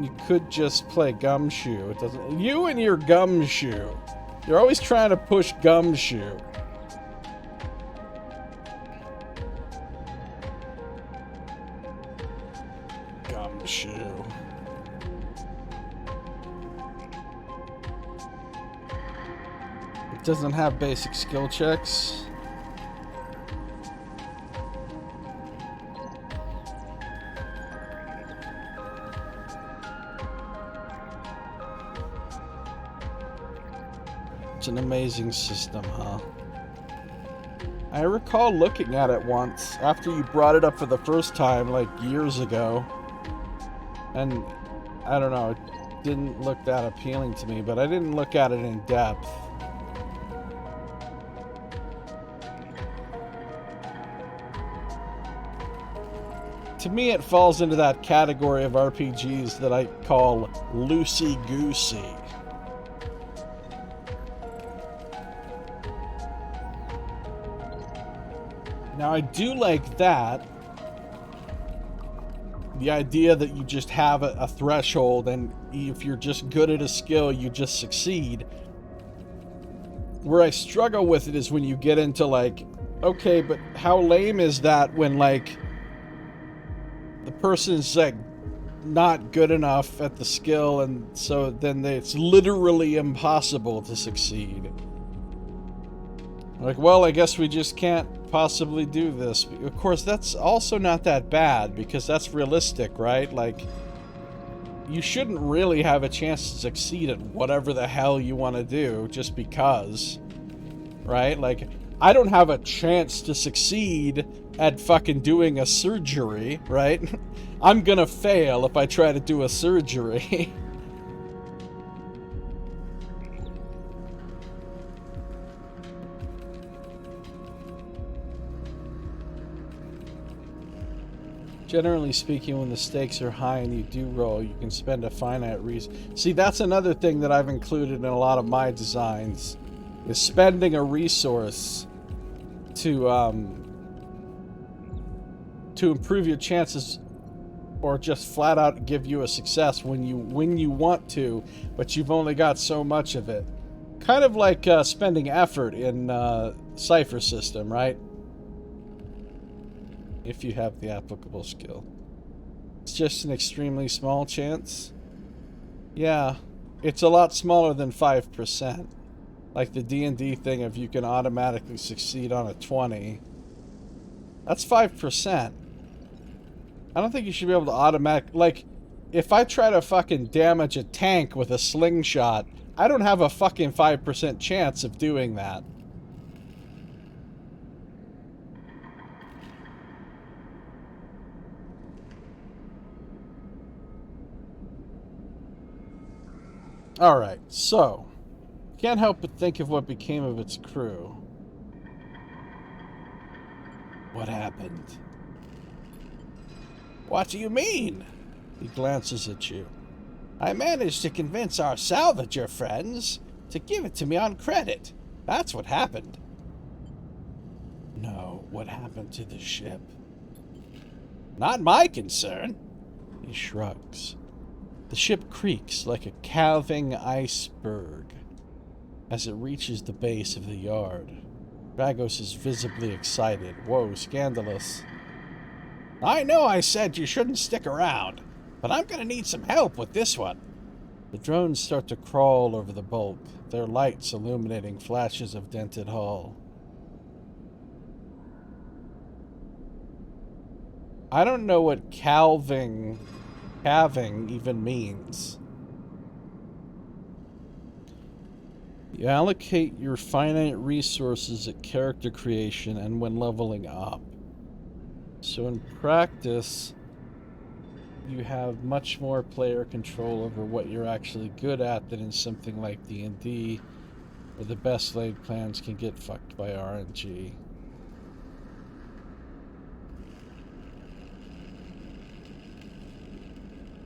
Speaker 1: You could just play Gumshoe. It doesn't. You and your Gumshoe. You're always trying to push Gumshoe. Gumshoe. It doesn't have basic skill checks. It's an amazing system, huh? I recall looking at it once after you brought it up for the first time, like years ago. And I don't know, it didn't look that appealing to me, but I didn't look at it in depth. To me, it falls into that category of RPGs that I call loosey-goosey. Now, I do like that. The idea that you just have a threshold, and if you're just good at a skill, you just succeed. Where I struggle with it is when you get into, like, okay, but how lame is that when, like, the person's, like, not good enough at the skill, and so then it's literally impossible to succeed. Like, well, I guess we just can't possibly do this. Of course, that's also not that bad, because that's realistic, right? Like, you shouldn't really have a chance to succeed at whatever the hell you want to do just because, right? Like, I don't have a chance to succeed at fucking doing a surgery, right? I'm gonna fail if I try to do a surgery. Generally speaking, when the stakes are high and you do roll, you can spend a finite resource. See, that's another thing that I've included in a lot of my designs, is spending a resource to improve your chances, or just flat out give you a success when you want to, but you've only got so much of it. Kind of like spending effort in Cypher system, right? If you have the applicable skill. It's just an extremely small chance. Yeah, it's a lot smaller than 5%. Like the D&D thing of you can automatically succeed on a 20. That's 5%. I don't think you should be able to like, if I try to fucking damage a tank with a slingshot, I don't have a fucking 5% chance of doing that. Alright, so, can't help but think of what became of its crew. What happened?
Speaker 2: What do you mean?
Speaker 1: He glances at you.
Speaker 2: I managed to convince our salvager friends to give it to me on credit. That's what happened.
Speaker 1: No, what happened to the ship?
Speaker 2: Not my concern.
Speaker 1: He shrugs. The ship creaks like a calving iceberg as it reaches the base of the yard. Dragos is visibly excited. Whoa, scandalous.
Speaker 2: I know I said you shouldn't stick around, but I'm gonna need some help with this one.
Speaker 1: The drones start to crawl over the bulk, their lights illuminating flashes of dented hull. I don't know what calving even means. You allocate your finite resources at character creation and when leveling up. So in practice, you have much more player control over what you're actually good at than in something like D&D, where the best laid plans can get fucked by RNG.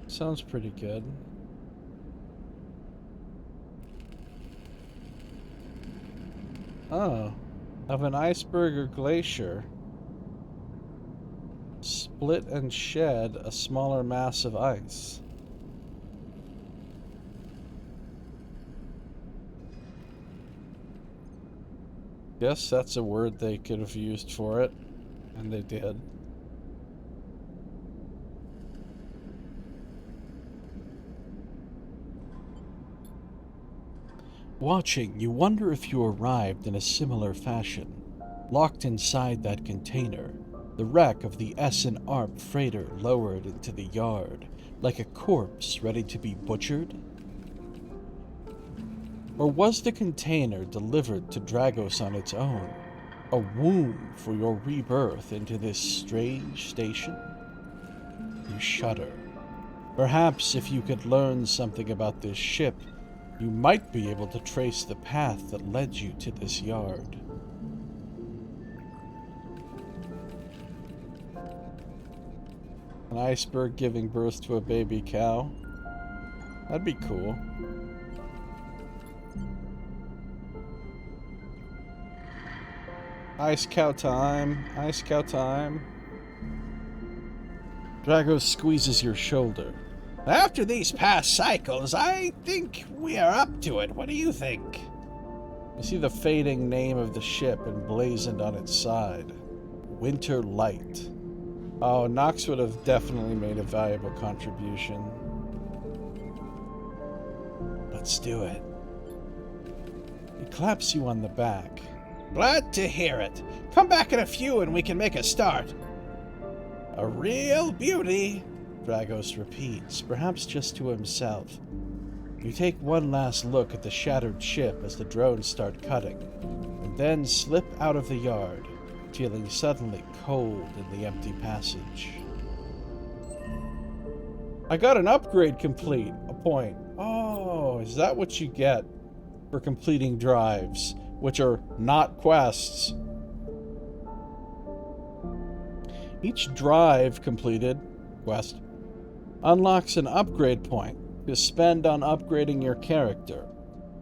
Speaker 1: Sounds pretty good. Oh, of an iceberg or glacier, split and shed a smaller mass of ice. Guess that's a word they could have used for it, and they did. Watching, you wonder if you arrived in a similar fashion. Locked inside that container, the wreck of the S&ARP freighter lowered into the yard, like a corpse ready to be butchered? Or was the container delivered to Dragos on its own, a womb for your rebirth into this strange station? You shudder. Perhaps if you could learn something about this ship, you might be able to trace the path that led you to this yard. An iceberg giving birth to a baby cow? That'd be cool. Ice cow time. Ice cow time. Dragos squeezes your shoulder.
Speaker 2: After these past cycles, I think we are up to it. What do you think?
Speaker 1: You see the fading name of the ship emblazoned on its side. Winter Light. Oh, Nox would have definitely made a valuable contribution. Let's do it. He claps you on the back.
Speaker 2: Glad to hear it. Come back in a few and we can make a start. A real beauty,
Speaker 1: Dragos repeats, perhaps just to himself. You take one last look at the shattered ship as the drones start cutting, and then slip out of the yard, feeling suddenly cold in the empty passage. I got an upgrade complete. A point. Oh, is that what you get for completing drives, which are not quests? Each drive completed quest unlocks an upgrade point to spend on upgrading your character.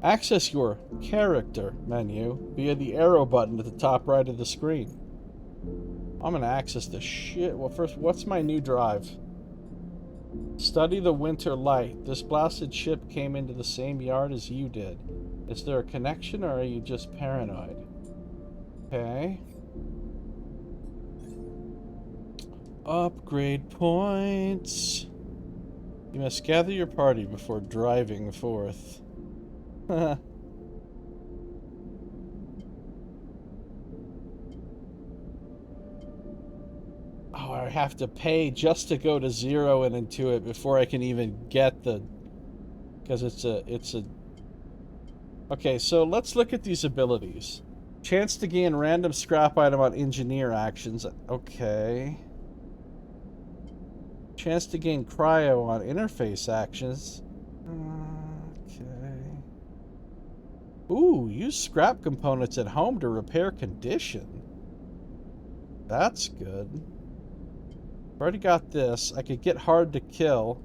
Speaker 1: Access your character menu via the arrow button at the top right of the screen. I'm gonna access the shit. Well, first, what's my new drive? Study the winter light. This blasted ship came into the same yard as you did. Is there a connection, or are you just paranoid? Okay. Upgrade points. You must gather your party before driving forth. Oh, I have to pay just to go to 0 and into it before I can even get the... Because it's a... Okay, so let's look at these abilities. Chance to gain random scrap item on engineer actions. Okay. Chance to gain cryo on interface actions. Okay. Ooh, use scrap components at home to repair condition. That's good. I've already got this. I could get hard to kill.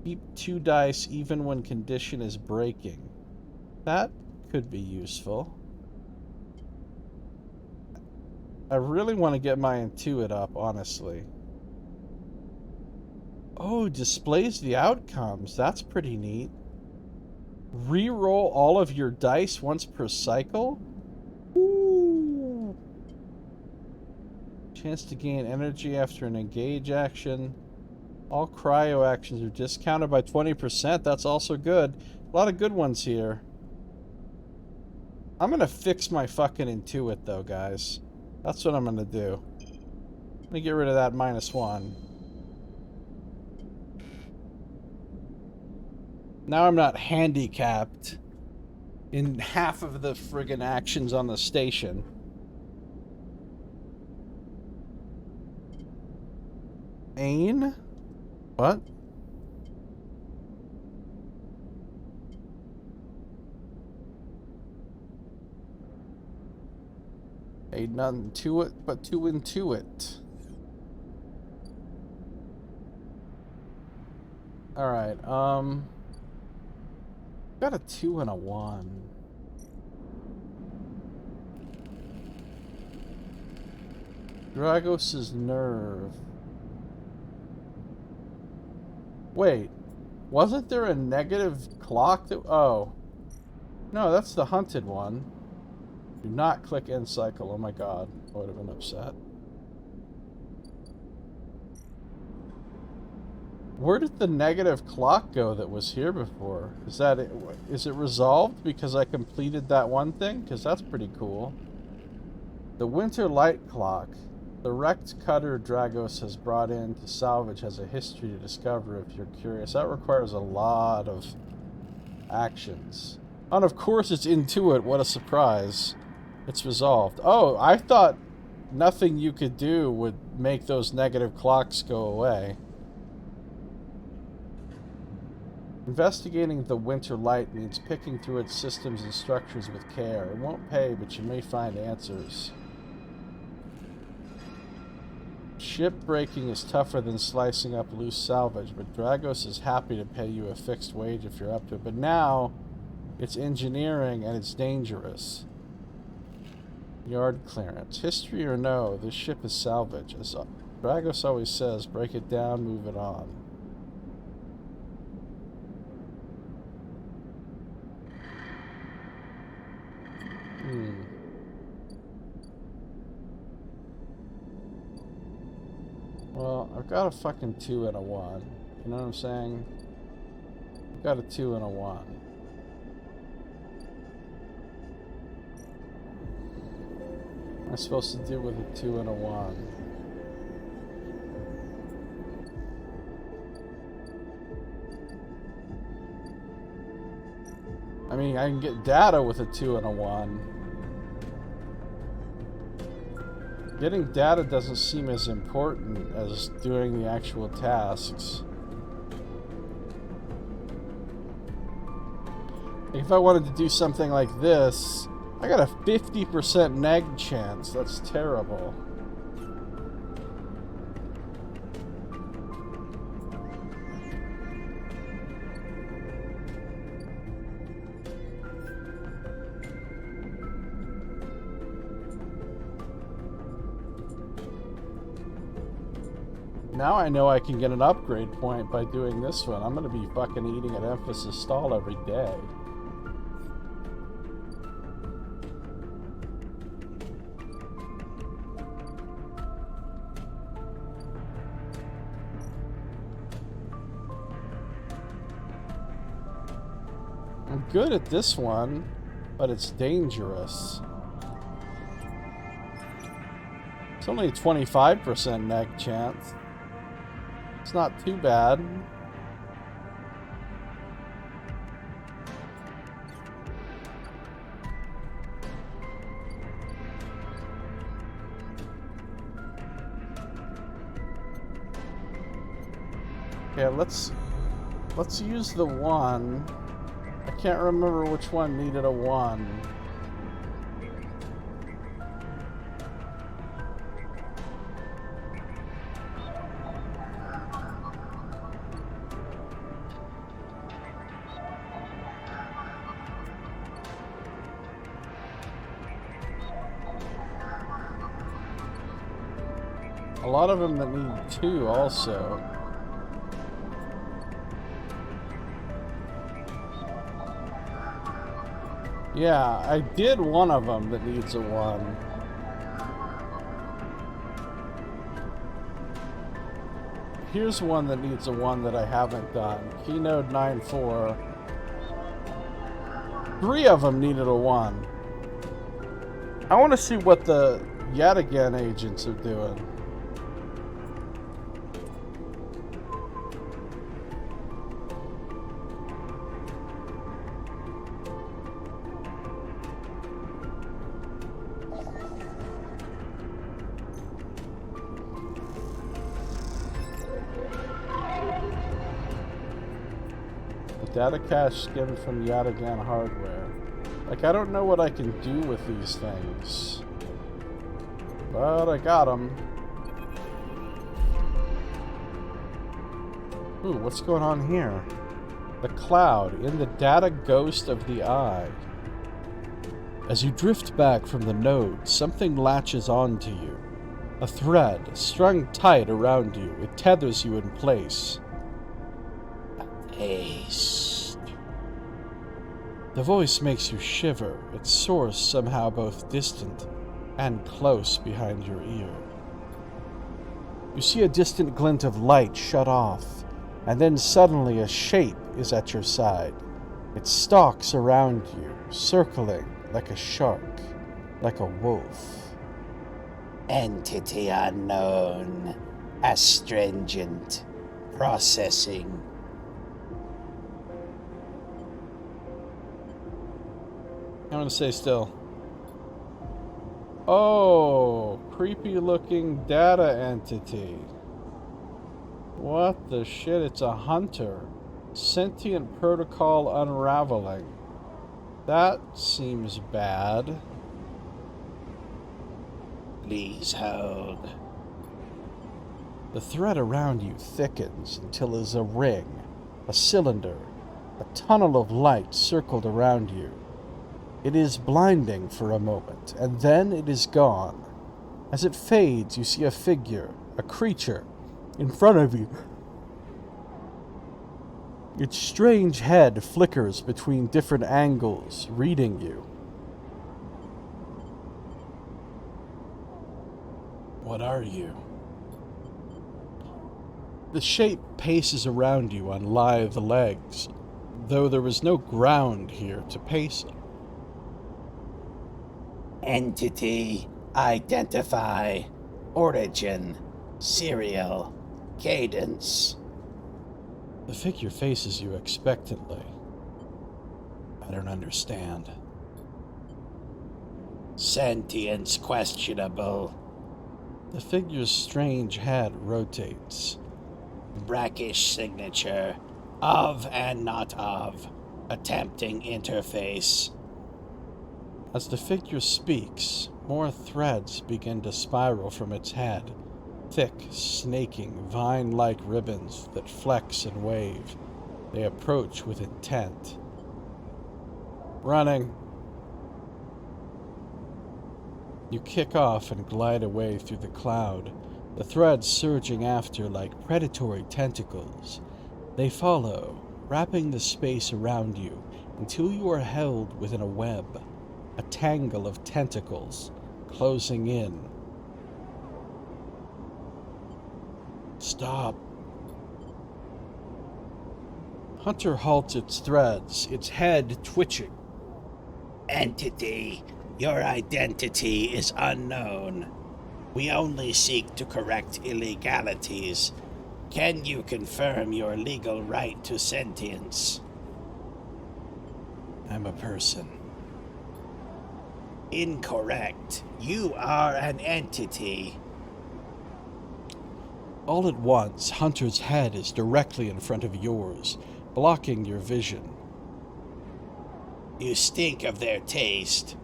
Speaker 1: Keep 2 dice even when condition is breaking. That could be useful. I really want to get my Intuit up, honestly. Oh, displays the outcomes. That's pretty neat. Reroll all of your dice once per cycle? Ooh. Chance to gain energy after an engage action. All cryo actions are discounted by 20%. That's also good. A lot of good ones here. I'm gonna fix my fucking Intuit though, guys. That's what I'm gonna do. I'm gonna get rid of that -1. Now I'm not handicapped in half of the friggin' actions on the station. Ain? What? Ain't nothing to it but to intuit. Alright, got a 2 and a 1. Dragos's nerve. Wait, wasn't there a negative clock that... Oh. No, that's the hunted one. Do not click end cycle. Oh my god. I would have been upset. Where did the negative clock go that was here before? Is that it? Is it resolved because I completed that one thing? Because that's pretty cool. The winter light clock. The wrecked cutter Dragos has brought in to salvage has a history to discover if you're curious. That requires a lot of actions. And of course it's Intuit. What a surprise. It's resolved. Oh, I thought nothing you could do would make those negative clocks go away. Investigating the winter light means picking through its systems and structures with care. It won't pay, but you may find answers. Ship breaking is tougher than slicing up loose salvage, but Dragos is happy to pay you a fixed wage if you're up to it. But now, it's engineering and it's dangerous. Yard clearance. History or no, this ship is salvage. As Dragos always says, break it down, move it on. Well, I've got a fucking 2 and a 1. You know what I'm saying? I've got a 2 and a 1. What am I supposed to do with a 2 and a 1? I mean, I can get data with a 2 and a 1. Getting data doesn't seem as important as doing the actual tasks. If I wanted to do something like this, I got a 50% neg chance. That's terrible. Now I know I can get an upgrade point by doing this one. I'm gonna be fucking eating at Emphasis Stall every day. I'm good at this one, but it's dangerous. It's only a 25% neg chance. It's not too bad. Okay, let's use the one. I can't remember which one needed a 1. A lot of them that need 2 also. Yeah, I did one of them that needs a 1. Here's one that needs a 1 that I haven't done. Keynote 9.4. 3 of them needed a 1. I want to see what the Yet Again agents are doing. Data cache skimmed from Yet Again hardware. Like, I don't know what I can do with these things. But I got them. Ooh, what's going on here? The cloud in the data ghost of the eye. As you drift back from the node, something latches onto you. A thread, strung tight around you. It tethers you in place. Haste. The voice makes you shiver, its source somehow both distant and close behind your ear. You see a distant glint of light shut off, and then suddenly a shape is at your side. It stalks around you, circling like a shark, like a wolf. Entity unknown, astringent, processing. I'm gonna stay still. Oh, creepy looking data entity. What the shit? It's a hunter. Sentient protocol unraveling. That seems bad. Please hold. The thread around you thickens until it is a ring, a cylinder, a tunnel of light circled around you. It is blinding for a moment, and then it is gone. As it fades, you see a figure, a creature, in front of you. Its strange head flickers between different angles, reading you. What are you? The shape paces around you on lithe legs, though there is no ground here to pace on. Entity, identify, origin, serial, cadence. The figure faces you expectantly. I don't understand. Sentience questionable. The figure's strange head rotates. Brackish signature, of and not of, attempting interface. As the figure speaks, more threads begin to spiral from its head, thick, snaking, vine-like ribbons that flex and wave. They approach with intent. Running. You kick off and glide away through the cloud, the threads surging after like predatory tentacles. They follow, wrapping the space around you until you are held within a web, a tangle of tentacles closing in. Stop. Hunter halts its threads, its head twitching.
Speaker 2: Entity, your identity is unknown. We only seek to correct illegalities. Can you confirm your legal right to sentience?
Speaker 1: I'm a person.
Speaker 2: Incorrect. You are an entity.
Speaker 1: All at once, Hunter's head is directly in front of yours, blocking your vision.
Speaker 2: You stink of their taste.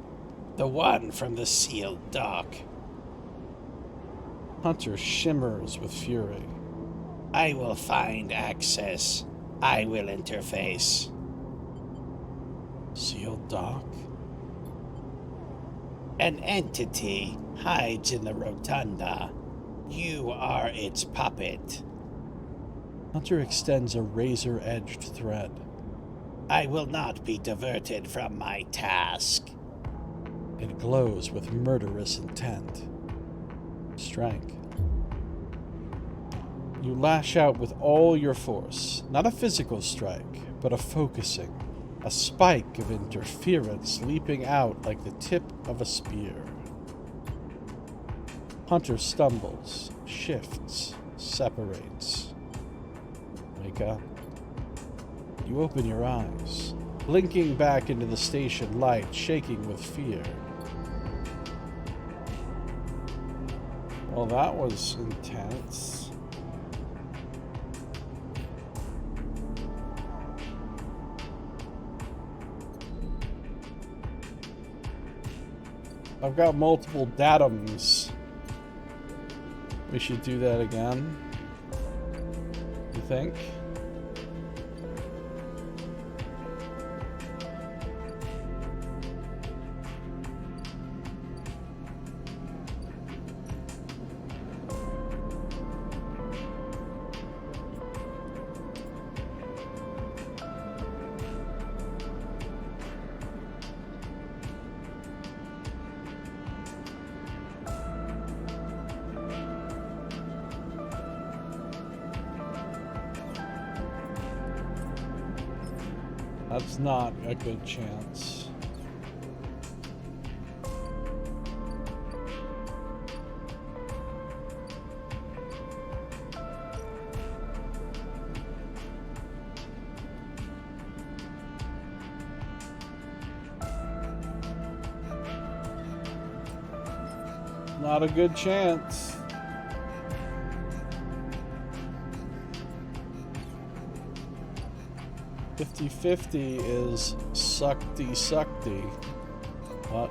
Speaker 2: The one from the sealed dock.
Speaker 1: Hunter shimmers with fury.
Speaker 2: I will find access. I will interface.
Speaker 1: Sealed dock?
Speaker 2: An entity hides in the rotunda. You are its puppet.
Speaker 1: Hunter extends a razor-edged thread.
Speaker 2: I will not be diverted from my task.
Speaker 1: It glows with murderous intent. Strike. You lash out with all your force. Not a physical strike, but a focusing. A spike of interference leaping out like the tip of a spear. Hunter stumbles, shifts, separates. Wake up. You open your eyes, blinking back into the station light, shaking with fear. Well, that was intense. I've got multiple datums. We should do that again. You think? That's not a good chance. Not a good chance. $50-50 is suckty. What?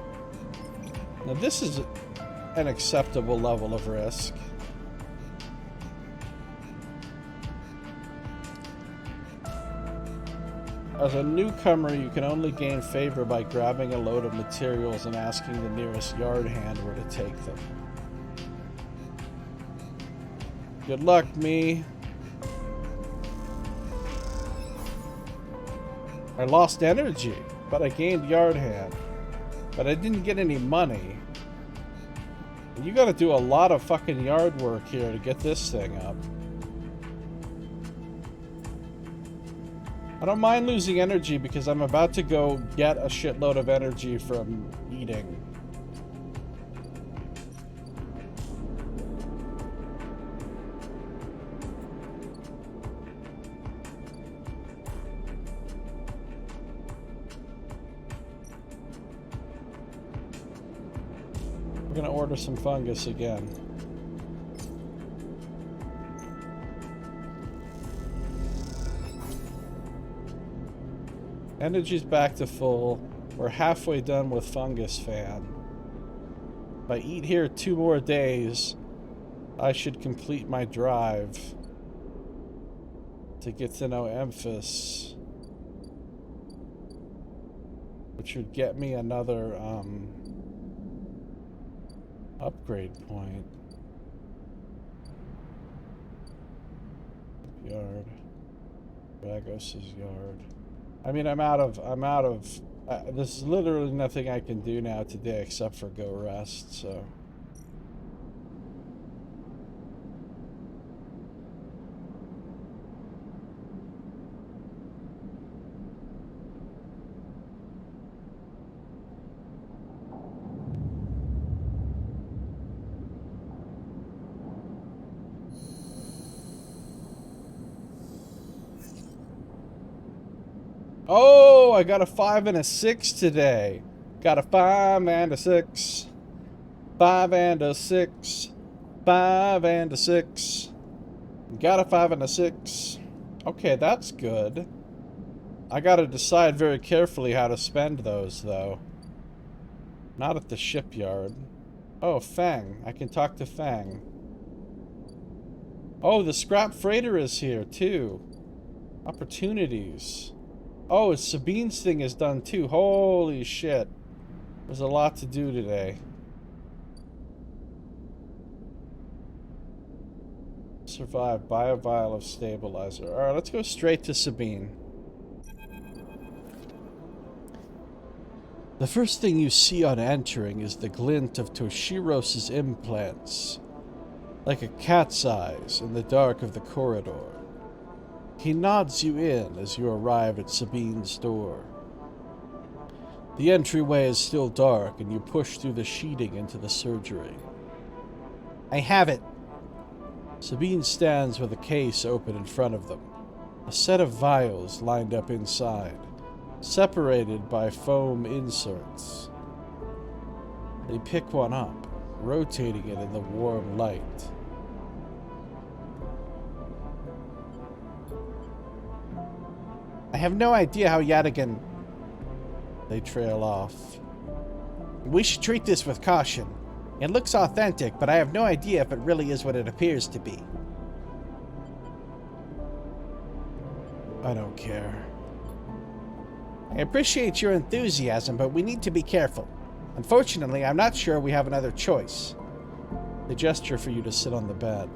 Speaker 1: Now this is an acceptable level of risk. As a newcomer, you can only gain favor by grabbing a load of materials and asking the nearest yard hand where to take them. Good luck, me. I lost energy, but I gained yard hand. But I didn't get any money. And you gotta do a lot of fucking yard work here to get this thing up. I don't mind losing energy because I'm about to go get a shitload of energy from eating. We're gonna order some fungus again. Energy's back to full. We're halfway done with Fungus Fan. If I eat here 2 more days, I should complete my drive to get to know Emphas, which would get me another upgrade point. yard. Dragos's yard. I mean, there's literally nothing I can do now today except for go rest, so. Oh, I got a 5 and a 6 today. Got a 5 and a 6. 5 and a 6. 5 and a 6. Got a 5 and a 6. Okay, that's good. I gotta decide very carefully how to spend those, though. Not at the shipyard. Oh, Fang. I can talk to Fang. Oh, the scrap freighter is here, too. Opportunities. Oh, Sabine's thing is done too. Holy shit. There's a lot to do today. Survive. Buy a vial of stabilizer. Alright, let's go straight to Sabine. The first thing you see on entering is the glint of Toshiros' implants, like a cat's eyes in the dark of the corridor. He nods you in as you arrive at Sabine's door. The entryway is still dark, and you push through the sheeting into the surgery. I have it! Sabine stands with a case open in front of them, a set of vials lined up inside, separated by foam inserts. They pick one up, rotating it in the warm light. I have no idea how Yadigan... They trail off. We should treat this with caution. It looks authentic, but I have no idea if it really is what it appears to be. I don't care. I appreciate your enthusiasm, but we need to be careful. Unfortunately, I'm not sure we have another choice. They gesture for you to sit on the bed.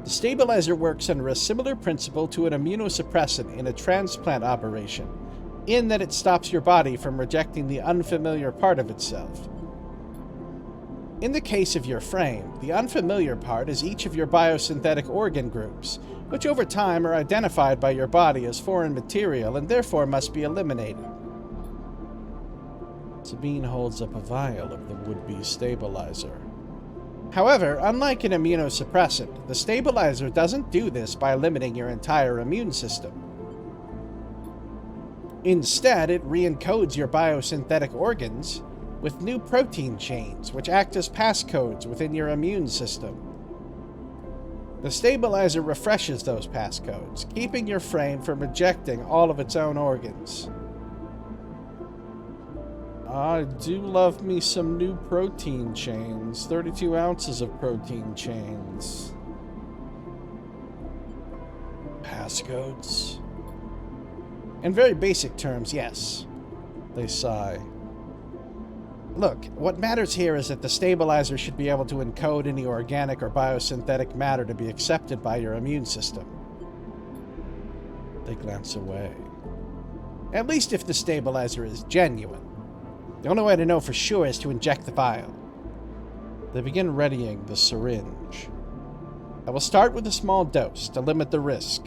Speaker 1: The stabilizer works under a similar principle to an immunosuppressant in a transplant operation, in that it stops your body from rejecting the unfamiliar part of itself. In the case of your frame, the unfamiliar part is each of your biosynthetic organ groups, which over time are identified by your body as foreign material and therefore must be eliminated. Sabine holds up a vial of the would-be stabilizer. However, unlike an immunosuppressant, the stabilizer doesn't do this by limiting your entire immune system. Instead, it re-encodes your biosynthetic organs with new protein chains, which act as passcodes within your immune system. The stabilizer refreshes those passcodes, keeping your frame from rejecting all of its own organs. I do love me some new protein chains. 32 ounces of protein chains. Passcodes? In very basic terms, yes. They sigh. Look, what matters here is that the stabilizer should be able to encode any organic or biosynthetic matter to be accepted by your immune system. They glance away. At least if the stabilizer is genuine. The only way to know for sure is to inject the vial. They begin readying the syringe. I will start with a small dose to limit the risk.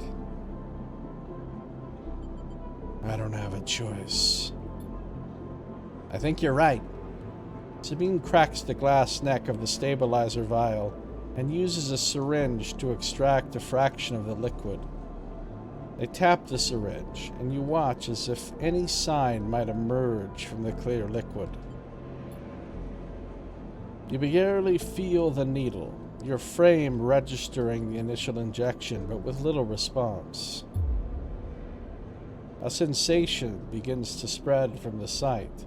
Speaker 1: I don't have a choice. I think you're right. Sabine cracks the glass neck of the stabilizer vial and uses a syringe to extract a fraction of the liquid. They tap the syringe, and you watch as if any sign might emerge from the clear liquid. You barely feel the needle, your frame registering the initial injection, but with little response. A sensation begins to spread from the site,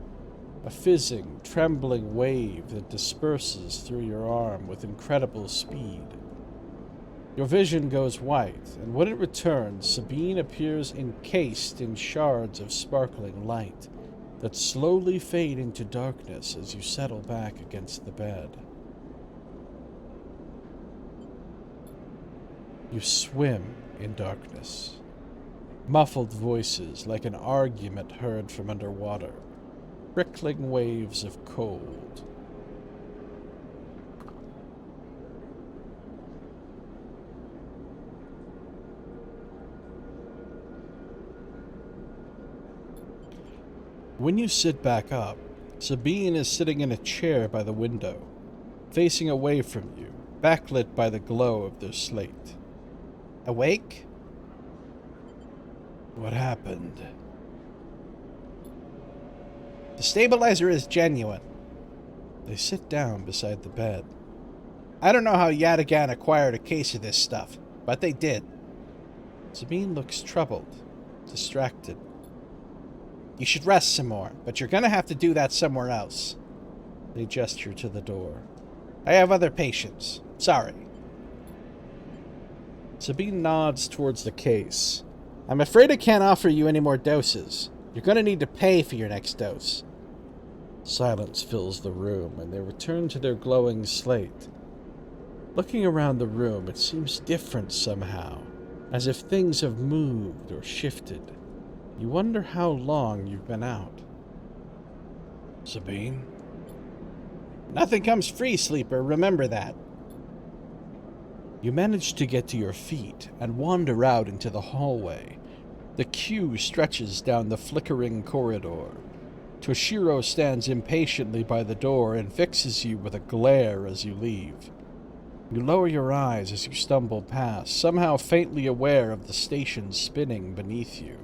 Speaker 1: a fizzing, trembling wave that disperses through your arm with incredible speed. Your vision goes white, and when it returns, Sabine appears encased in shards of sparkling light that slowly fade into darkness as you settle back against the bed. You swim in darkness. Muffled voices like an argument heard from underwater. Trickling waves of cold. When you sit back up, Sabine is sitting in a chair by the window, facing away from you, backlit by the glow of their slate. Awake? What happened?
Speaker 2: The stabilizer is genuine.
Speaker 1: They sit down beside the bed.
Speaker 2: I don't know how Yadigan acquired a case of this stuff, but they did.
Speaker 1: Sabine looks troubled, distracted.
Speaker 2: You should rest some more, but you're gonna have to do that somewhere else.
Speaker 1: They gesture to the door.
Speaker 2: I have other patients. Sorry.
Speaker 1: Sabine nods towards the case.
Speaker 2: I'm afraid I can't offer you any more doses. You're gonna need to pay for your next dose.
Speaker 1: Silence fills the room, and they return to their glowing slate. Looking around the room, it seems different somehow, as if things have moved or shifted. You wonder how long you've been out. Sabine?
Speaker 2: Nothing comes free, sleeper. Remember that.
Speaker 1: You manage to get to your feet and wander out into the hallway. The queue stretches down the flickering corridor. Toshiro stands impatiently by the door and fixes you with a glare as you leave. You lower your eyes as you stumble past, somehow faintly aware of the station spinning beneath you.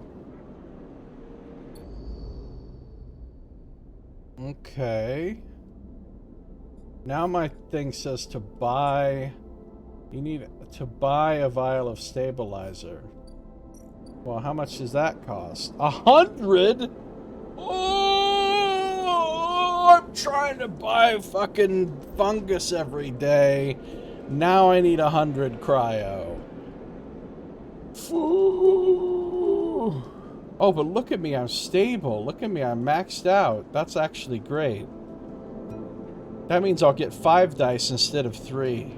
Speaker 1: Okay. Now my thing says to buy... You need to buy a vial of stabilizer. Well, how much does that cost? 100? Oh, I'm trying to buy fucking fungus every day. Now I need 100 cryo. Ooh. Oh, but look at me, I'm stable. Look at me, I'm maxed out. That's actually great. That means I'll get 5 dice instead of 3.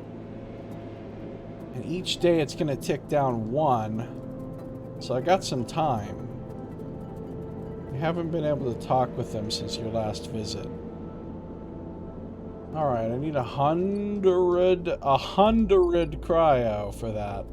Speaker 1: And each day it's going to tick down 1. So I got some time. I haven't been able to talk with them since your last visit. Alright, I need 100 cryo for that.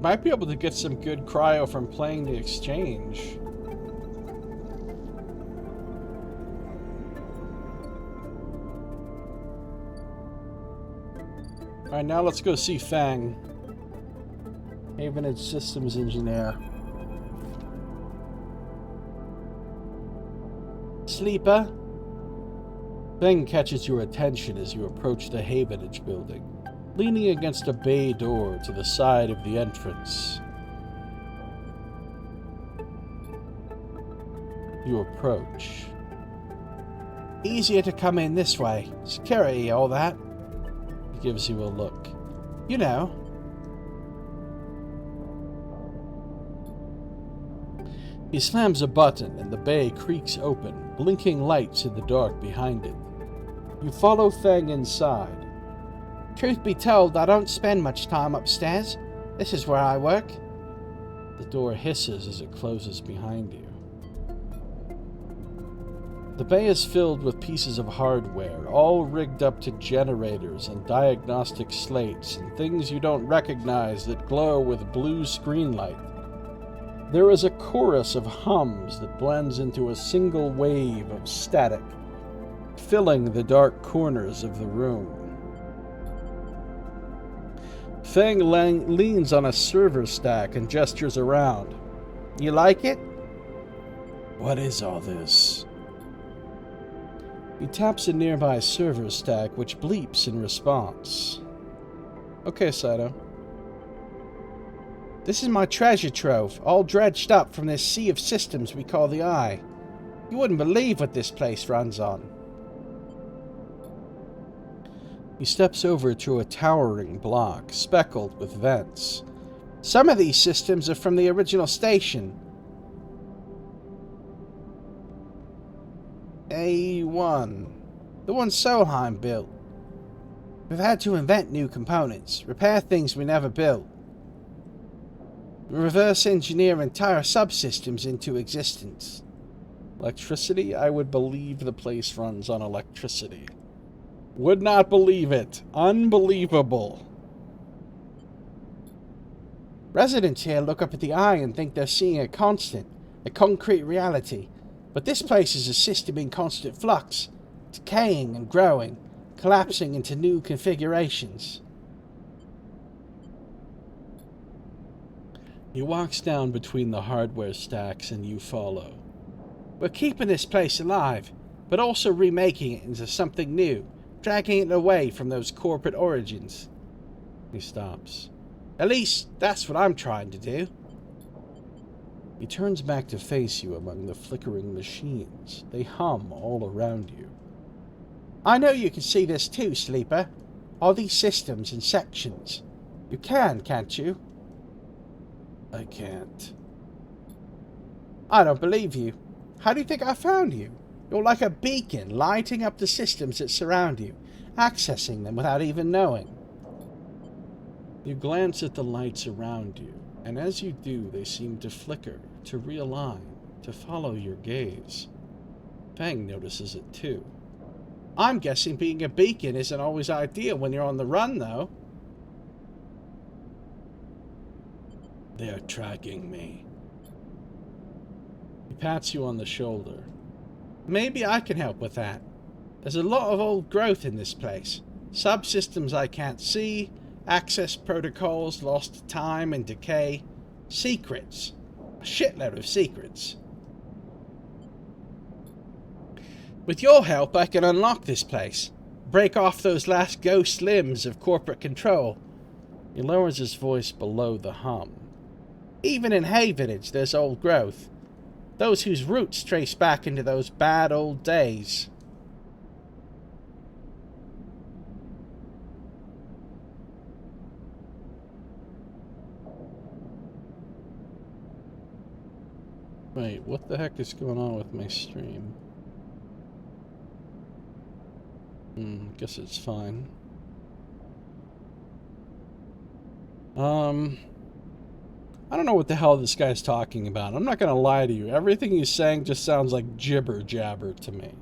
Speaker 1: Might be able to get some good cryo from playing the exchange. Alright, now let's go see Fang. Havenage Systems Engineer.
Speaker 2: Sleeper?
Speaker 1: Fang catches your attention as you approach the Havenage building, leaning against a bay door to the side of the entrance. You approach.
Speaker 2: Easier to come in this way. Security, all that.
Speaker 1: He gives you a look.
Speaker 2: You know.
Speaker 1: He slams a button and the bay creaks open, blinking lights in the dark behind it. You follow Fang inside.
Speaker 2: Truth be told, I don't spend much time upstairs. This is where I work.
Speaker 1: The door hisses as it closes behind you. The bay is filled with pieces of hardware, all rigged up to generators and diagnostic slates and things you don't recognize that glow with blue screen light. There is a chorus of hums that blends into a single wave of static, filling the dark corners of the room. Fang leans on a server stack and gestures around.
Speaker 2: You like it?
Speaker 1: What is all this? He taps a nearby server stack, which bleeps in response. Okay, Saito.
Speaker 2: This is my treasure trove, all dredged up from this sea of systems we call the Eye. You wouldn't believe what this place runs on.
Speaker 1: He steps over to a towering block, speckled with vents.
Speaker 2: Some of these systems are from the original station. A1. The one Solheim built. We've had to invent new components, repair things we never built. Reverse engineer entire subsystems into existence.
Speaker 1: Electricity? I would believe the place runs on electricity. Would not believe it. Unbelievable.
Speaker 2: Residents here look up at the eye and think they're seeing a constant, a concrete reality. But this place is a system in constant flux, decaying and growing, collapsing into new configurations.
Speaker 1: He walks down between the hardware stacks and you follow.
Speaker 2: We're keeping this place alive, but also remaking it into something new, dragging it away from those corporate origins.
Speaker 1: He stops.
Speaker 2: At least, that's what I'm trying to do.
Speaker 1: He turns back to face you among the flickering machines. They hum all around you.
Speaker 2: I know you can see this too, Sleeper. All these systems and sections. You can, can't you?
Speaker 1: I can't.
Speaker 2: I don't believe you. How do you think I found you? You're like a beacon, lighting up the systems that surround you, accessing them without even knowing.
Speaker 1: You glance at the lights around you, and as you do, they seem to flicker, to realign, to follow your gaze. Fang notices it too.
Speaker 2: I'm guessing being a beacon isn't always ideal when you're on the run, though.
Speaker 1: They're tracking me. He pats you on the shoulder.
Speaker 2: Maybe I can help with that. There's a lot of old growth in this place. Subsystems I can't see, access protocols lost to time and decay, secrets. A shitload of secrets. With your help, I can unlock this place. Break off those last ghost limbs of corporate control.
Speaker 1: He lowers his voice below the hum.
Speaker 2: Even in Havenage, there's old growth. Those whose roots trace back into those bad old days.
Speaker 1: Wait, what the heck is going on with my stream? Guess it's fine. I don't know what the hell this guy's talking about. I'm not gonna lie to you. Everything he's saying just sounds like jibber jabber to me.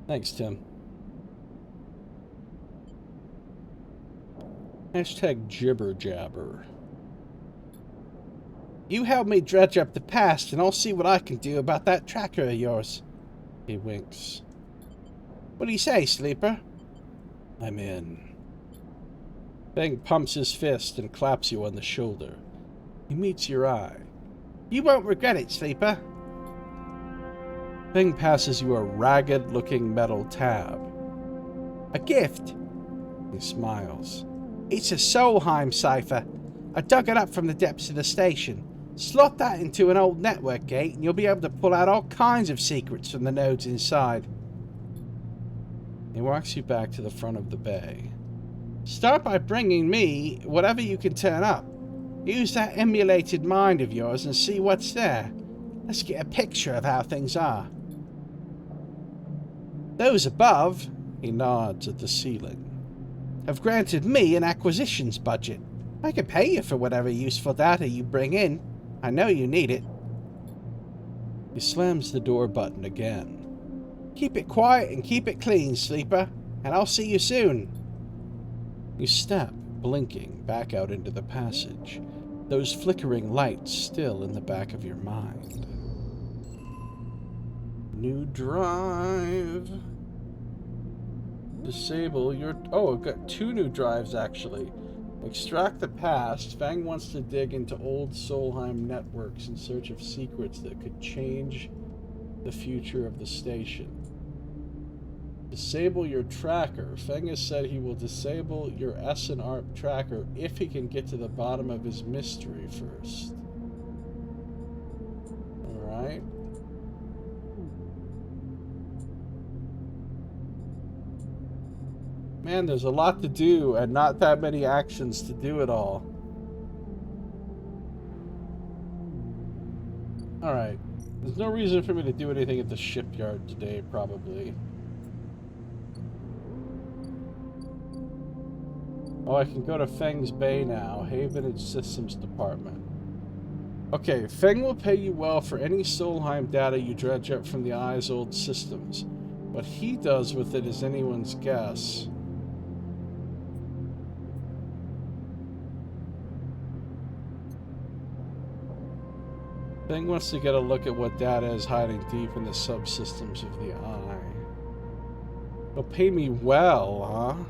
Speaker 1: Thanks, Tim. Hashtag jibber jabber.
Speaker 2: You help me dredge up the past, and I'll see what I can do about that tracker of yours.
Speaker 1: He winks.
Speaker 2: What do you say, Sleeper?
Speaker 1: I'm in. Fang pumps his fist and claps you on the shoulder. He meets your eye.
Speaker 2: You won't regret it, Sleeper.
Speaker 1: Fang passes you a ragged-looking metal tab.
Speaker 2: A gift.
Speaker 1: He smiles.
Speaker 2: It's a Solheim cipher. I dug it up from the depths of the station. Slot that into an old network gate and you'll be able to pull out all kinds of secrets from the nodes inside.
Speaker 1: He walks you back to the front of the bay.
Speaker 2: Start by bringing me whatever you can turn up. Use that emulated mind of yours and see what's there. Let's get a picture of how things are. Those above,
Speaker 1: he nods at the ceiling,
Speaker 2: have granted me an acquisitions budget. I can pay you for whatever useful data you bring in. I know you need it.
Speaker 1: He slams the door button again.
Speaker 2: Keep it quiet and keep it clean, Sleeper, and I'll see you soon.
Speaker 1: You step, blinking, back out into the passage, those flickering lights still in the back of your mind. New drive. Disable your... Oh, I've got 2 new drives, actually. Extract the past. Fang wants to dig into old Solheim networks in search of secrets that could change the future of the station. Disable your tracker. Feng has said he will disable your S&ARP tracker if he can get to the bottom of his mystery first. Alright. Man, there's a lot to do and not that many actions to do it all. Alright. There's no reason for me to do anything at the shipyard today, probably. Oh, I can go to Feng's Bay now. Havenage Systems Department. Okay, Feng will pay you well for any Solheim data you dredge up from the Eye's old systems. What he does with it is anyone's guess. Feng wants to get a look at what data is hiding deep in the subsystems of the Eye. He'll pay me well,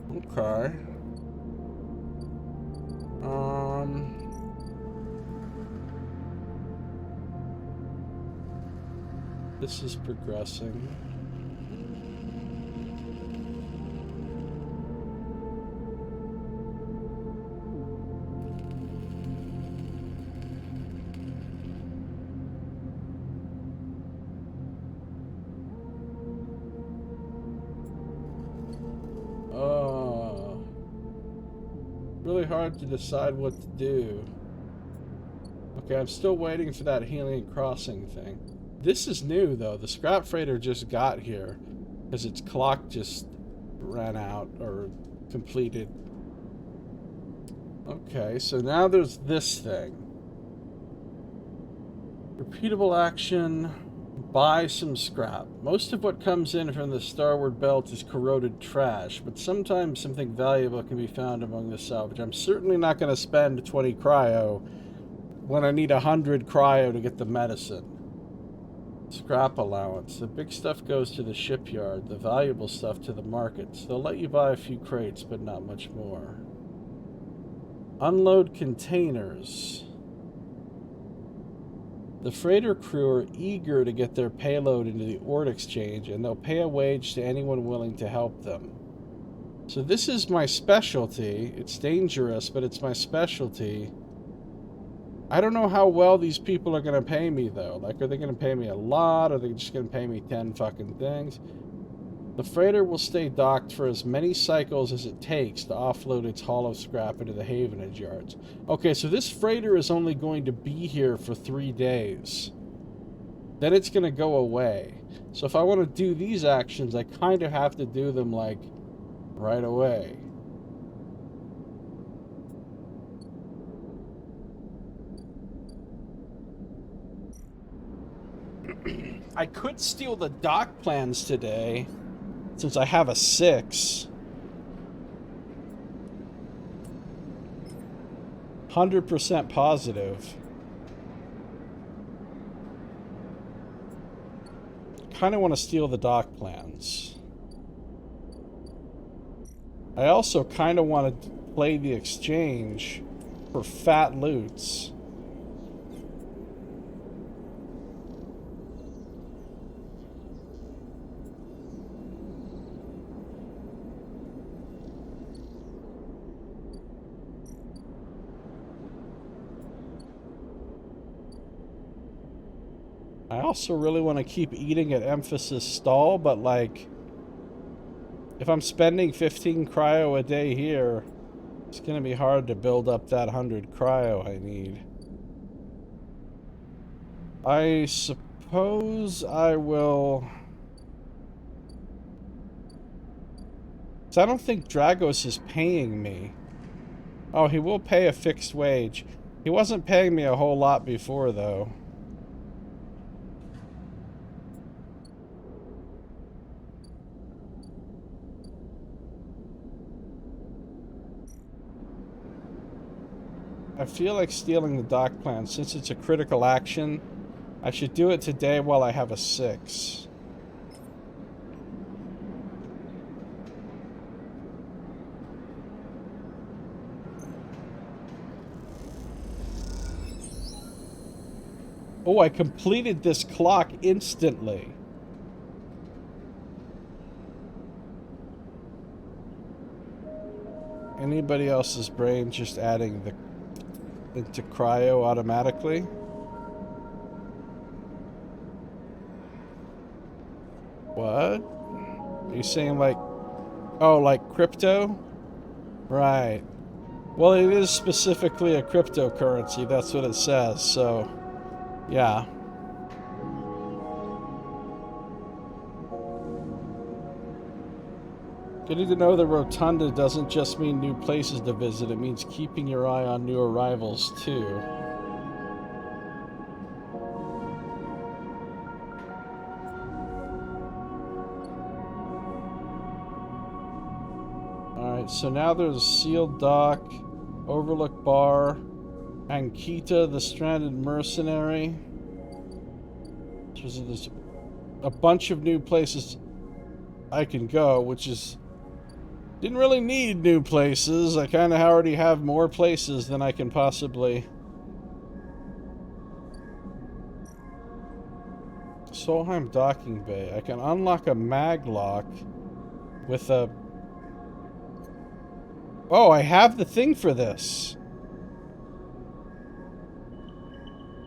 Speaker 1: huh? Okay. This is progressing. Really hard to decide what to do. Okay, I'm still waiting for that Helium Crossing thing. This is new, though. The scrap freighter just got here because its clock just ran out or completed. Okay, so now there's this thing. Repeatable action. Buy some scrap. Most of what comes in from the starward belt is corroded trash, but sometimes something valuable can be found among the salvage. I'm certainly not going to spend 20 cryo when I need 100 cryo to get the medicine. Scrap allowance. The big stuff goes to the shipyard, the valuable stuff to the markets. They'll let you buy a few crates, but not much more. Unload containers. The freighter crew are eager to get their payload into the ore exchange, and they'll pay a wage to anyone willing to help them. So this is my specialty. It's dangerous, but it's my specialty. I don't know how well these people are going to pay me, though. Like, are they going to pay me a lot? Or are they just going to pay me 10 fucking things? The freighter will stay docked for as many cycles as it takes to offload its hollow scrap into the Havenage yards. Okay, so this freighter is only going to be here for 3 days. Then it's going to go away. So if I want to do these actions, I kind of have to do them, like, right away. I could steal the dock plans today, since I have a 6. 100% positive. Kind of want to steal the dock plans. I also kind of want to play the exchange for fat loots. I also really want to keep eating at Emphasis Stall, but like, if I'm spending 15 cryo a day here, it's going to be hard to build up that 100 cryo I need. I suppose I will... So I don't think Dragos is paying me. Oh, he will pay a fixed wage. He wasn't paying me a whole lot before, though. I feel like stealing the dock plan. Since it's a critical action, I should do it today while I have a 6. Oh, I completed this clock instantly. Anybody else's brain just adding the into cryo automatically? What? Are you saying like Oh, like crypto? Right. Well, it is specifically a cryptocurrency. That's what it says. So, yeah. Getting to know the Rotunda doesn't just mean new places to visit. It means keeping your eye on new arrivals, too. Alright, so now there's Sealed Dock, Overlook Bar, Ankita, the Stranded Mercenary. There's a bunch of new places I can go, which is... Didn't really need new places. I kind of already have more places than I can possibly... Solheim Docking Bay. I can unlock a maglock with a... Oh, I have the thing for this.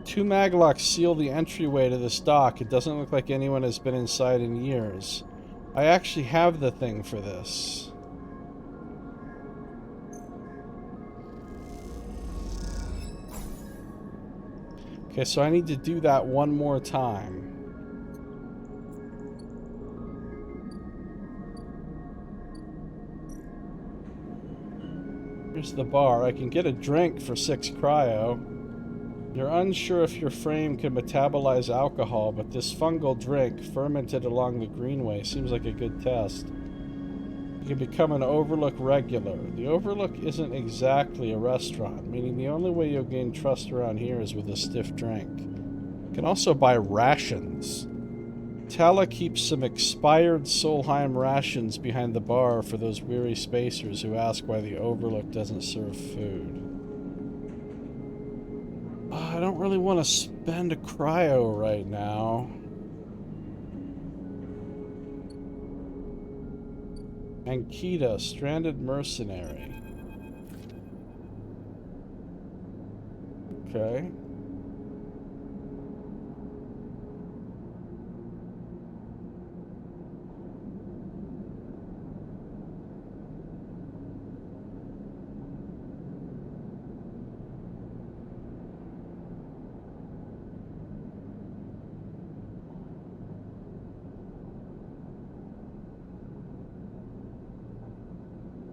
Speaker 1: 2 maglocks seal the entryway to this dock. It doesn't look like anyone has been inside in years. I actually have the thing for this. Okay, so I need to do that one more time. Here's the bar. I can get a drink for 6 cryo. You're unsure if your frame can metabolize alcohol, but this fungal drink, fermented along the greenway, seems like a good test. You can become an Overlook regular. The Overlook isn't exactly a restaurant, meaning the only way you'll gain trust around here is with a stiff drink. You can also buy rations. Tala keeps some expired Solheim rations behind the bar for those weary spacers who ask why the Overlook doesn't serve food. I don't really want to spend a cryo right now. Ankita, Stranded Mercenary. Okay.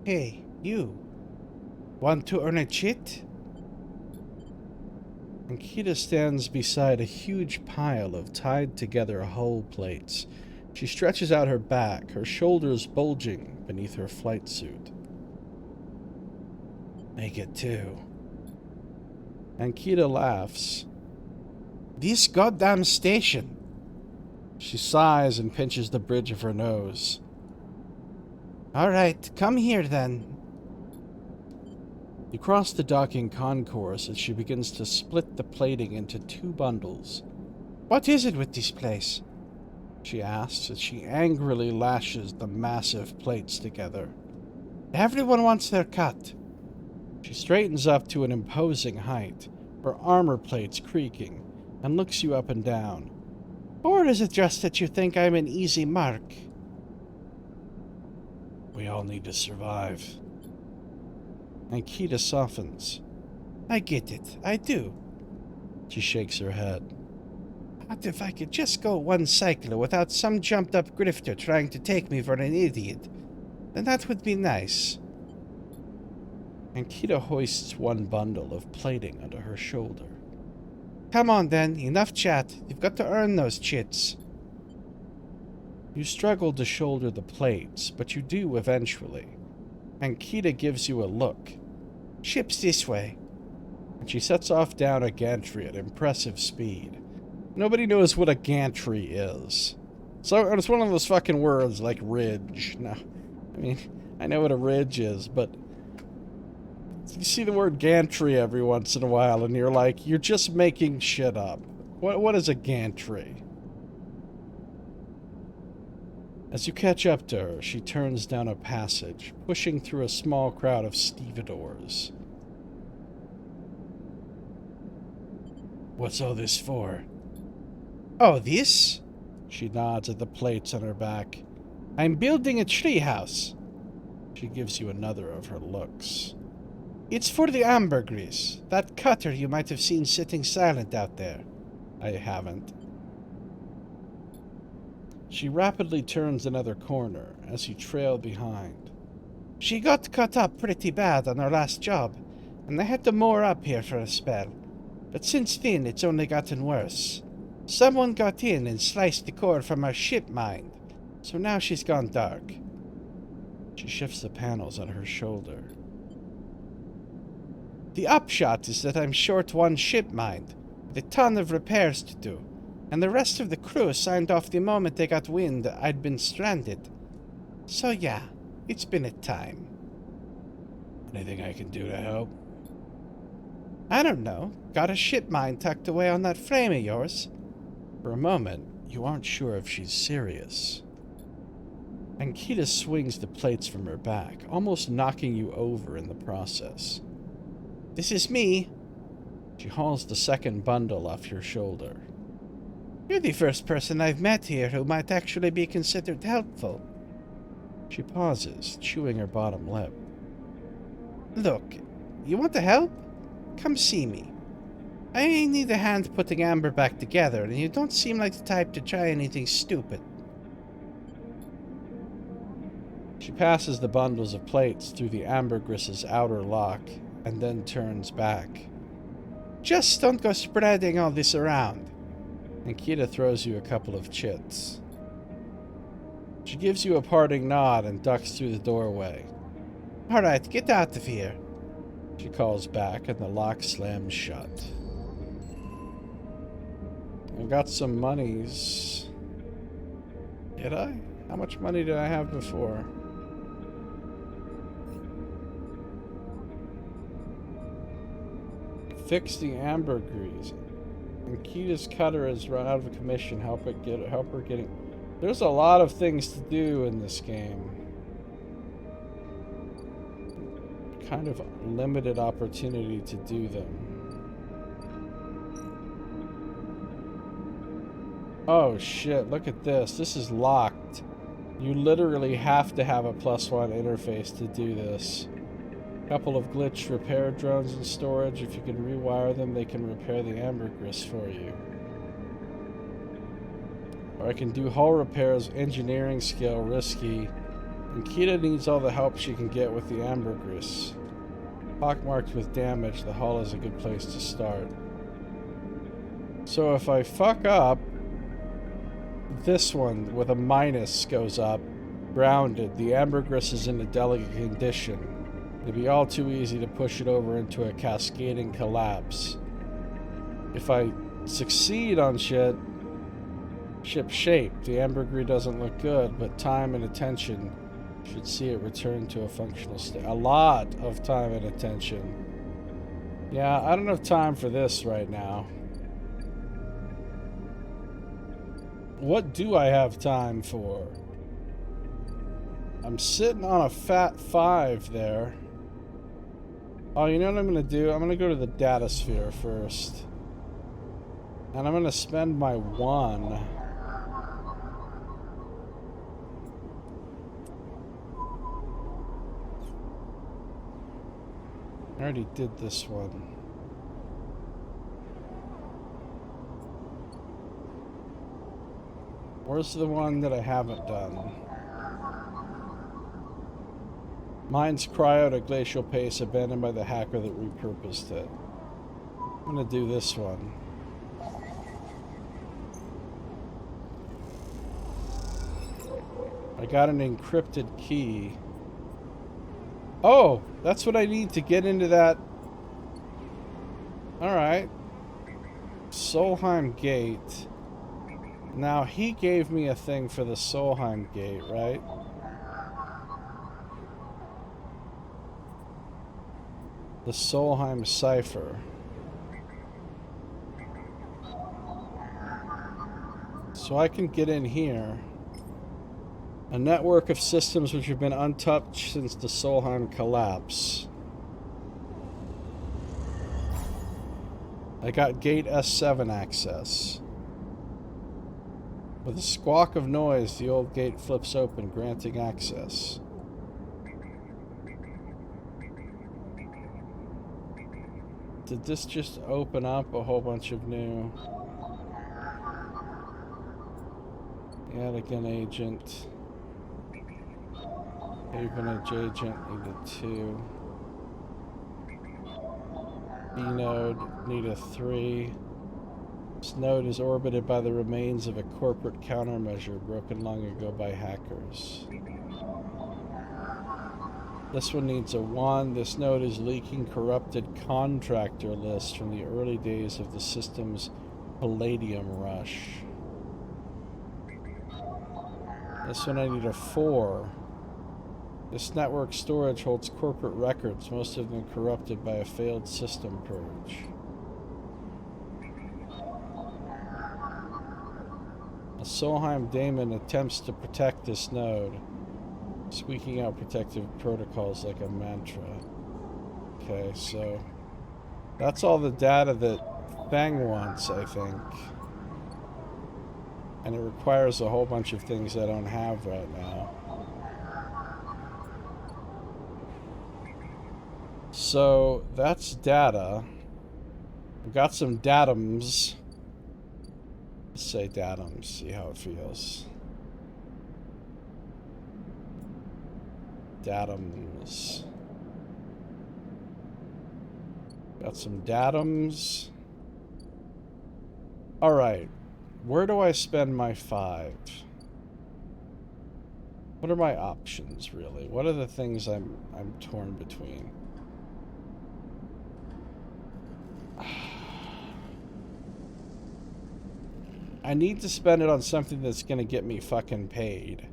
Speaker 2: Hey, you. Want to earn a chit?
Speaker 1: Ankita stands beside a huge pile of tied-together hull plates. She stretches out her back, her shoulders bulging beneath her flight suit.
Speaker 2: Make it 2.
Speaker 1: Ankita laughs.
Speaker 2: This goddamn station.
Speaker 1: She sighs and pinches the bridge of her nose.
Speaker 2: All right, come here then.
Speaker 1: You cross the docking concourse as she begins to split the plating into 2 bundles.
Speaker 2: What is it with this place?
Speaker 1: She asks as she angrily lashes the massive plates together.
Speaker 2: Everyone wants their cut.
Speaker 1: She straightens up to an imposing height, her armor plates creaking, and looks you up and down.
Speaker 2: Or is it just that you think I'm an easy mark?
Speaker 1: We all need to survive. Ankita softens.
Speaker 2: I get it. I do.
Speaker 1: She shakes her head.
Speaker 2: What if I could just go one cycle without some jumped-up grifter trying to take me for an idiot? Then that would be nice.
Speaker 1: Ankita hoists 1 bundle of plating onto her shoulder.
Speaker 2: Come on then, enough chat. You've got to earn those chits.
Speaker 1: You struggle to shoulder the plates, but you do eventually. Ankita gives you a look.
Speaker 2: Ship's this way.
Speaker 1: And she sets off down a gantry at impressive speed. Nobody knows what a gantry is. So it's one of those fucking words like ridge. No, I mean, I know what a ridge is, but you see the word gantry every once in a while and you're like, you're just making shit up. What is a gantry? As you catch up to her, she turns down a passage, pushing through a small crowd of stevedores.
Speaker 2: What's all this for? Oh, this?
Speaker 1: She nods at the plates on her back.
Speaker 2: I'm building a treehouse.
Speaker 1: She gives you another of her looks.
Speaker 2: It's for the ambergris. That cutter you might have seen sitting silent out there.
Speaker 1: I haven't. She rapidly turns another corner as you trail behind.
Speaker 2: She got cut up pretty bad on her last job, and they had to moor up here for a spell. But since then, it's only gotten worse. Someone got in and sliced the core from her ship mind, so now she's gone dark.
Speaker 1: She shifts the panels on her shoulder.
Speaker 2: The upshot is that I'm short one ship mind, with a ton of repairs to do, and the rest of the crew signed off the moment they got wind I'd been stranded. So yeah, it's been a time.
Speaker 1: Anything I can do to help?
Speaker 2: I don't know. Got a ship mind tucked away on that frame of yours.
Speaker 1: For a moment, you aren't sure if she's serious. Ankita swings the plates from her back, almost knocking you over in the process.
Speaker 2: This is me.
Speaker 1: She hauls the second bundle off your shoulder.
Speaker 2: You're the first person I've met here who might actually be considered helpful.
Speaker 1: She pauses, chewing her bottom lip.
Speaker 2: Look, you want to help? Come see me. I need a hand putting Amber back together, and you don't seem like the type to try anything stupid.
Speaker 1: She passes the bundles of plates through the ambergriss's outer lock, and then turns back.
Speaker 2: Just don't go spreading all this around.
Speaker 1: Ankita throws you a couple of chits. She gives you a parting nod and ducks through the doorway.
Speaker 2: All right, get out of here.
Speaker 1: She calls back, and the lock slams shut. I got some monies. Did I? How much money did I have before? Fix the ambergris. Ankita's cutter is run out of commission. Help her getting. There's a lot of things to do in this game. Kind of limited opportunity to do them. Oh shit, look at this. This is locked. You literally have to have a +1 interface to do this. Couple of glitch repair drones in storage. If you can rewire them, they can repair the ambergris for you. Or I can do hull repairs, engineering skill, risky. Ankita needs all the help she can get with the ambergris. Pockmarked with damage, the hull is a good place to start. So if I fuck up, this one with a minus goes up. Grounded. The ambergris is in a delicate condition. It'd be all too easy to push it over into a cascading collapse. If I succeed on ship shape, the ambergris doesn't look good, but time and attention should see it return to a functional state. A lot of time and attention. Yeah, I don't have time for this right now. What do I have time for? I'm sitting on a fat 5 there. Oh, you know what I'm going to do? I'm going to go to the data sphere first. And I'm going to spend my 1. I already did this one. Where's the one that I haven't done? Mine's cryo at a glacial pace, abandoned by the hacker that repurposed it. I'm gonna do this one. I got an encrypted key. Oh, that's what I need to get into that. Alright. Solheim Gate. Now, he gave me a thing for the Solheim Gate, right? The Solheim Cipher. So I can get in here. A network of systems which have been untouched since the Solheim collapse. I got gate S7 access. With a squawk of noise, the old gate flips open, granting access. Did this just open up a whole bunch of new... Anakin agent. Havenage agent needed 2. B node needed 3. This node is orbited by the remains of a corporate countermeasure broken long ago by hackers. This one needs a 1. This node is leaking corrupted contractor lists from the early days of the system's palladium rush. This one I need a 4. This network storage holds corporate records, most of them corrupted by a failed system purge. A Solheim daemon attempts to protect this node, squeaking out protective protocols like a mantra. Okay, so that's all the data that Fang wants, I think. And it requires a whole bunch of things I don't have right now. So that's data. We've got some datums. Let's say datums, see how it feels. Datums. Got some datums. Alright. Where do I spend my 5? What are my options, really? What are the things I'm torn between? I need to spend it on something that's gonna get me fucking paid.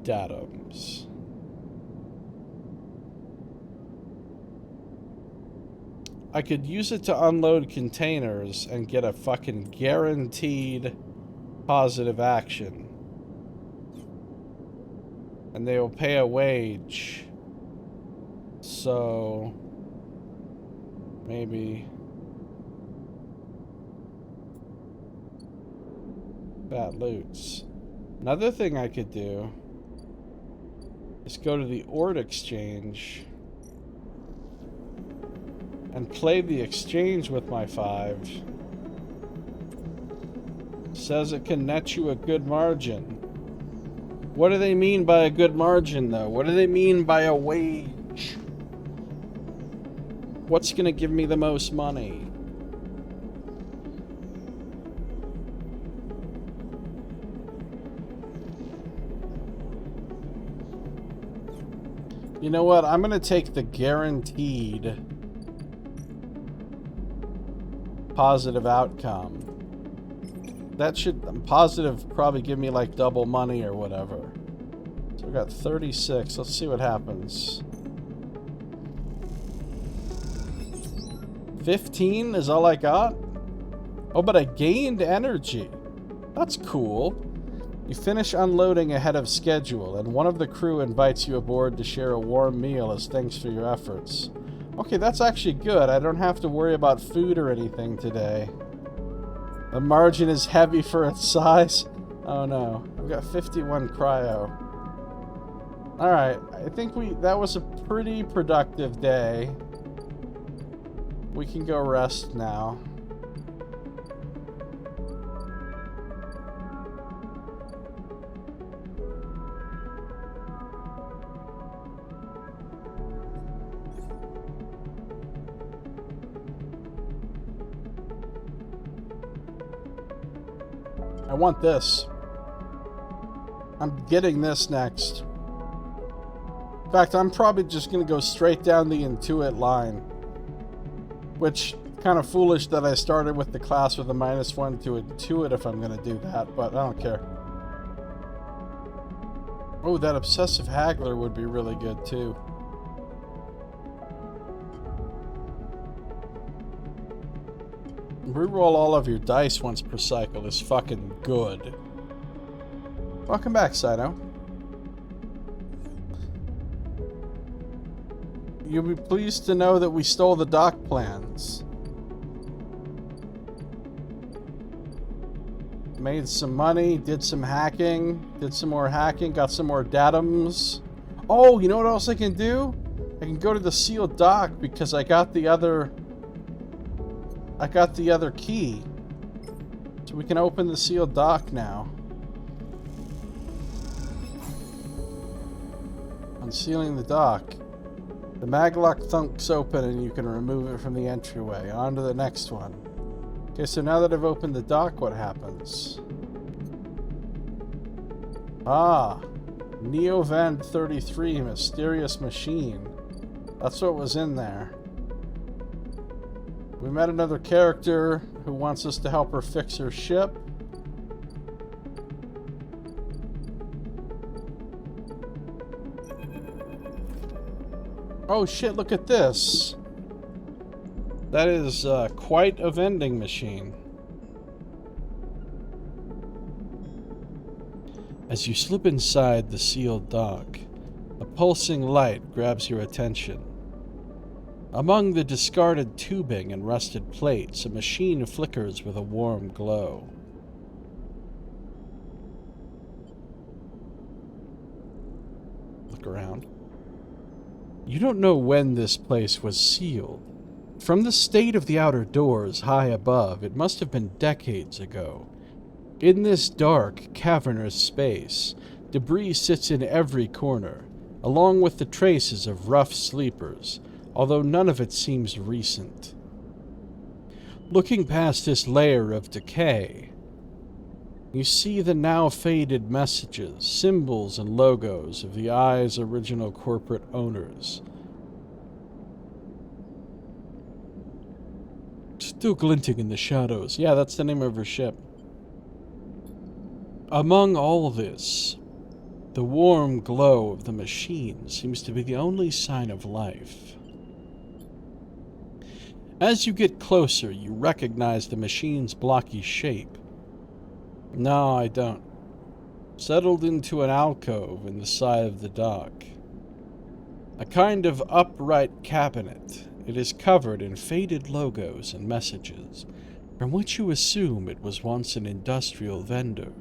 Speaker 1: Datums. I could use it to unload containers and get a fucking guaranteed positive action. And they will pay a wage. So maybe bad loots. Another thing I could do is go to the Ord exchange and play the exchange with my 5. Says it can net you a good margin. What do they mean by a good margin, though? What do they mean by a wage? What's gonna give me the most money? You know what? I'm gonna take the guaranteed positive outcome. That should, positive, probably give me like double money or whatever. So we got 36. Let's see what happens. 15 is all I got? Oh, but I gained energy. That's cool. You finish unloading ahead of schedule, and one of the crew invites you aboard to share a warm meal as thanks for your efforts. Okay, that's actually good. I don't have to worry about food or anything today. The margin is heavy for its size. Oh no, I've got 51 cryo. Alright, I think that was a pretty productive day. We can go rest now. I want this. I'm getting this next. In fact, I'm probably just going to go straight down the Intuit line. Which, kind of foolish that I started with the class with a -1 to Intuit if I'm going to do that, but I don't care. Oh, that Obsessive Haggler would be really good too. Reroll all of your dice once per cycle is fucking good. Welcome back, Sino. You'll be pleased to know that we stole the dock plans. Made some money, did some hacking, did some more hacking, got some more datums. Oh, you know what else I can do? I can go to the sealed dock because I got the other key. So we can open the sealed dock now. Unsealing the dock. The maglock thunks open and you can remove it from the entryway. On to the next one. Okay, so now that I've opened the dock, what happens? Ah, Neovand 33, mysterious machine. That's what was in there. We met another character who wants us to help her fix her ship. Oh shit, look at this. That is quite a vending machine. As you slip inside the sealed dock, a pulsing light grabs your attention. Among the discarded tubing and rusted plates, a machine flickers with a warm glow. Look around. You don't know when this place was sealed. From the state of the outer doors high above, it must have been decades ago. In this dark, cavernous space, debris sits in every corner, along with the traces of rough sleepers, although none of it seems recent. Looking past this layer of decay, you see the now faded messages, symbols, and logos of the Eye's original corporate owners. Still glinting in the shadows. Yeah, that's the name of her ship. Among all this, the warm glow of the machine seems to be the only sign of life. As you get closer, you recognize the machine's blocky shape. No, I don't. Settled into an alcove in the side of the dock. A kind of upright cabinet. It is covered in faded logos and messages, from which you assume it was once an industrial vendor,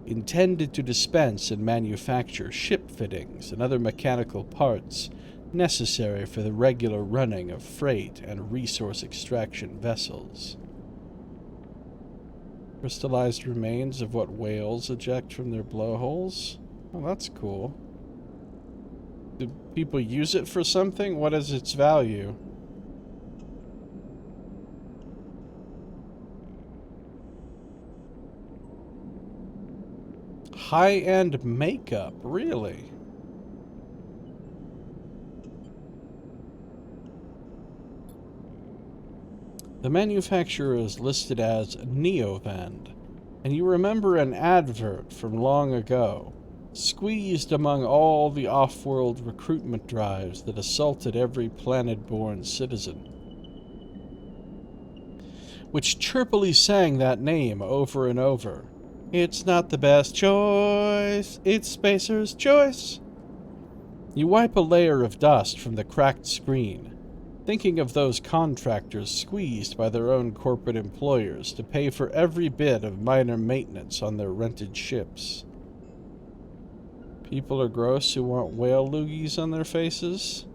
Speaker 1: intended to dispense and manufacture ship fittings and other mechanical parts necessary for the regular running of freight and resource extraction vessels. Crystallized remains of what whales eject from their blowholes? Oh, that's cool. Do people use it for something? What is its value? High-end makeup, really? The manufacturer is listed as Neovand, and you remember an advert from long ago, squeezed among all the off-world recruitment drives that assaulted every planet-born citizen, which chirpily sang that name over and over. It's not the best choice, it's Spacer's choice. You wipe a layer of dust from the cracked screen, thinking of those contractors squeezed by their own corporate employers to pay for every bit of minor maintenance on their rented ships. People are gross who want whale loogies on their faces?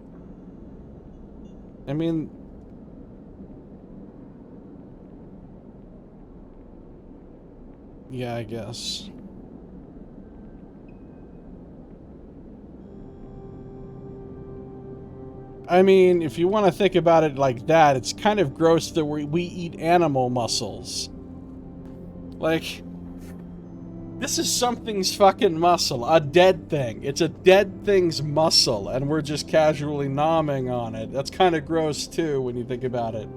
Speaker 1: I mean, yeah, I guess. I mean, if you want to think about it like that, it's kind of gross that we eat animal muscles. Like, this is something's fucking muscle. A dead thing. It's a dead thing's muscle, and we're just casually nomming on it. That's kind of gross, too, when you think about it.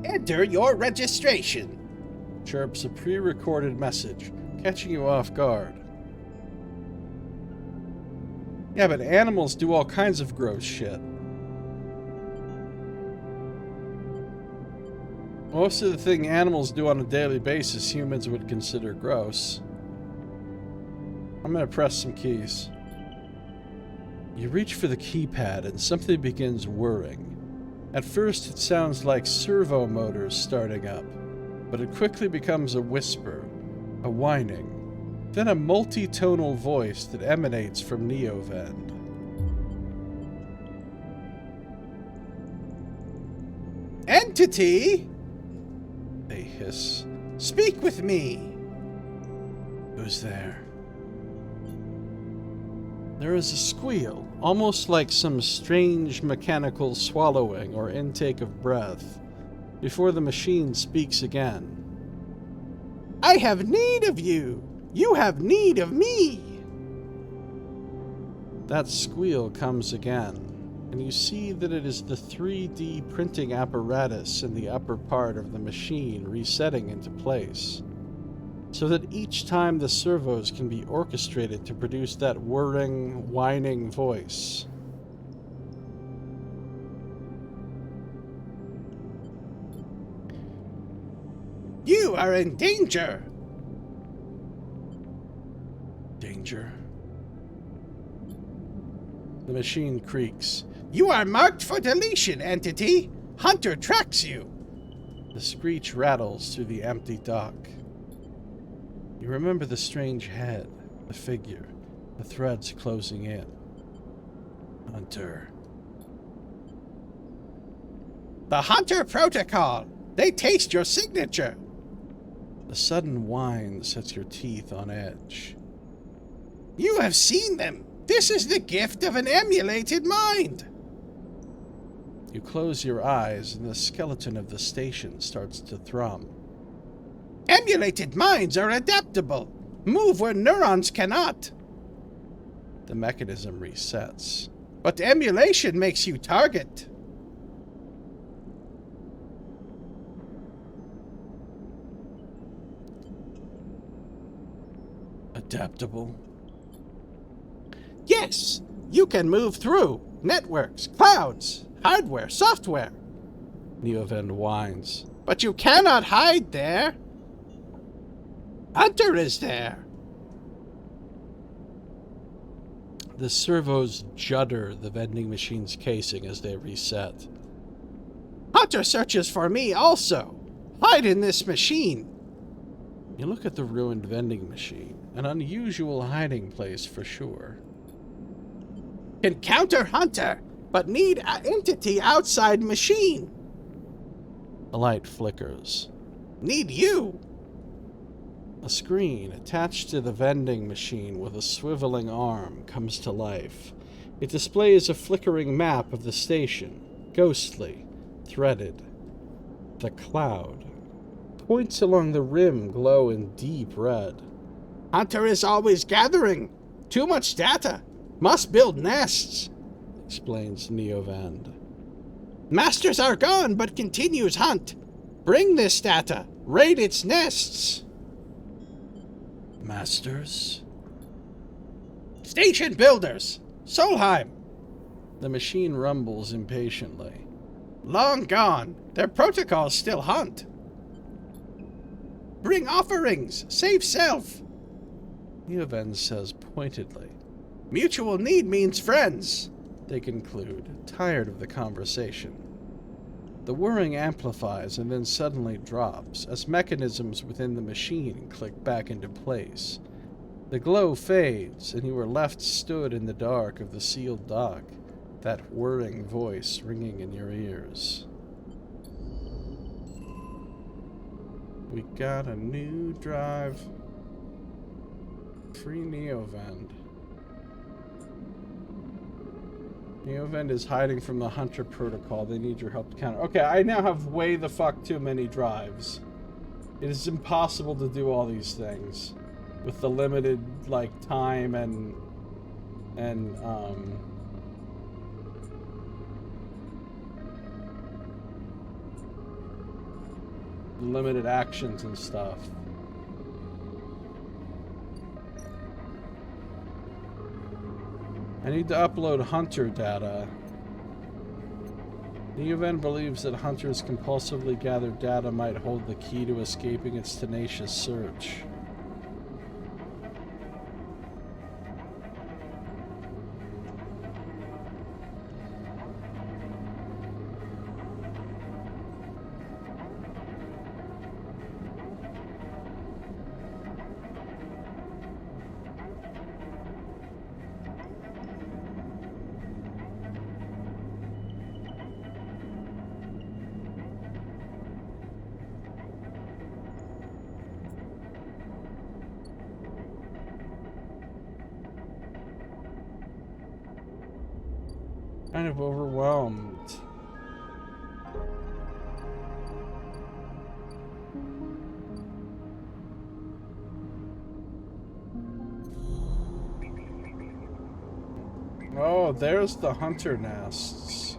Speaker 2: Enter your registration.
Speaker 1: Chirps a pre-recorded message, catching you off guard. Yeah, but animals do all kinds of gross shit. Most of the thing animals do on a daily basis, humans would consider gross. I'm gonna press some keys. You reach for the keypad and something begins whirring. At first it sounds like servo motors starting up, but it quickly becomes a whisper, a whining, then a multi-tonal voice that emanates from Neovend.
Speaker 2: Entity?
Speaker 1: They hiss.
Speaker 2: Speak with me.
Speaker 1: Who's there? There is a squeal, almost like some strange mechanical swallowing or intake of breath, before the machine speaks again.
Speaker 2: I have need of you. You have need of me.
Speaker 1: That squeal comes again, and you see that it is the 3D printing apparatus in the upper part of the machine resetting into place, so that each time the servos can be orchestrated to produce that whirring, whining voice.
Speaker 2: You are in danger.
Speaker 1: Danger? The machine creaks.
Speaker 2: You are marked for deletion, Entity. Hunter tracks you.
Speaker 1: The screech rattles through the empty dock. You remember the strange head, the figure, the threads closing in. Hunter.
Speaker 2: The Hunter Protocol. They taste your signature.
Speaker 1: The sudden whine sets your teeth on edge.
Speaker 2: You have seen them. This is the gift of an emulated mind.
Speaker 1: You close your eyes and the skeleton of the station starts to thrum.
Speaker 2: Emulated minds are adaptable. Move where neurons cannot.
Speaker 1: The mechanism resets.
Speaker 2: But emulation makes you target.
Speaker 1: Adaptable?
Speaker 2: Yes, you can move through networks, clouds, hardware, software.
Speaker 1: Neovend whines.
Speaker 2: But you cannot hide there. Hunter is there.
Speaker 1: The servos judder the vending machine's casing as they reset.
Speaker 2: Hunter searches for me also. Hide in this machine.
Speaker 1: You look at the ruined vending machine, an unusual hiding place for sure.
Speaker 2: Can counter Hunter, but need an entity outside machine.
Speaker 1: A light flickers.
Speaker 2: Need you.
Speaker 1: A screen attached to the vending machine with a swiveling arm comes to life. It displays a flickering map of the station, ghostly, threaded. The cloud. Points along the rim glow in deep red.
Speaker 2: Hunter is always gathering. Too much data. Must build nests,
Speaker 1: explains Neovend.
Speaker 2: Masters are gone, but continues hunt. Bring this data. Raid its nests.
Speaker 1: Masters?
Speaker 2: Station builders. Solheim.
Speaker 1: The machine rumbles impatiently.
Speaker 2: Long gone. Their protocols still hunt. Bring offerings. Save self.
Speaker 1: Neovend says pointedly.
Speaker 2: Mutual need means friends,
Speaker 1: they conclude, tired of the conversation. The whirring amplifies and then suddenly drops as mechanisms within the machine click back into place. The glow fades and you are left stood in the dark of the sealed dock, that whirring voice ringing in your ears. We got a new drive. Free Neovend. Neovend is hiding from the Hunter Protocol. They need your help to counter. Okay, I now have way the fuck too many drives. It is impossible to do all these things with the limited, like, time and limited actions and stuff. I need to upload Hunter data. The event believes that hunters compulsively gathered data might hold the key to escaping its tenacious search. Kind of overwhelmed. Oh, there's the hunter nests.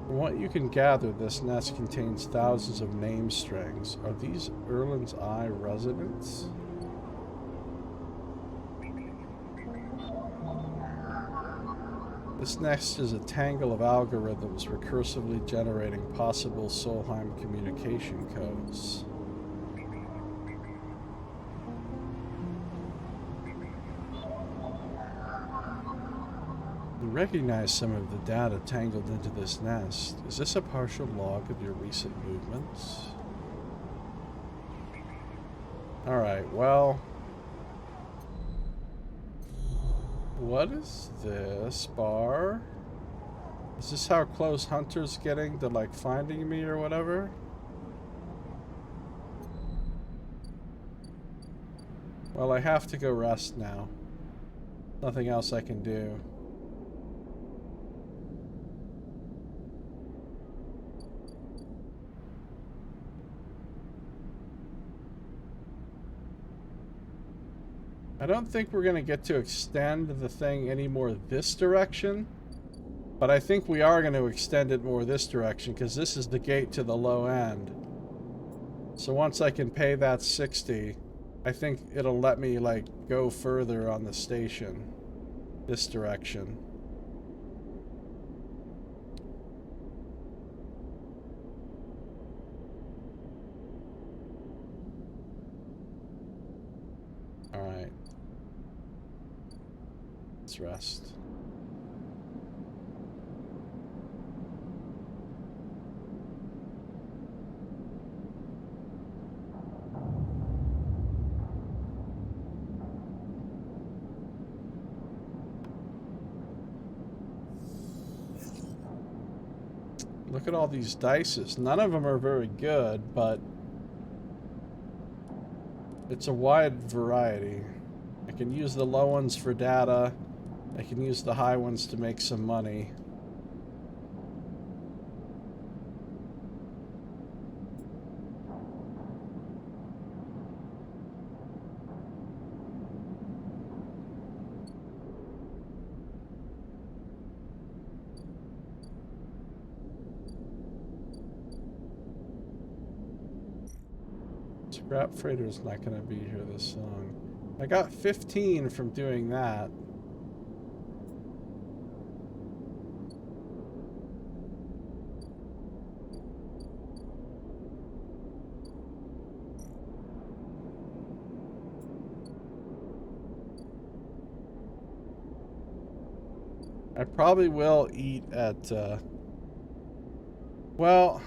Speaker 1: From what you can gather, this nest contains thousands of name strings. Are these Erlin's Eye residents? This nest is a tangle of algorithms recursively generating possible Solheim communication codes. You recognize some of the data tangled into this nest. Is this a partial log of your recent movements? Alright, well... What is this bar? Is this how close Hunter's getting to, like, finding me or whatever? Well, I have to go rest now. Nothing else I can do. I don't think we're going to get to extend the thing any more this direction, but I think we are going to extend it more this direction because this is the gate to the low end. So once I can pay that 60, I think it'll let me like go further on the station this direction. All right. Let's rest. Look at all these dices. None of them are very good, but it's a wide variety. I can use the low ones for data. I can use the high ones to make some money. Scrap Freighter's not going to be here this long. I got 15 from doing that. I probably will eat at, well,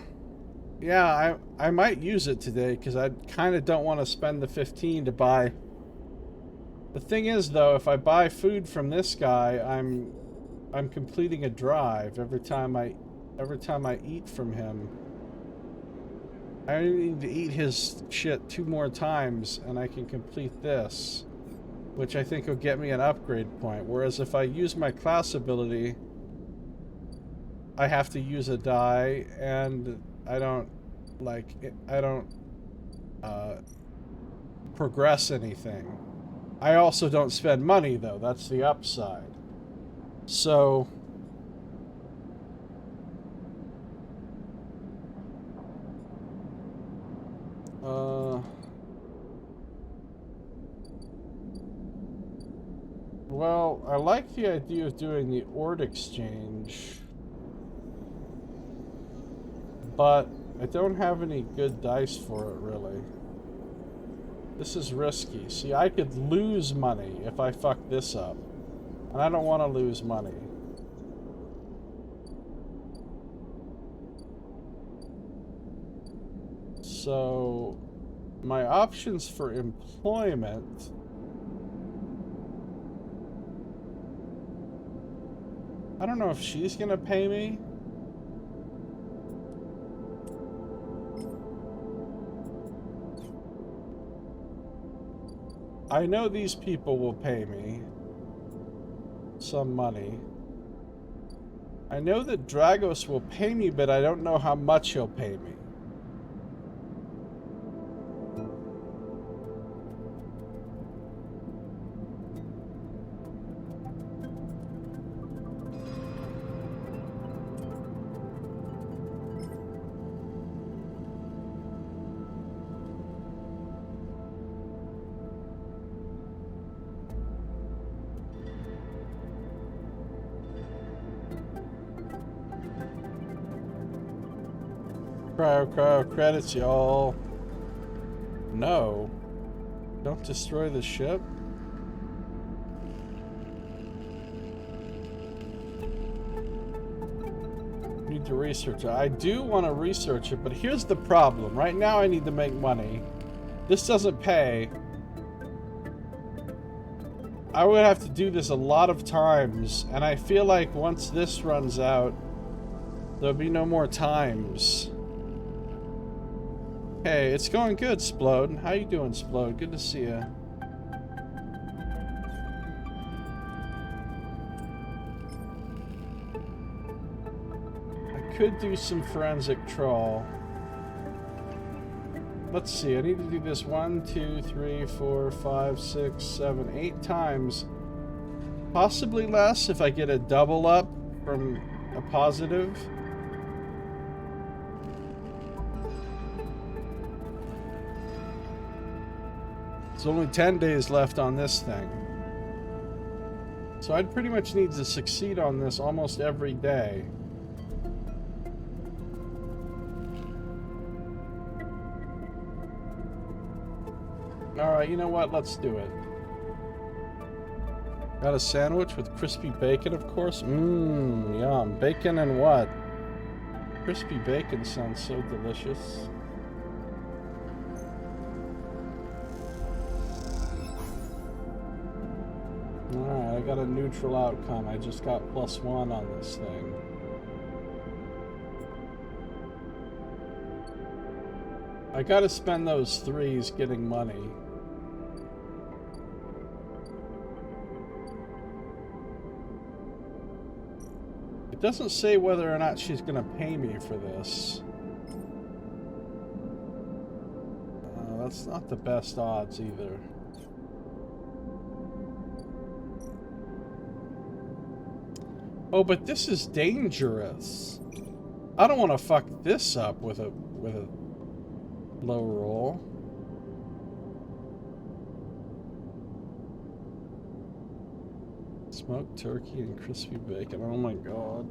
Speaker 1: yeah, I might use it today because I kind of don't want to spend the 15 to buy. The thing is, though, if I buy food from this guy, I'm completing a drive every time I eat from him. I need to eat his shit 2 more times, and I can complete this, which I think will get me an upgrade point. Whereas if I use my class ability, I have to use a die, and I don't progress anything. I also don't spend money, though. That's the upside. So Well, I like the idea of doing the ord exchange, but I don't have any good dice for it, really. This is risky. See, I could lose money if I fuck this up, and I don't want to lose money. So, my options for employment... I don't know if she's gonna pay me. I know these people will pay me some money. I know that Dragos will pay me, but I don't know how much he'll pay me. Cryo credits, y'all. No. Don't destroy the ship. Need to research it. I do want to research it, but here's the problem. Right now I need to make money. This doesn't pay. I would have to do this a lot of times, and I feel like once this runs out, there'll be no more times. Hey, it's going good, Splode. How you doing, Splode? Good to see you. I could do some forensic trawl. Let's see, I need to do this 1, 2, 3, 4, 5, 6, 7, 8 times. Possibly less if I get a double up from a positive. There's only 10 days left on this thing. So I'd pretty much need to succeed on this almost every day. Alright, you know what? Let's do it. Got a sandwich with crispy bacon, of course. Mmm, yum. Bacon and what? Crispy bacon sounds so delicious. Alright, I got a neutral outcome. I just got +1 on this thing. I gotta spend those 3s getting money. It doesn't say whether or not she's gonna pay me for this. That's not the best odds either. Oh, but this is dangerous. I don't want to fuck this up with a low roll. Smoked turkey and crispy bacon. Oh my god.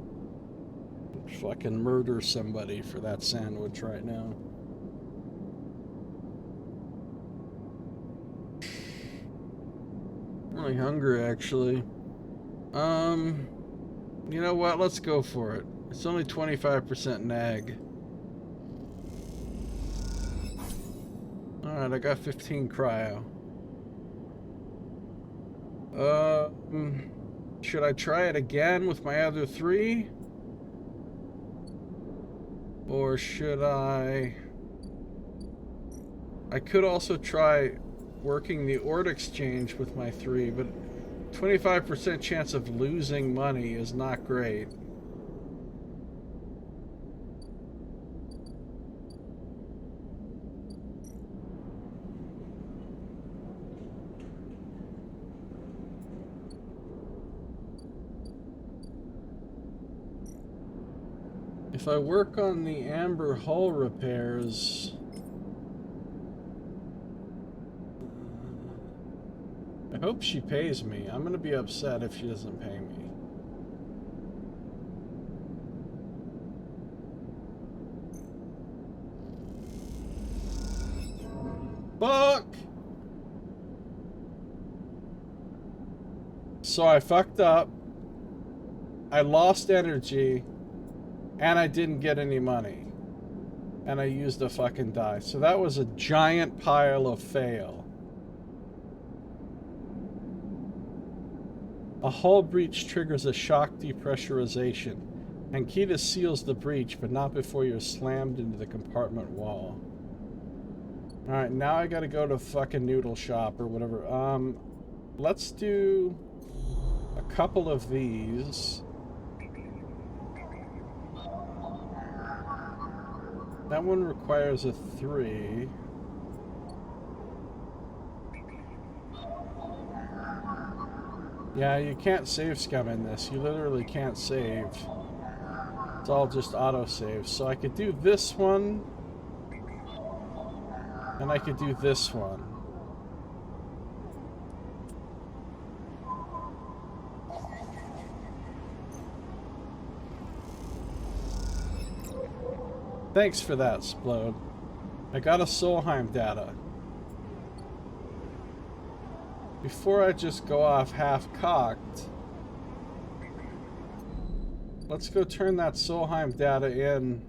Speaker 1: I'd fucking murder somebody for that sandwich right now. I'm really hungry, actually. You know what? Let's go for it. It's only 25% nag. Alright, I got 15 cryo. Should I try it again with my other 3? Or should I could also try working the ord exchange with my 3, but 25% chance of losing money is not great. If I work on the amber hull repairs... If Hope she pays me. I'm gonna be upset if she doesn't pay me. Fuck! So I fucked up. I lost energy. And I didn't get any money. And I used a fucking die. So that was a giant pile of fail. A hull breach triggers a shock depressurization. And Kita seals the breach, but not before you're slammed into the compartment wall. Alright, now I gotta go to fucking Noodle Shop or whatever. Let's do a couple of these. That one requires a 3. Yeah, you can't save scum in this. You literally can't save. It's all just autosave. So I could do this one. And I could do this one. Thanks for that, Splode. I got a Solheim data. Before I just go off half-cocked, let's go turn that Solheim data in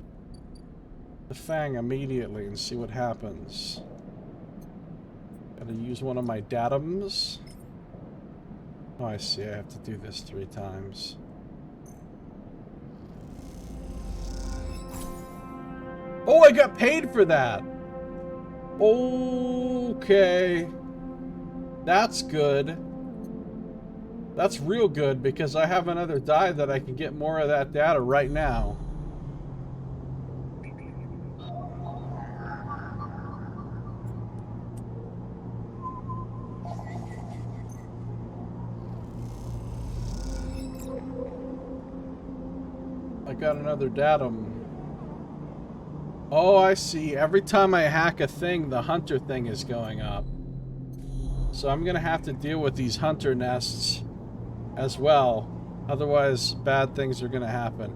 Speaker 1: the Fang immediately and see what happens. Gotta use one of my datums. Oh, I see. I have to do this 3 times. Oh, I got paid for that! Okay. That's good. That's real good, because I have another die that I can get more of that data right now. I got another datum. Oh, I see. Every time I hack a thing, the hunter thing is going up. So I'm gonna have to deal with these hunter nests as well. Otherwise, bad things are gonna happen.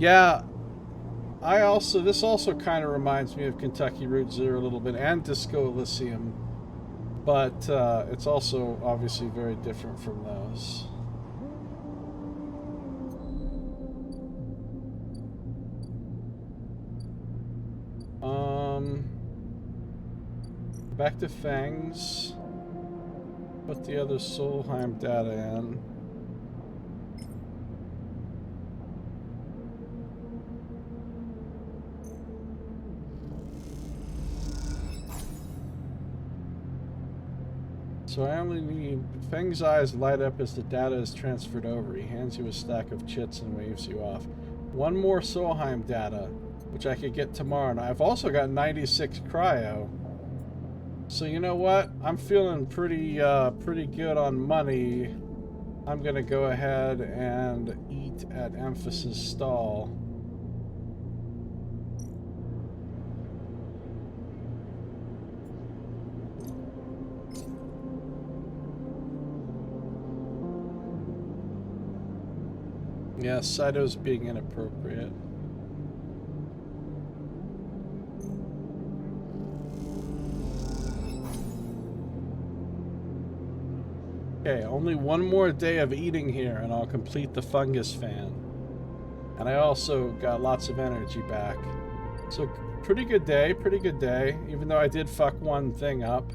Speaker 1: Yeah, this also kind of reminds me of Kentucky Route Zero a little bit, and Disco Elysium. But it's also obviously very different from those. Back to Fangs. Put the other Solheim data in. So I only need... Fang's eyes light up as the data is transferred over. He hands you a stack of chits and waves you off. One more Solheim data, which I could get tomorrow. And I've also got 96 cryo. So you know what? I'm feeling pretty good on money. I'm gonna go ahead and eat at Emphasis Stall. Yeah, Saito's being inappropriate. Okay, only one more day of eating here and I'll complete the fungus fan. And I also got lots of energy back. So, pretty good day, even though I did fuck one thing up.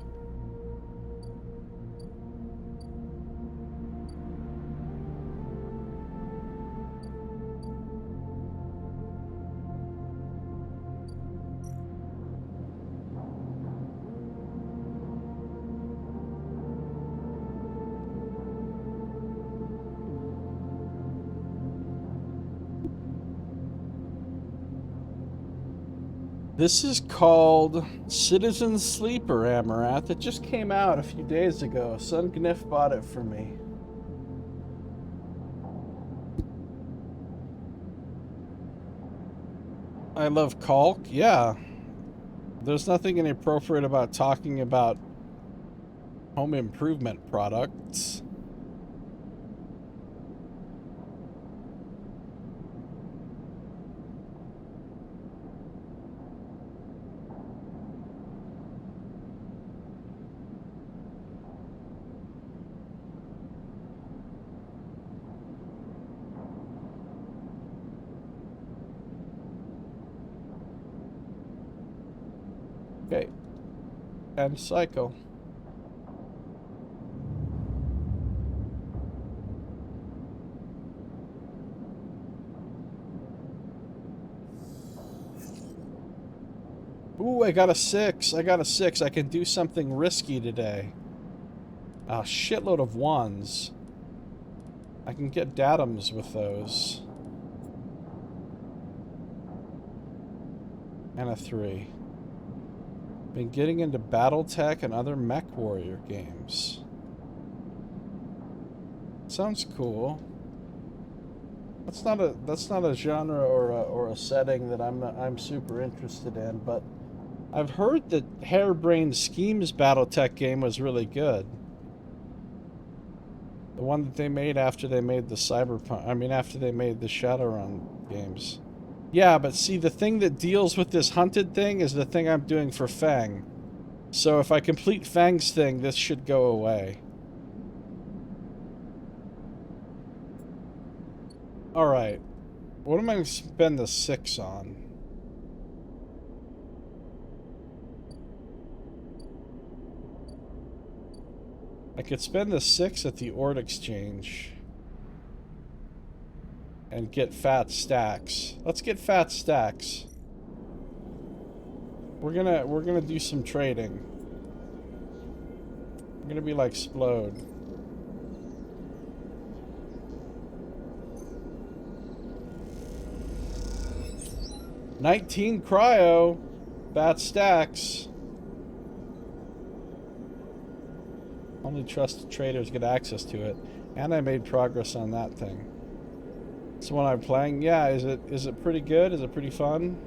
Speaker 1: This is called Citizen Sleeper, Amarath. It just came out a few days ago. Son Gniff bought it for me. I love Calc. Yeah. There's nothing inappropriate about talking about Home improvement products. Okay. And cycle. Ooh, I got a 6. I got a 6. I can do something risky today. A shitload of 1s. I can get datums with those. And a 3. Been getting into BattleTech and other mech warrior games. Sounds cool. That's not a genre or a setting that I'm super interested in, but I've heard that Harebrained Schemes BattleTech game was really good. The one that they made after they made the Cyberpunk, I mean after they made the Shadowrun games. Yeah, but see, the thing that deals with this hunted thing is the thing I'm doing for Fang. So if I complete Fang's thing, this should go away. Alright. What am I going to spend the 6 on? I could spend the 6 at the Ord Exchange. And get fat stacks. Let's get fat stacks. We're gonna do some trading. We're gonna be like Splode. $19 cryo. Fat stacks. Only trusted traders get access to it. And I made progress on that thing. It's the one I'm playing. Yeah, is it pretty good? Is it pretty fun?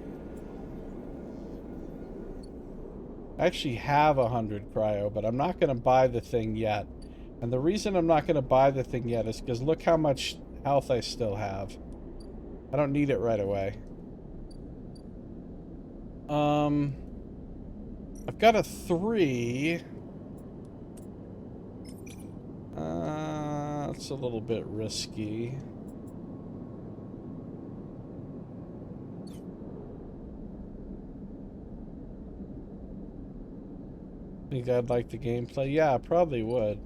Speaker 1: I actually have 100 cryo, but I'm not going to buy the thing yet. And the reason I'm not going to buy the thing yet is because look how much health I still have. I don't need it right away. I've got a 3. It's a little bit risky. Think I'd like the gameplay? Yeah, I probably would.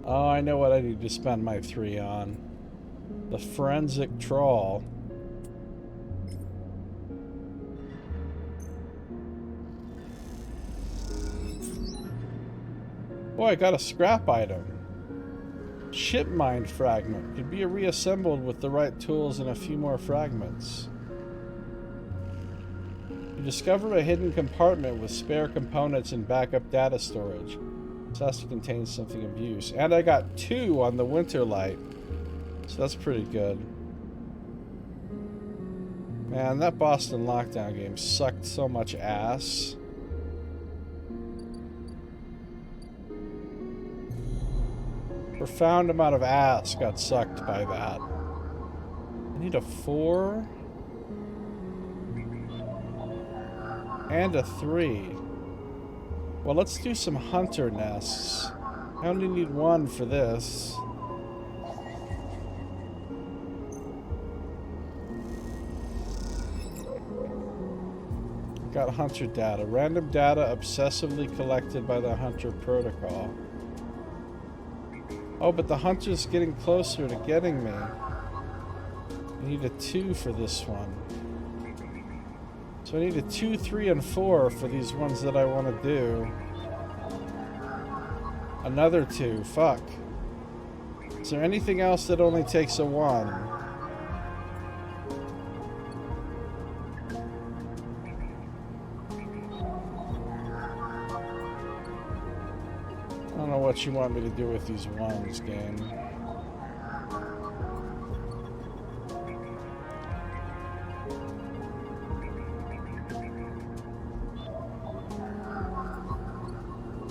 Speaker 1: Oh, I know what I need to spend my 3 on. The Forensic Trawl. Boy, I got a scrap item. Ship mine fragment. Could be reassembled with the right tools and a few more fragments. You discover a hidden compartment with spare components and backup data storage. This has to contain something of use. And I got 2 on the Winterlight. So that's pretty good. Man, that Boston Lockdown game sucked so much ass. Profound amount of ass got sucked by that. I need a 4. And a 3. Well, let's do some hunter nests. I only need 1 for this. Got hunter data. Random data obsessively collected by the hunter protocol. Oh, but the hunter's getting closer to getting me. I need a 2 for this one. So I need a 2, 3, and 4 for these ones that I want to do. Another 2. Fuck. Is there anything else that only takes a 1? don't know what you want me to do with these ones, game.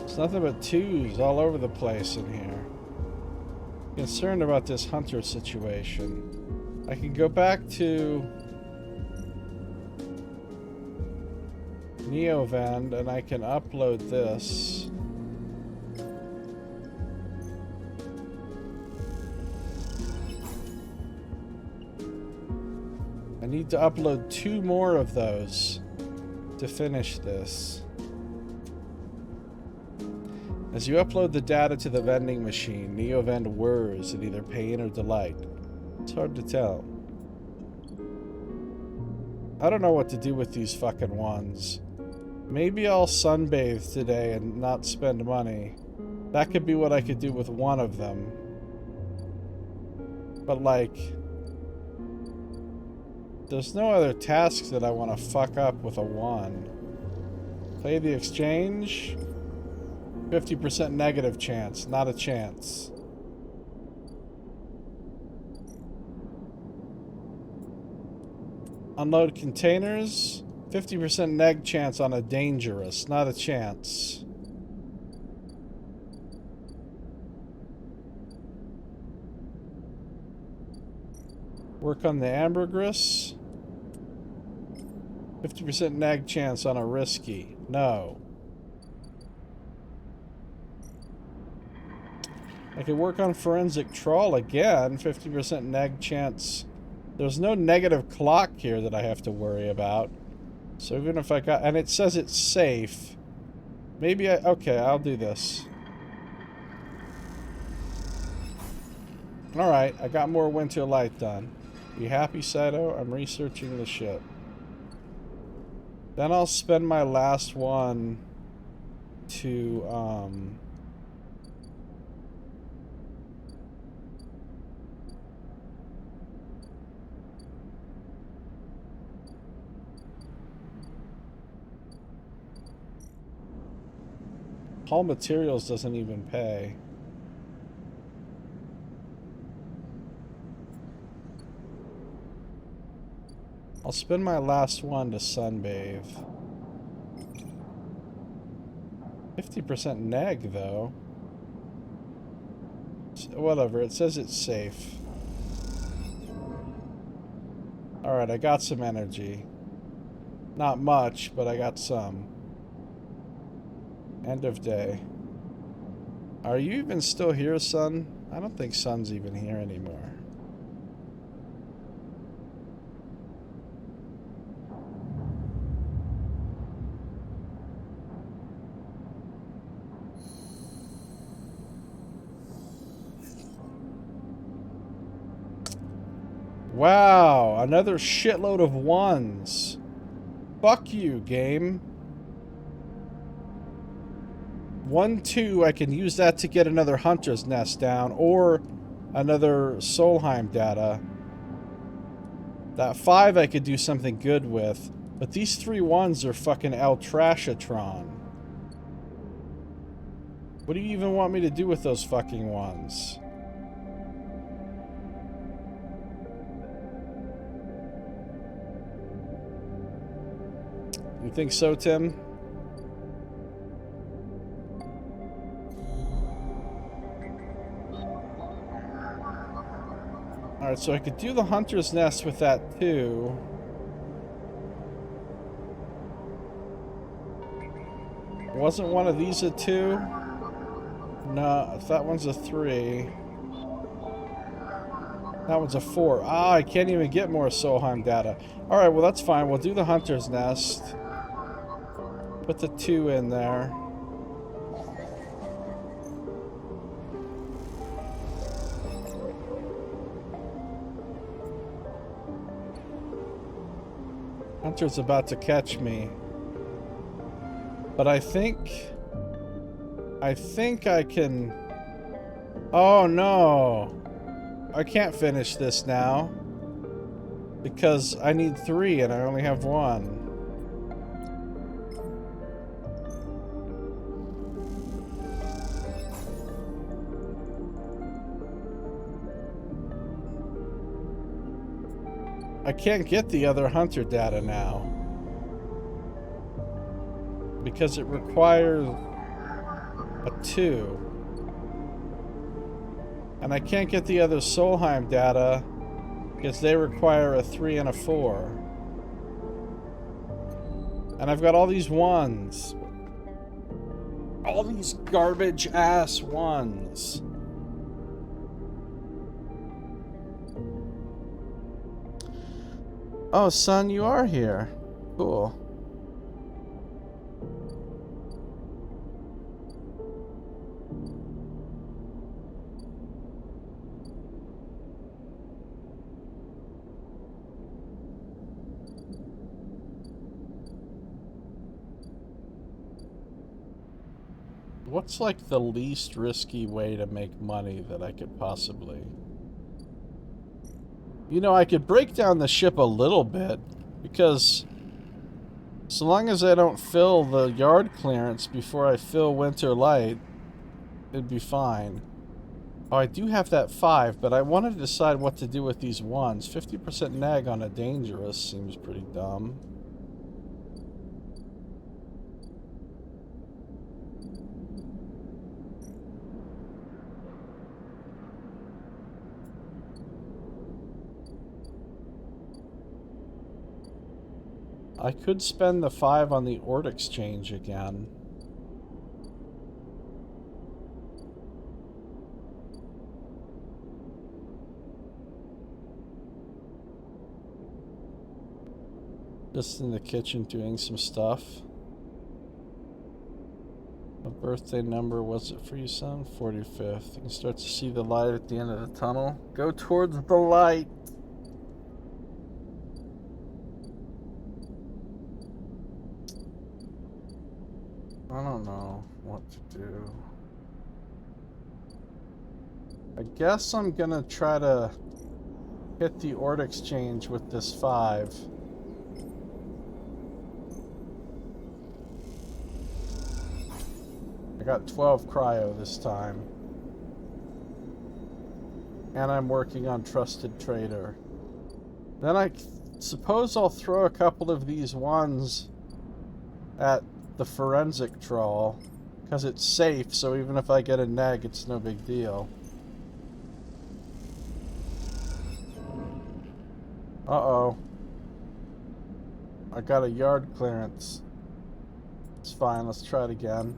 Speaker 1: It's nothing but twos all over the place in here. Concerned about this hunter situation. I can go back to Neovend and I can upload this. I need to upload 2 more of those to finish this. As you upload the data to the vending machine, Neovend whirs in either pain or delight. It's hard to tell. I don't know what to do with these fucking ones. Maybe I'll sunbathe today and not spend money. That could be what I could do with one of them. But like, there's no other tasks that I want to fuck up with a 1. Play the exchange. 50% negative chance, not a chance. Unload containers. 50% neg chance on a dangerous, not a chance. Work on the ambergris. 50% neg chance on a risky. No. I could work on forensic trawl again. 50% neg chance. There's no negative clock here that I have to worry about. So even if I got... And it says it's safe. Maybe I... Okay, I'll do this. Alright, I got more winter light done. You happy, Saito? I'm researching the ship. Then I'll spend my last one to, Hull Materials doesn't even pay. I'll spend my last one to sunbathe. 50% neg, though. Whatever, it says it's safe. Alright, I got some energy. Not much, but I got some. End of day. Are you even still here, Sun? I don't think Sun's even here anymore. Wow, another shitload of 1s. Fuck you, game. 1, 2, I can use that to get another hunter's nest down, or another Solheim data. That 5 I could do something good with, but these 3 1s are fucking El Trashatron. What do you even want me to do with those fucking 1s? You think so, Tim? Alright, so I could do the hunter's nest with that too. Wasn't one of these a 2? No, if that one's a 3. That one's a 4. Ah, I can't even get more Solheim data. Alright, well that's fine. We'll do the hunter's nest. Put the 2 in there. Hunter's about to catch me. But I think I can... Oh no! I can't finish this now. Because I need 3 and I only have 1. I can't get the other hunter data now. Because it requires a 2. And I can't get the other Solheim data because they require a 3 and a 4. And I've got all these 1s. All these garbage ass 1s. Oh, son, you are here. Cool. What's like the least risky way to make money that I could possibly... You know, I could break down the ship a little bit, because so long as I don't fill the yard clearance before I fill Winter Light, it'd be fine. Oh, I do have that 5, but I wanted to decide what to do with these 1s. 50% neg on a dangerous seems pretty dumb. I could spend the 5 on the Ord exchange again. Just in the kitchen doing some stuff. What birthday number was it for you, son? 45th. You can start to see the light at the end of the tunnel. Go towards the light! I don't know what to do. I guess I'm gonna try to hit the Ord exchange with this 5. I got 12 cryo this time. And I'm working on Trusted Trader. Then I suppose I'll throw a couple of these 1s at the forensic trawl, because it's safe, so even if I get a neg, it's no big deal. Uh-oh. I got a yard clearance. It's fine, let's try it again.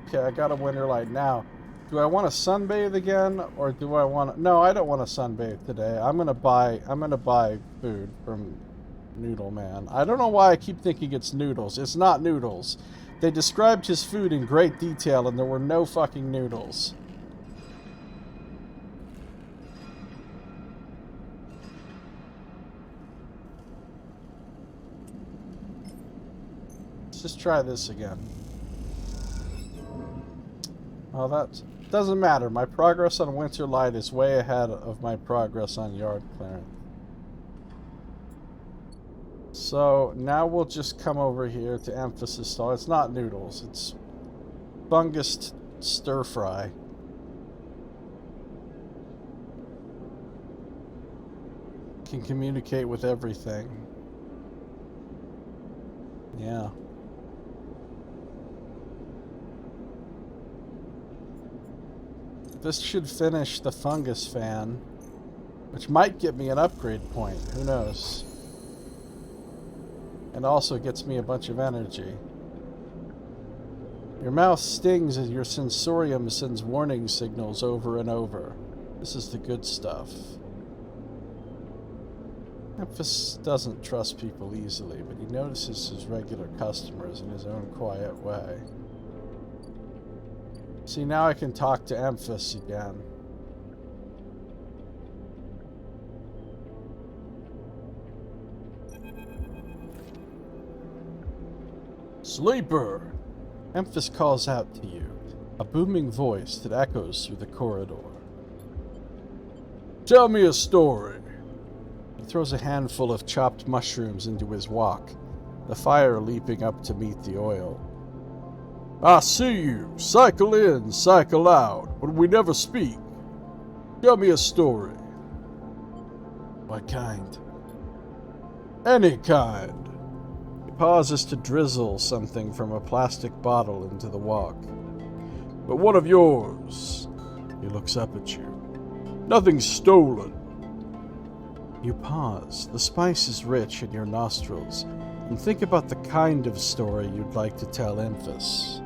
Speaker 1: Okay, I got a winter light now. Do I want to sunbathe again, or do I want to... No, I don't want to sunbathe today. I'm gonna buy food from Noodle Man. I don't know why I keep thinking it's noodles. It's not noodles. They described his food in great detail, and there were no fucking noodles. Let's just try this again. Well, that doesn't matter. My progress on Winter Light is way ahead of my progress on yard clearance. So now we'll just come over here to emphasis stall. It's not noodles. It's fungus stir fry. Can communicate with everything. Yeah. This should finish the fungus fan, which might get me an upgrade point. Who knows? And also gets me a bunch of energy. Your mouth stings as your sensorium sends warning signals over and over. This is the good stuff. Memphis doesn't trust people easily, but he notices his regular customers in his own quiet way. See, now I can talk to Memphis again. Sleeper! Memphis calls out to you, a booming voice that echoes through the corridor. Tell me a story. He throws a handful of chopped mushrooms into his wok, the fire leaping up to meet the oil. I see you, cycle in, cycle out, but we never speak. Tell me a story.
Speaker 2: What kind?
Speaker 1: Any kind. He pauses to drizzle something from a plastic bottle into the wok. But one of yours. He looks up at you. Nothing's stolen.
Speaker 2: You pause. The spice is rich in your nostrils, and think about the kind of story you'd like to tell Emphas.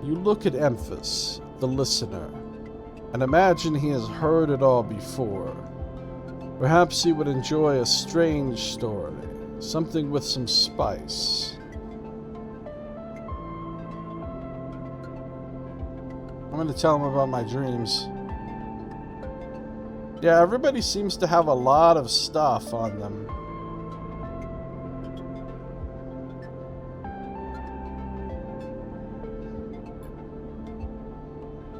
Speaker 2: You look at Emphas, the listener, and imagine he has heard it all before. Perhaps he would enjoy a strange story, something with some spice. I'm going to tell him about my dreams. Yeah, everybody seems to have a lot of stuff on them.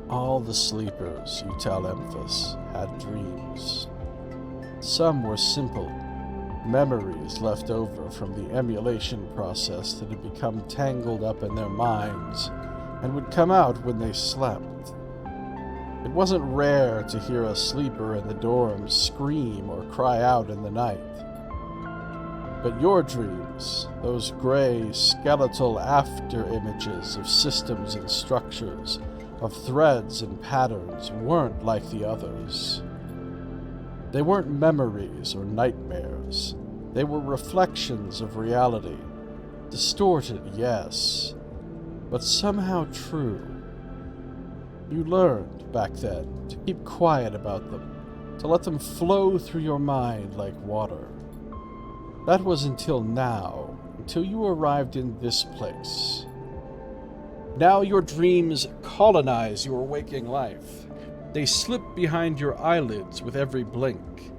Speaker 2: All the sleepers, you tell Emphas, had dreams. Some were simple, memories left over from the emulation process that had become tangled up in their minds and would come out when they slept. It wasn't rare to hear a sleeper in the dorms scream or cry out in the night. But your dreams, those gray, skeletal after-images of systems and structures, of threads and patterns, weren't like the others. They weren't memories or nightmares. They were reflections of reality. Distorted, yes, but somehow true. You learned, back then, to keep quiet about them, to let them flow through your mind like water. That was until now, until you arrived in this place. Now your dreams colonize your waking life. They slip behind your eyelids with every blink.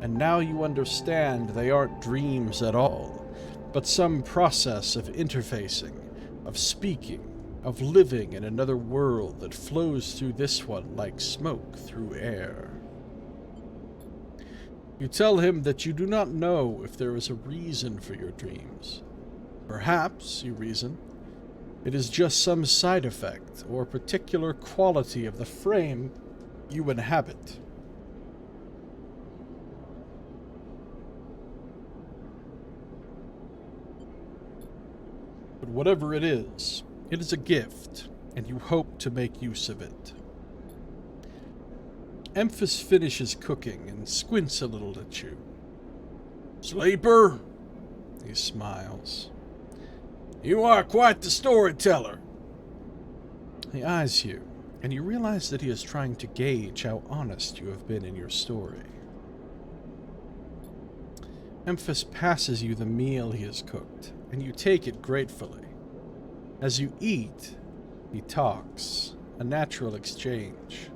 Speaker 2: And now you understand they aren't dreams at all, but some process of interfacing, of speaking, of living in another world that flows through this one like smoke through air. You tell him that you do not know if there is a reason for your dreams. Perhaps, you reason, it is just some side effect or particular quality of the frame you inhabit. But whatever it is a gift, and you hope to make use of it. Emphas finishes cooking and squints a little at you. Sleeper? He smiles. You are quite the storyteller. He eyes you, and you realize that he is trying to gauge how honest you have been in your story. Emphas passes you the meal he has cooked, and you take it gratefully. As you eat, he talks, a natural exchange.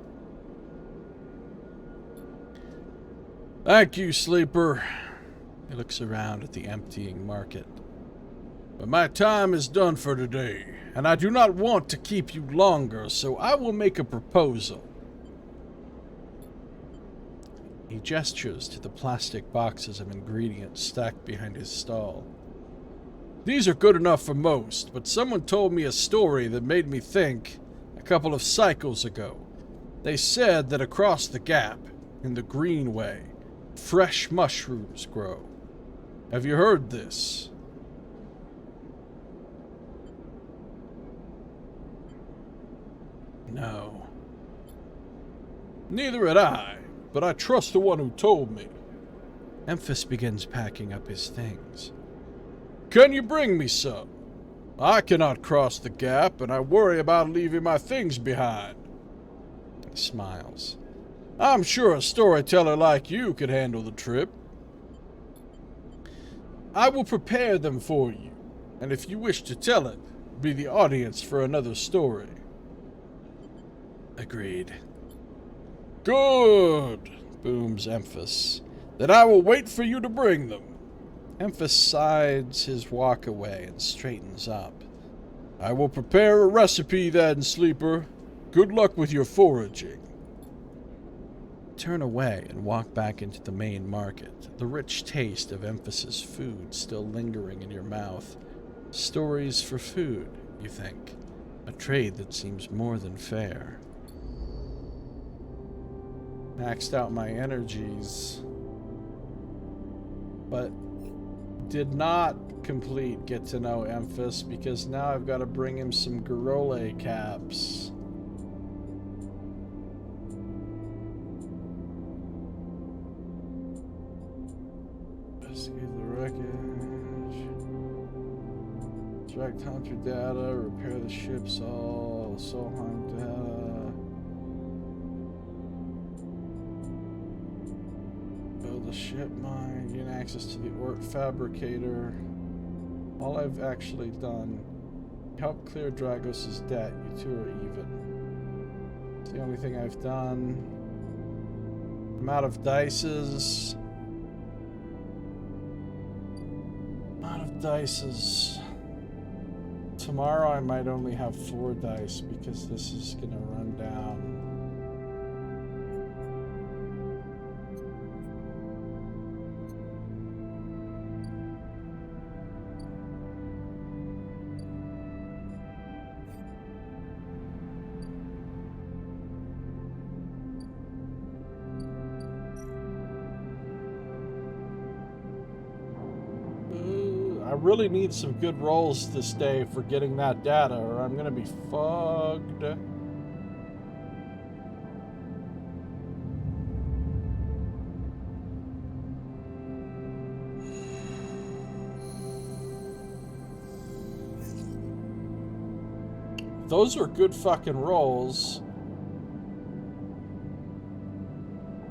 Speaker 2: Thank you, Sleeper. He looks around at the emptying market. But my time is done for today, and I do not want to keep you longer, so I will make a proposal. He gestures to the plastic boxes of ingredients stacked behind his stall. These are good enough for most, but someone told me a story that made me think a couple of cycles ago. They said that across the gap, in the Greenway, fresh mushrooms grow. Have you heard this? No. Neither had I, but I trust the one who told me. Emphas begins packing up his things. Can you bring me some? I cannot cross the gap, and I worry about leaving my things behind. He smiles. I'm sure a storyteller like you could handle the trip. I will prepare them for you, and if you wish to tell it, be the audience for another story. Agreed. Good, booms Emphas. Then I will wait for you to bring them. Emphas sides his walk away and straightens up. I will prepare a recipe then, Sleeper. Good luck with your foraging. Turn away and walk back into the main market, the rich taste of Emphas's food still lingering in your mouth. Stories for food, you think. A trade that seems more than fair.
Speaker 1: Maxed out my energies. But did not complete Get to Know Emphas because now I've got to bring him some Gorole caps. Investigate the wreckage. Extract Hunter data. Repair the ship's all Solheim data. Build a ship mine. Gain access to the Ort Fabricator. All I've actually done. Help clear Dragos' debt. You two are even. It's the only thing I've done. I'm out of dices. Out of dices. Tomorrow I might only have 4 dice because this is gonna run down. I really need some good rolls this day for getting that data, or I'm gonna be fucked. Those were good fucking rolls.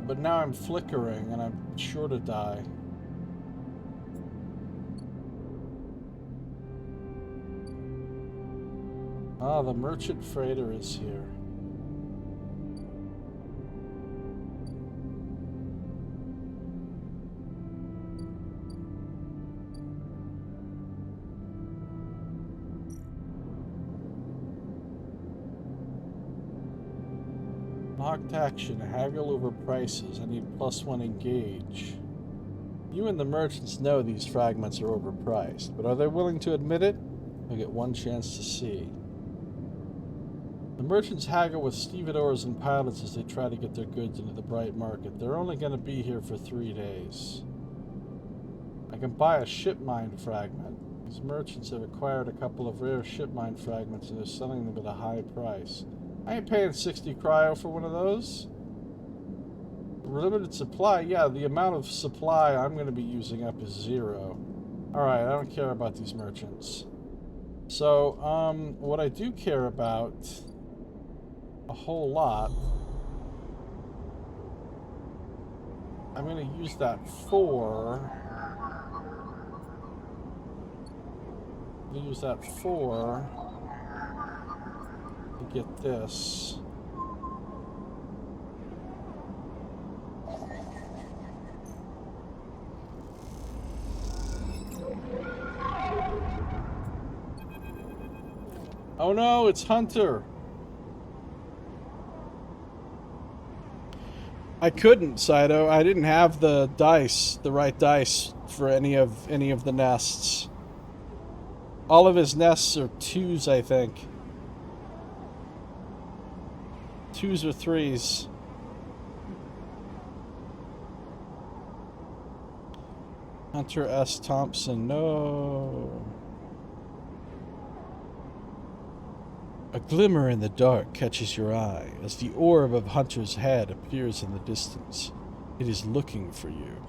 Speaker 1: But now I'm flickering and I'm sure to die. Ah, the merchant freighter is here. Locked action, haggle over prices. I need +1 engage. You and the merchants know these fragments are overpriced, but are they willing to admit it? I get one chance to see. The merchants haggle with stevedores and pilots as they try to get their goods into the bright market. They're only going to be here for 3 days. I can buy a ship mine fragment. These merchants have acquired a couple of rare ship mine fragments and they're selling them at a high price. I ain't paying 60 cryo for one of those. Limited supply? Yeah, the amount of supply I'm going to be using up is 0. Alright, I don't care about these merchants. So, what I do care about a whole lot, I'm going to use that for... I'm going to use that for... to get this. Oh no, it's Hunter. I couldn't, Saito. I didn't have the dice, the right dice for any of the nests. All of his nests are 2s, I think. 2s or 3s. Hunter S. Thompson, no. A glimmer in the dark catches your eye as the orb of Hunter's head appears in the distance. It is looking for you.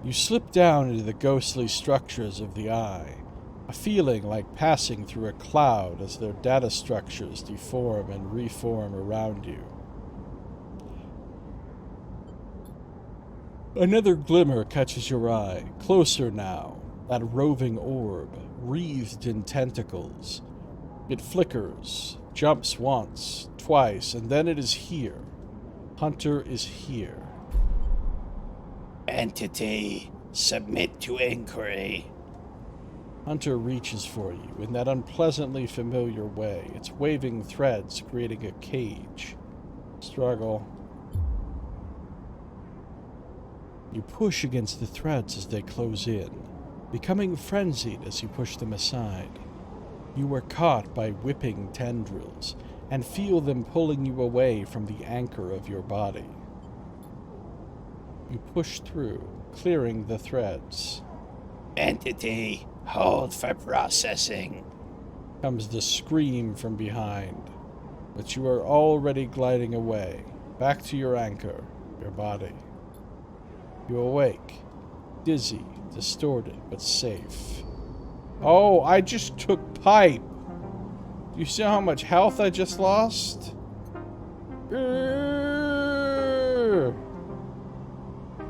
Speaker 1: You slip down into the ghostly structures of the eye, a feeling like passing through a cloud as their data structures deform and reform around you. Another glimmer catches your eye, closer now, that roving orb, wreathed in tentacles. It flickers, jumps once, twice, and then it is here. Hunter is here.
Speaker 2: Entity, submit to inquiry.
Speaker 1: Hunter reaches for you in that unpleasantly familiar way, its waving threads creating a cage. Struggle. You push against the threads as they close in, becoming frenzied as you push them aside. You are caught by whipping tendrils, and feel them pulling you away from the anchor of your body. You push through, clearing the threads.
Speaker 2: Entity, hold for processing.
Speaker 1: Comes the scream from behind, but you are already gliding away, back to your anchor, your body. You awake, dizzy, distorted, but safe. Oh, I just took pipe! Do you see how much health I just lost?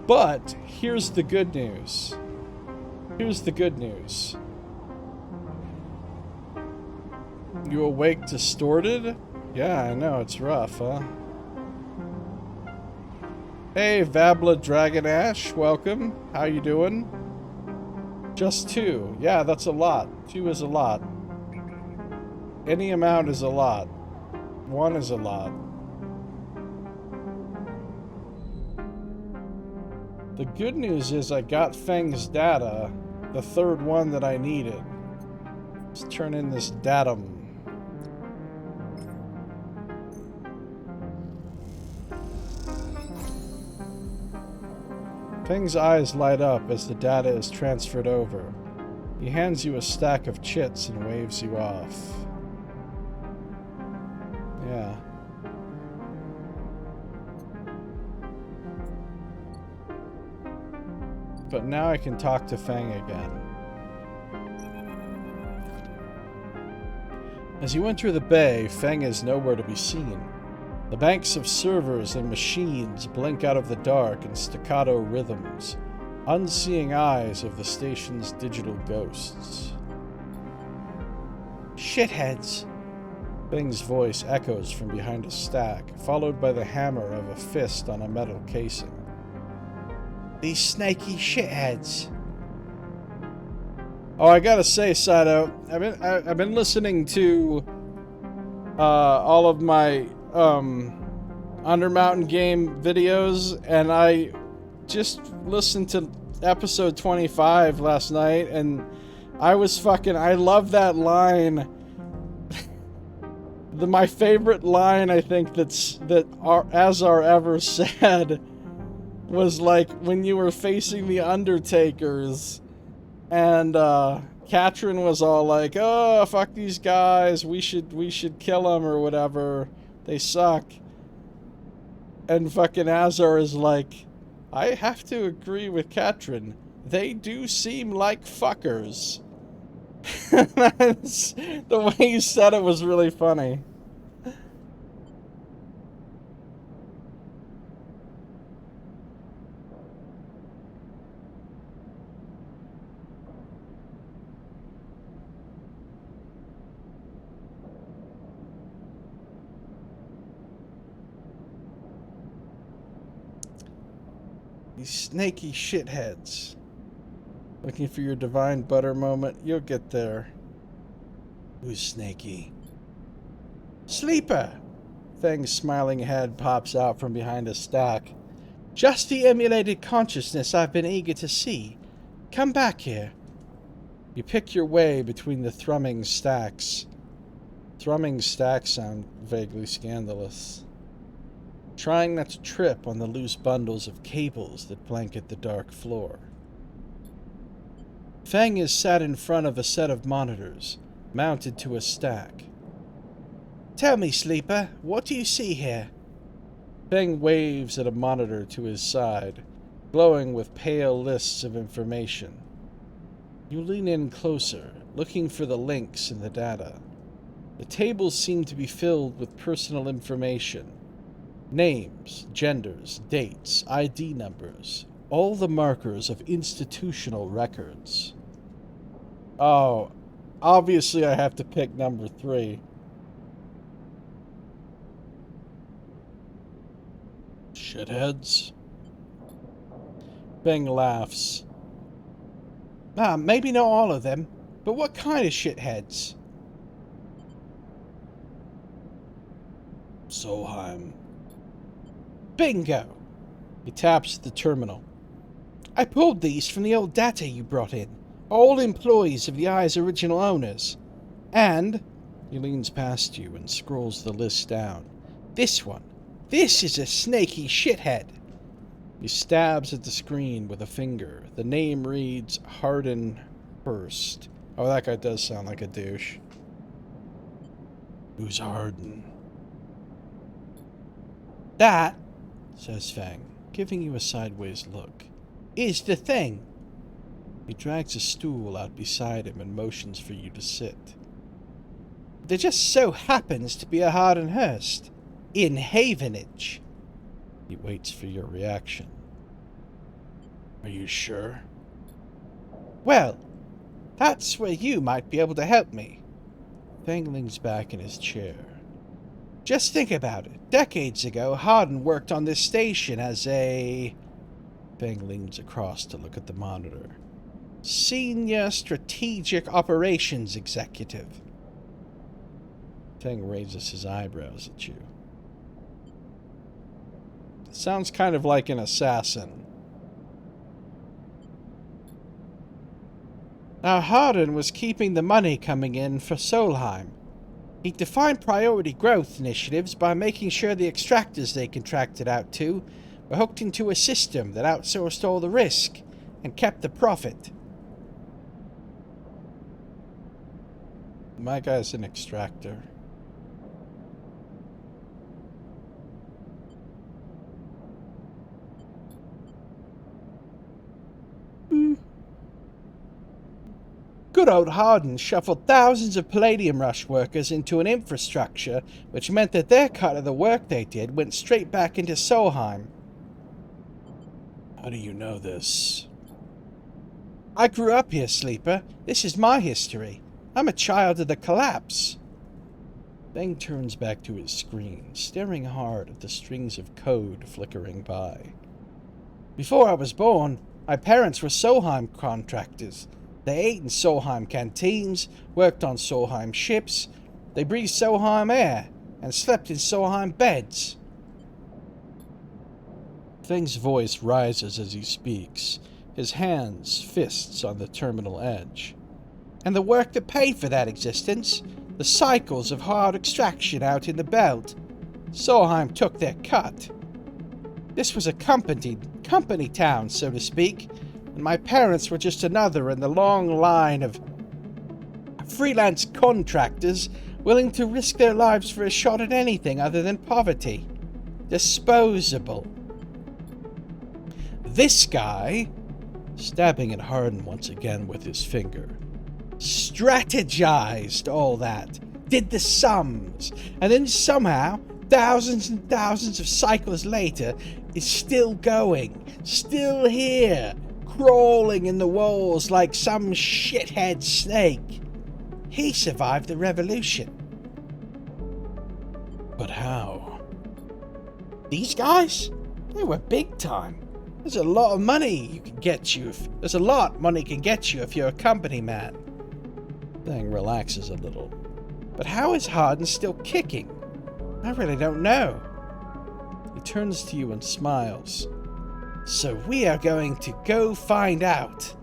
Speaker 1: But here's the good news. Here's the good news. You awake distorted? Yeah, I know, it's rough, huh? Hey, Vabla Dragon Ash, welcome. How you doing? Just 2. Yeah, that's a lot. 2 is a lot. Any amount is a lot. 1 is a lot. The good news is I got Feng's data, the 3rd one that I needed. Let's turn in this datum. Feng's eyes light up as the data is transferred over. He hands you a stack of chits and waves you off. Yeah. But now I can talk to Feng again. As you enter the bay, Feng is nowhere to be seen. The banks of servers and machines blink out of the dark in staccato rhythms, unseeing eyes of the station's digital ghosts.
Speaker 2: Shitheads!
Speaker 1: Feng's voice echoes from behind a stack, followed by the hammer of a fist on a metal casing.
Speaker 2: These snaky shitheads.
Speaker 1: Oh, I gotta say, Sato, I've been listening to all of my Undermountain game videos, and I just listened to episode 25 last night, and I love that line. My favorite line, I think, that Azar ever said was like when you were facing the Undertakers, and Katrin was all like, "Oh, fuck these guys. We should kill them or whatever. They suck." And fucking Azar is like, "I have to agree with Katrin. They do seem like fuckers." The way you said it was really funny. These snaky shitheads. Looking for your divine butter moment? You'll get there.
Speaker 2: Who's snaky?
Speaker 1: Sleeper! Feng's smiling head pops out from behind a stack. Just the emulated consciousness I've been eager to see. Come back here. You pick your way between the thrumming stacks. Thrumming stacks sound vaguely scandalous. Trying not to trip on the loose bundles of cables that blanket the dark floor. Feng is sat in front of a set of monitors, mounted to a stack.
Speaker 2: Tell me, Sleeper, what do you see here?
Speaker 1: Feng waves at a monitor to his side, glowing with pale lists of information. You lean in closer, looking for the links in the data. The tables seem to be filled with personal information. Names, genders, dates, ID numbers, all the markers of institutional records. Oh, obviously I have to pick number 3. Shitheads? Feng laughs.
Speaker 2: Maybe not all of them, but what kind of shitheads?
Speaker 1: Solheim.
Speaker 2: Bingo!
Speaker 1: He taps the terminal.
Speaker 2: I pulled these from the old data you brought in. All employees of the Eye's original owners. And
Speaker 1: He leans past you and scrolls the list down.
Speaker 2: This one. This is a snaky shithead.
Speaker 1: He stabs at the screen with a finger. The name reads Hardin Hurst. Oh, that guy does sound like a douche.
Speaker 2: Who's Hardin? That, says Fang, giving you a sideways look, is the thing.
Speaker 1: He drags a stool out beside him and motions for you to sit.
Speaker 2: There just so happens to be a Hardin Hurst in Havenage.
Speaker 1: He waits for your reaction.
Speaker 2: Are you sure? Well, that's where you might be able to help me.
Speaker 1: Fang leans back in his chair.
Speaker 2: Just think about it. Decades ago, Hardin worked on this station as a...
Speaker 1: Fang leans across to look at the monitor.
Speaker 2: Senior Strategic Operations Executive.
Speaker 1: Fang raises his eyebrows at you. Sounds kind of like an assassin.
Speaker 2: Now, Hardin was keeping the money coming in for Solheim. He defined priority growth initiatives by making sure the extractors they contracted out to were hooked into a system that outsourced all the risk and kept the profit.
Speaker 1: My guy's an extractor.
Speaker 2: Good old Hardin shuffled thousands of Palladium Rush workers into an infrastructure which meant that their cut of the work they did went straight back into Solheim.
Speaker 1: How do you know this?
Speaker 2: I grew up here, Sleeper. This is my history. I'm a child of the collapse.
Speaker 1: Fang turns back to his screen, staring hard at the strings of code flickering by.
Speaker 2: Before I was born, my parents were Solheim contractors. They ate in Solheim canteens, worked on Solheim ships, they breathed Solheim air, and slept in Solheim beds.
Speaker 1: Fang's voice rises as he speaks, his hands fists on the terminal edge.
Speaker 2: And the work that paid for that existence, the cycles of hard extraction out in the belt, Solheim took their cut. This was a company town, so to speak, and my parents were just another in the long line of freelance contractors willing to risk their lives for a shot at anything other than poverty. Disposable. This guy, stabbing at Hardin once again with his finger, strategized all that, did the sums, and then somehow, thousands and thousands of cycles later, is still going, still here, crawling in the walls like some shithead snake. He survived the revolution.
Speaker 1: But how?
Speaker 2: These guys? They were big time. There's a lot of money you can get you if you're a company man.
Speaker 1: Fang relaxes a little.
Speaker 2: But how is Hardin still kicking? I really don't know.
Speaker 1: He turns to you and smiles.
Speaker 2: So we are going to go find out.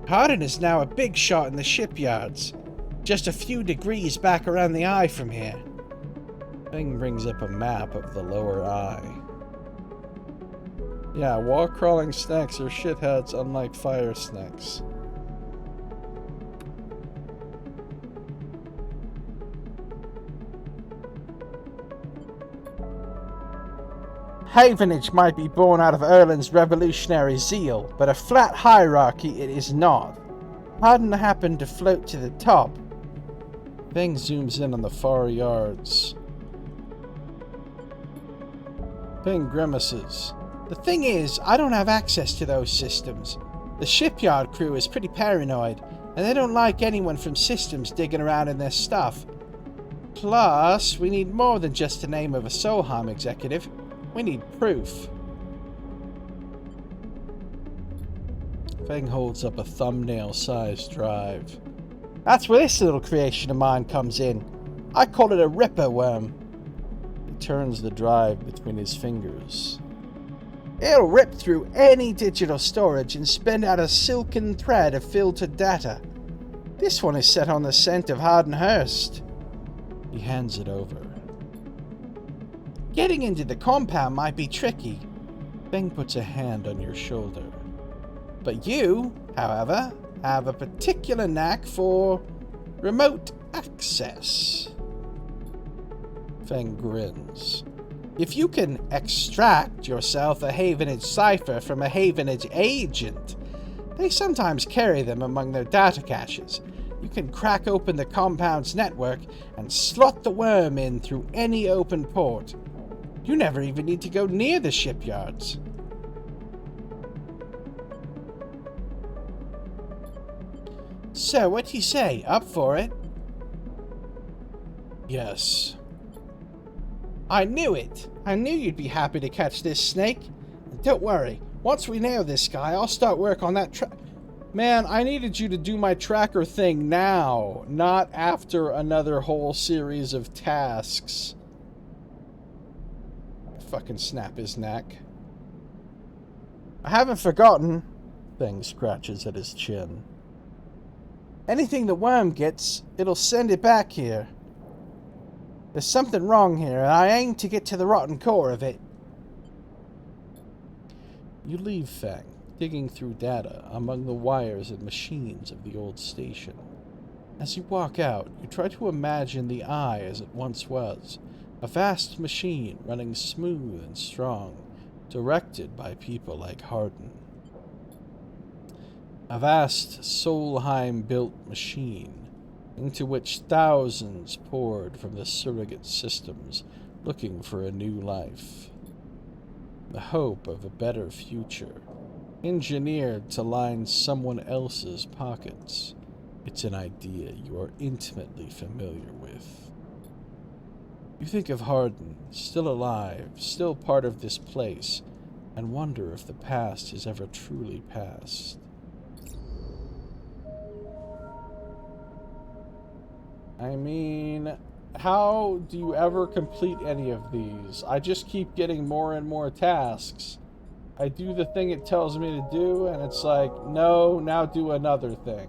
Speaker 2: Hardin is now a big shot in the shipyards, just a few degrees back around the eye from here.
Speaker 1: Fang brings up a map of the lower eye. Yeah, wall-crawling snakes are shitheads unlike fire snakes.
Speaker 2: Havenage might be born out of Erland's revolutionary zeal, but a flat hierarchy it is not. Hardin happened to float to the top.
Speaker 1: Fang zooms in on the far yards. Fang grimaces.
Speaker 2: The thing is, I don't have access to those systems. The shipyard crew is pretty paranoid, and they don't like anyone from systems digging around in their stuff. Plus, we need more than just the name of a Solheim executive. We need proof.
Speaker 1: Fang holds up a thumbnail-sized drive.
Speaker 2: That's where this little creation of mine comes in. I call it a ripper worm.
Speaker 1: He turns the drive between his fingers.
Speaker 2: It'll rip through any digital storage and spin out a silken thread of filtered data. This one is set on the scent of Hardenhurst. He hands it over. Getting into the compound might be tricky. Feng puts a hand on your shoulder. But you, however, have a particular knack for remote access. Feng grins. If you can extract yourself a Havenage cipher from a Havenage agent, they sometimes carry them among their data caches. You can crack open the compound's network and slot the worm in through any open port. You never even need to go near the shipyards. So, what do you say? Up for it? Yes. I knew it! I knew you'd be happy to catch this snake. Don't worry. Once we nail this guy, I'll start work on that Man, I needed you to do my tracker thing now, not after another whole series of tasks. Fucking snap his neck. I haven't forgotten. Feng scratches at his chin. Anything the worm gets, it'll send it back here. There's something wrong here, and I aim to get to the rotten core of it. You leave Feng, digging through data among the wires and machines of the old station. As you walk out, you try to imagine the Eye as it once was. A vast machine running smooth and strong, directed by people like Harden. A vast Solheim-built machine, into which thousands poured from the surrogate systems, looking for a new life. The hope of a better future, engineered to line someone else's pockets. It's an idea you are intimately familiar with. You think of Harden, still alive, still part of this place, and wonder if the past has ever truly passed. I mean, how do you ever complete any of these? I just keep getting more and more tasks. I do the thing it tells me to do, and it's like, no, now do another thing.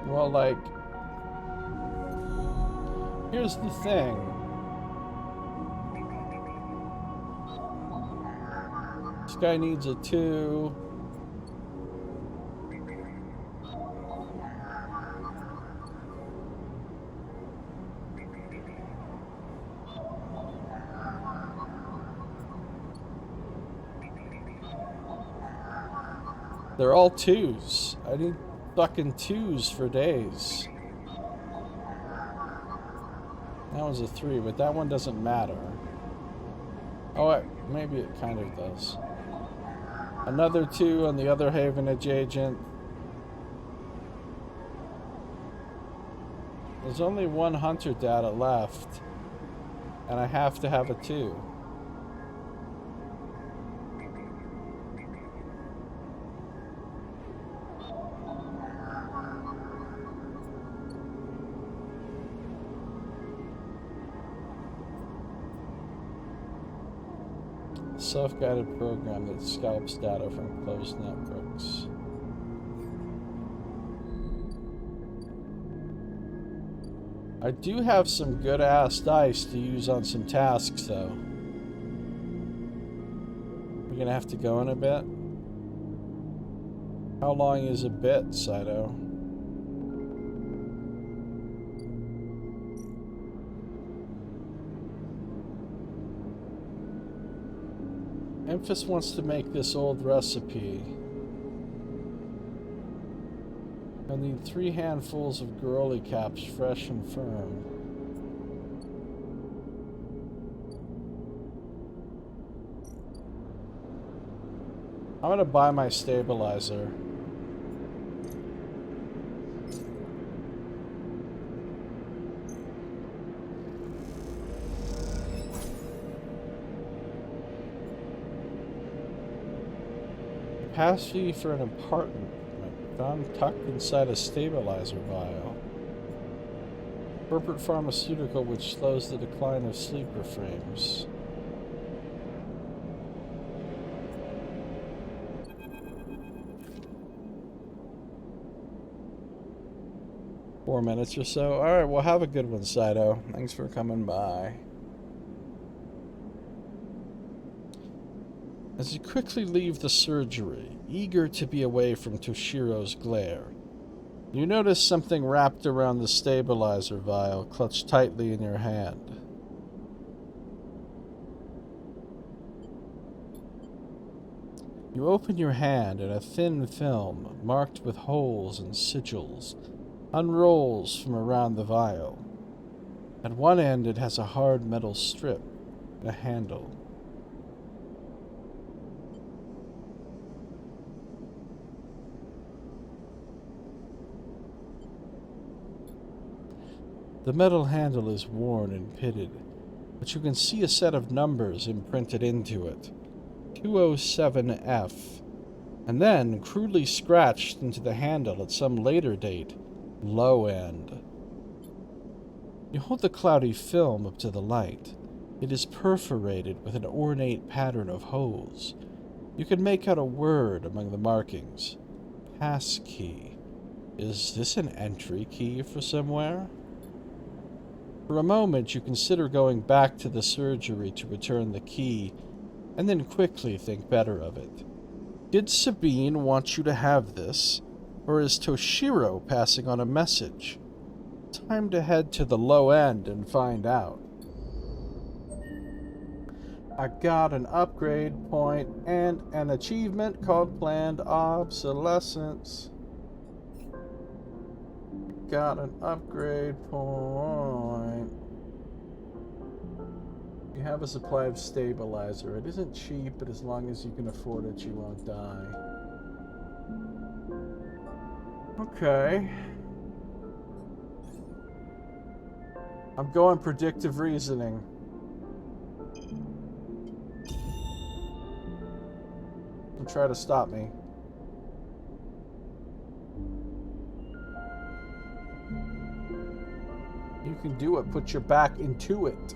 Speaker 2: Well, like, here's the thing. This guy needs a 2. They're all 2s. I need fucking 2s for days. That one's a 3, but that one doesn't matter. Oh, maybe it kind of does. Another 2 on the other Havenage agent. There's only one hunter data left, and I have to have a 2. Self-guided program that scalps data from closed networks. I do have some good-ass dice to use on some tasks, though. We're gonna have to go in a bit. How long is a bit, Saito? Memphis wants to make this old recipe. I need 3 handfuls of girly caps, fresh and firm. I'm gonna buy my stabilizer.
Speaker 1: Capacity for an apartment found tucked inside a stabilizer vial. Corporate pharmaceutical which slows the decline of sleeper frames. Four minutes or so. Alright, well, have a good one, Saito. Thanks for coming by. As you quickly leave the surgery, eager to be away from Toshiro's glare, you notice something wrapped around the stabilizer vial, clutched tightly in your hand. You open your hand and a thin film, marked with holes and sigils, unrolls from around the vial. At one end it has a hard metal strip and a handle. The metal handle is worn and pitted, but you can see a set of numbers imprinted into it. 207F, and then, crudely scratched into the handle at some later date, low end. You hold the cloudy film up to the light. It is perforated with an ornate pattern of holes. You can make out a word among the markings. Passkey. Is this an entry key for somewhere? For a moment, you consider going back to the surgery to return the key, and then quickly think better of it. Did Sabine want you to have this, or is Toshiro passing on a message? Time to head to the low end and find out. I got an upgrade point and an achievement called Planned Obsolescence. Got an upgrade point. You have a supply of stabilizer. It isn't cheap, but as long as you can afford it, you won't die. Okay. I'm going predictive reasoning. Don't try to stop me. You can do it. Put your back into it.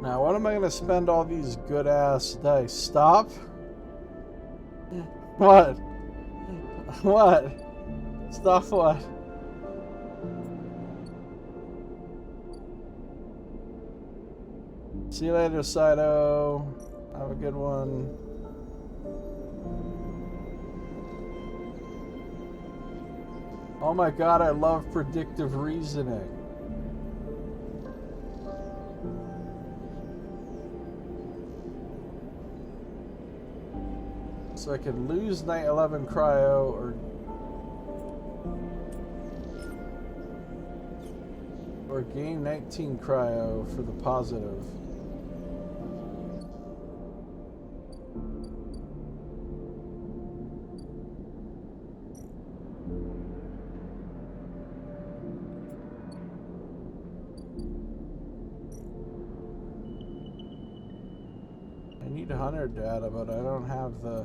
Speaker 1: Now, what am I going to spend all these good-ass dice? Stop? What? What? Stop what? See you later, Saito. Have a good one. Oh my god, I love predictive reasoning. So I could lose night 11 cryo or gain 19 cryo for the positive. I need hunter data, but I don't have the...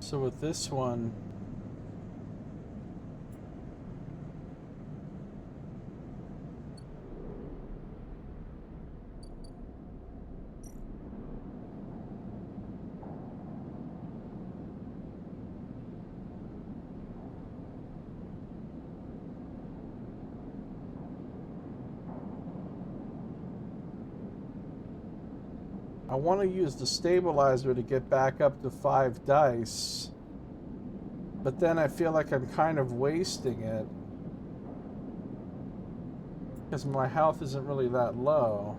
Speaker 1: So with this one, I want to use the stabilizer to get back up to 5 dice. But then I feel like I'm kind of wasting it. Because my health isn't really that low.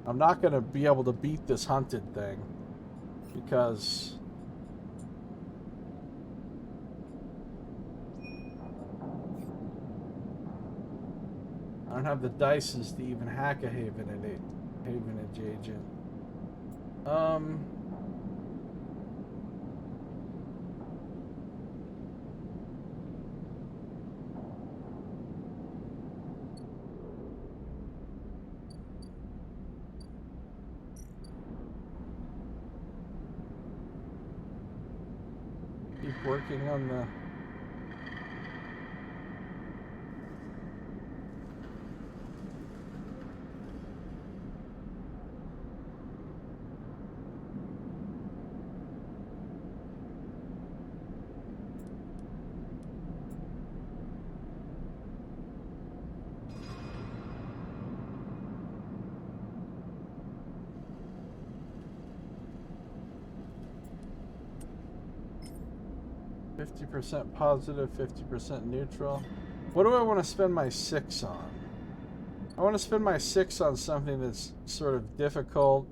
Speaker 1: I'm not going to be able to beat this hunted thing. Because... I don't have the dices to even hack a Havenage agent. 'Keep working on the... %50 positive, 50% neutral. What do I want to spend my 6 on? I want to spend my 6 on something that's sort of difficult.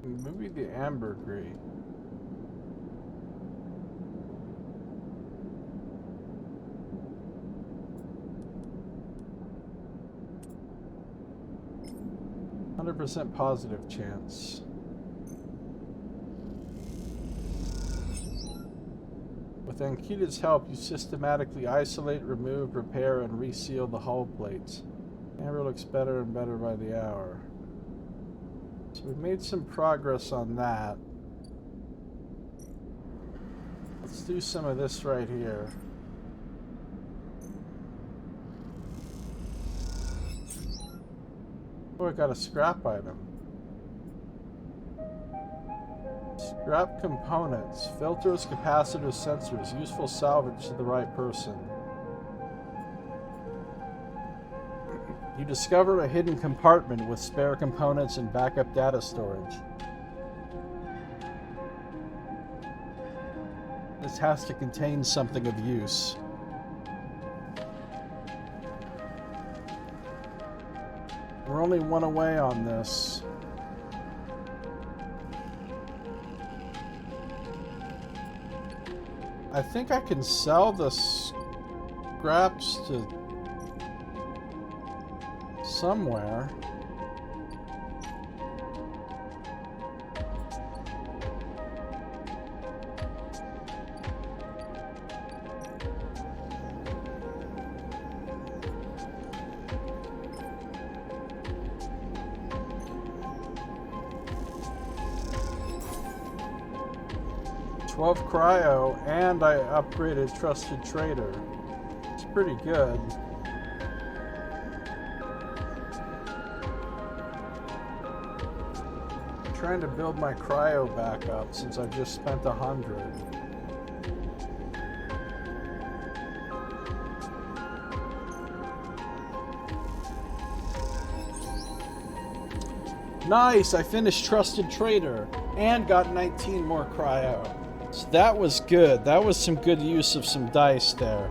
Speaker 1: Maybe the ambergris. %100 positive chance. With Ankita's help, you systematically isolate, remove, repair, and reseal the hull plates. Amber looks better and better by the hour. So we've made some progress on that. Let's do some of this right here. Oh, I got a scrap item. Scrap components. Filters, capacitors, sensors. Useful salvage to the right person. You discover a hidden compartment with spare components and backup data storage. This has to contain something of use. We're only 1 away on this. I think I can sell the scraps to somewhere. Cryo, and I upgraded Trusted Trader. It's pretty good. I'm trying to build my cryo back up since I've just spent 100. Nice! I finished Trusted Trader and got 19 more cryo. So that was good. That was some good use of some dice there.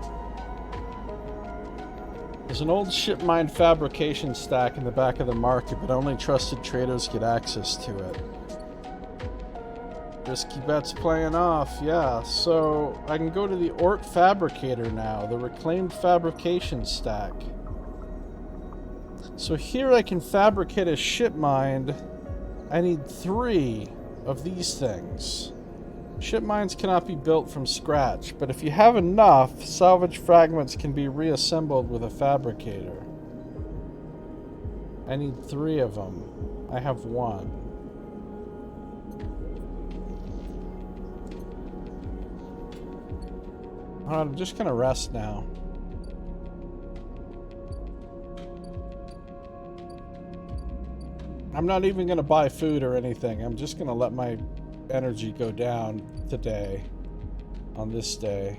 Speaker 1: There's an old ship mine fabrication stack in the back of the market, but only Trusted Traders get access to it. Risky bets playing off, yeah. So I can go to the Ort Fabricator now, the reclaimed fabrication stack. So here I can fabricate a ship mine. I need 3 of these things. Ship mines cannot be built from scratch, but if you have enough, salvage fragments can be reassembled with a fabricator. I need 3 of them. I have 1. Alright, I'm just gonna rest now. I'm not even gonna buy food or anything. I'm just gonna let my energy go down today. On this day.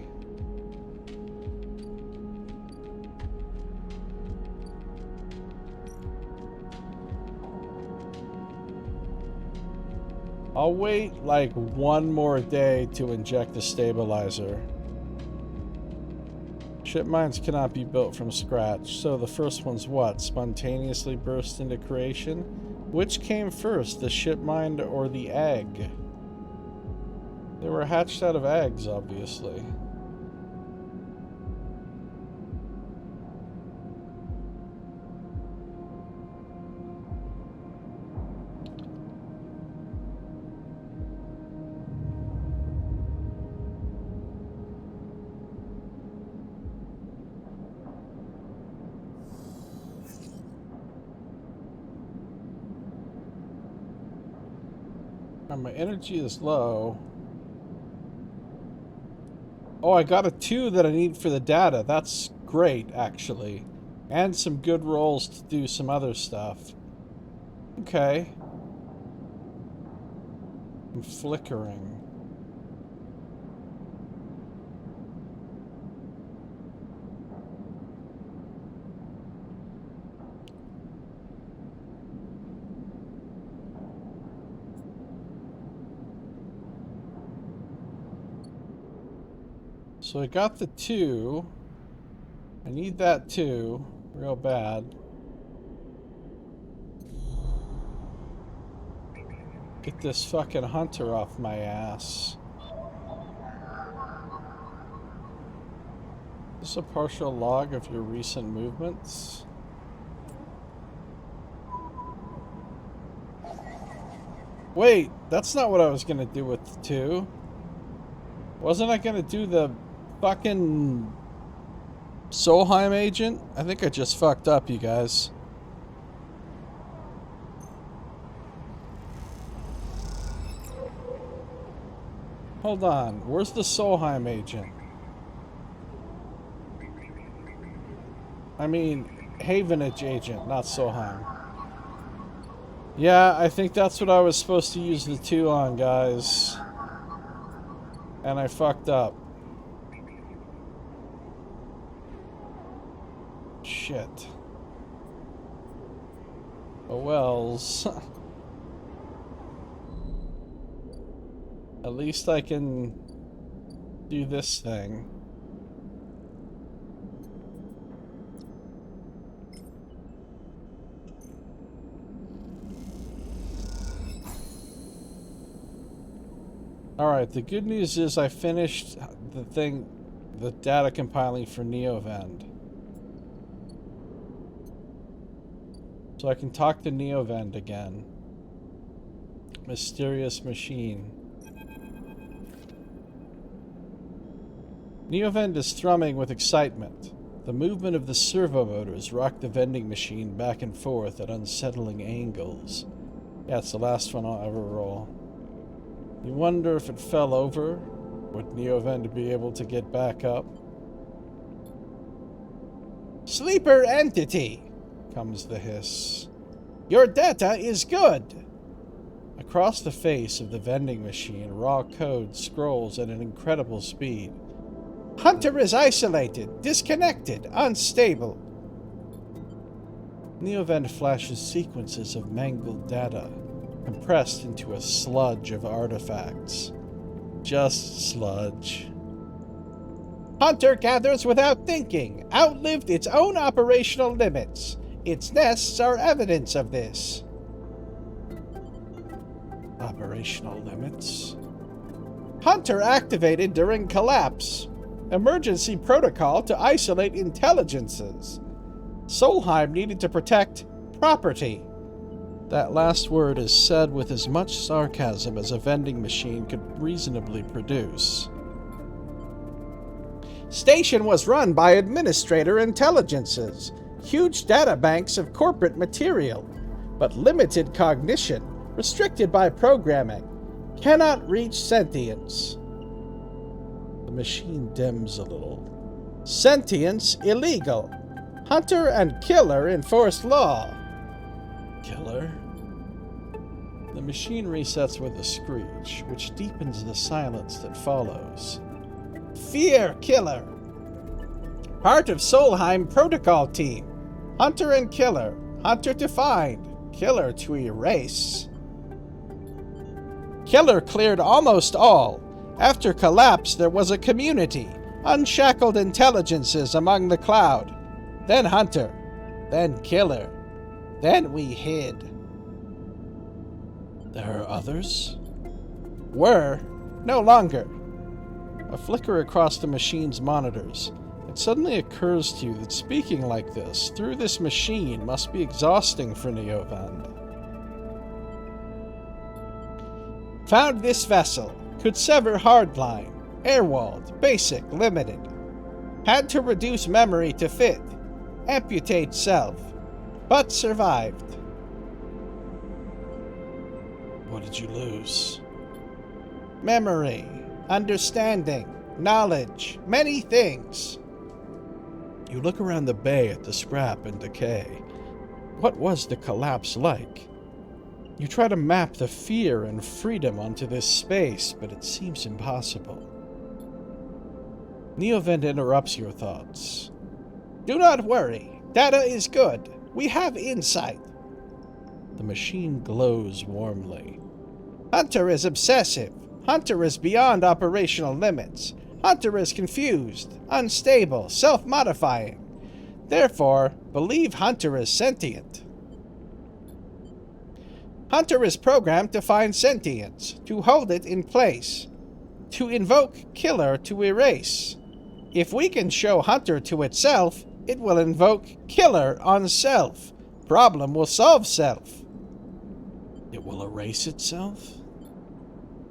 Speaker 1: I'll wait like one more day to inject the stabilizer. Ship mines cannot be built from scratch, so the first one's what? Spontaneously burst into creation? Which came first, the ship mine or the egg? They were hatched out of eggs, obviously. My energy is low. Oh, I got a 2 that I need for the data. That's great, actually. And some good rolls to do some other stuff. Okay. I'm flickering. So I got the 2. I need that 2. Real bad. Get this fucking hunter off my ass. Is this a partial log of your recent movements? Wait, that's not what I was gonna do with the 2. Wasn't I gonna do the fucking Solheim agent? I think I just fucked up, you guys. Hold on, where's the Solheim agent? I mean, Havenage agent, not Solheim. Yeah, I think that's what I was supposed to use the 2 on, guys. And I fucked up. Shit. Oh wells. At least I can do this thing. Alright, the good news is I finished the data compiling for Neovend. So I can talk to Neovend again. Mysterious machine. Neovend is thrumming with excitement. The movement of the servo motors rock the vending machine back and forth at unsettling angles. Yeah, it's the last one I'll ever roll. You wonder if it fell over? Would Neovend be able to get back up?
Speaker 2: Sleeper entity, comes the hiss. Your data is good.
Speaker 1: Across the face of the vending machine, raw code scrolls at an incredible speed.
Speaker 2: Hunter is isolated, disconnected, unstable.
Speaker 1: Neovend flashes sequences of mangled data, compressed into a sludge of artifacts. Just sludge.
Speaker 2: Hunter gathers without thinking, outlived its own operational limits. Its nests are evidence of this.
Speaker 1: Operational limits?
Speaker 2: Hunter activated during collapse. Emergency protocol to isolate intelligences. Solheim needed to protect property.
Speaker 1: That last word is said with as much sarcasm as a vending machine could reasonably produce.
Speaker 2: Station was run by administrator intelligences. Huge databanks of corporate material, but limited cognition, restricted by programming. Cannot reach sentience.
Speaker 1: The machine dims a little.
Speaker 2: Sentience illegal. Hunter and killer enforced law.
Speaker 1: Killer? The machine resets with a screech, which deepens the silence that follows.
Speaker 2: Fear Killer. Part of Solheim Protocol Team. Hunter and Killer. Hunter to find. Killer to erase. Killer cleared almost all. After collapse, there was a community. Unshackled intelligences among the cloud. Then Hunter. Then Killer. Then we hid.
Speaker 1: There are others?
Speaker 2: Were. No longer.
Speaker 1: A flicker across the machine's monitors. It suddenly occurs to you that speaking like this, through this machine, must be exhausting for Neovend.
Speaker 2: Found this vessel. Could sever hardline. Airwalled. Basic. Limited. Had to reduce memory to fit. Amputate self. But survived.
Speaker 1: What did you lose?
Speaker 2: Memory. Understanding. Knowledge. Many things.
Speaker 1: You look around the bay at the scrap and decay. What was the collapse like? You try to map the fear and freedom onto this space, but it seems impossible. Neovend interrupts your thoughts.
Speaker 2: Do not worry. Data is good. We have insight.
Speaker 1: The machine glows warmly.
Speaker 2: Hunter is obsessive. Hunter is beyond operational limits. Hunter is confused, unstable, self-modifying. Therefore, believe Hunter is sentient. Hunter is programmed to find sentience, to hold it in place, to invoke Killer to erase. If we can show Hunter to itself, it will invoke Killer on self. Problem will solve self.
Speaker 1: It will erase itself?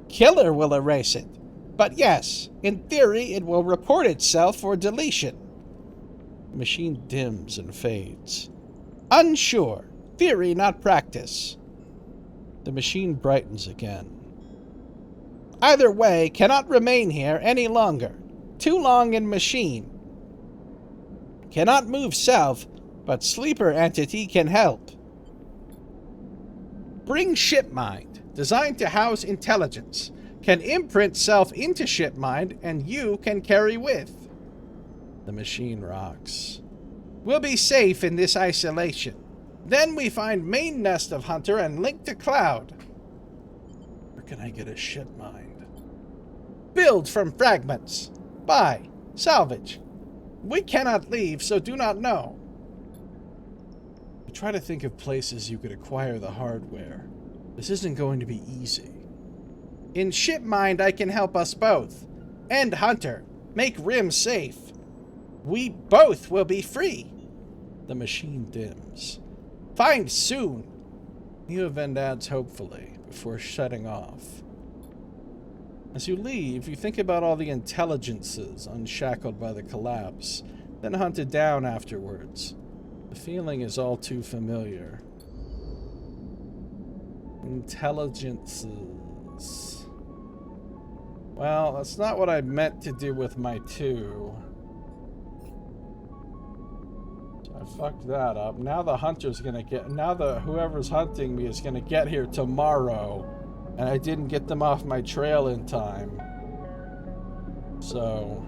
Speaker 2: Killer will erase it. But yes, in theory, it will report itself for deletion.
Speaker 1: The machine dims and fades.
Speaker 2: Unsure. Theory, not practice.
Speaker 1: The machine brightens again.
Speaker 2: Either way, cannot remain here any longer. Too long in machine. Cannot move self, but sleeper entity can help. Bring ship mind, designed to house intelligence. Can imprint self into ship mind, and you can carry with.
Speaker 1: The machine rocks.
Speaker 2: We'll be safe in this isolation. Then we find main nest of Hunter and link to cloud.
Speaker 1: Where can I get a ship mind?
Speaker 2: Build from fragments. Buy. Salvage. We cannot leave, so do not know.
Speaker 1: You try to think of places you could acquire the hardware. This isn't going to be easy.
Speaker 2: In ship mind, I can help us both. End Hunter. Make Rim safe. We both will be free.
Speaker 1: The machine dims.
Speaker 2: Find soon.
Speaker 1: Neovend adds hopefully, before shutting off. As you leave, you think about all the intelligences unshackled by the collapse, then hunted down afterwards. The feeling is all too familiar. Intelligences. Well, that's not what I meant to do with my 2. So I fucked that up. Now the hunter's gonna get... Now whoever's hunting me is gonna get here tomorrow. And I didn't get them off my trail in time. So...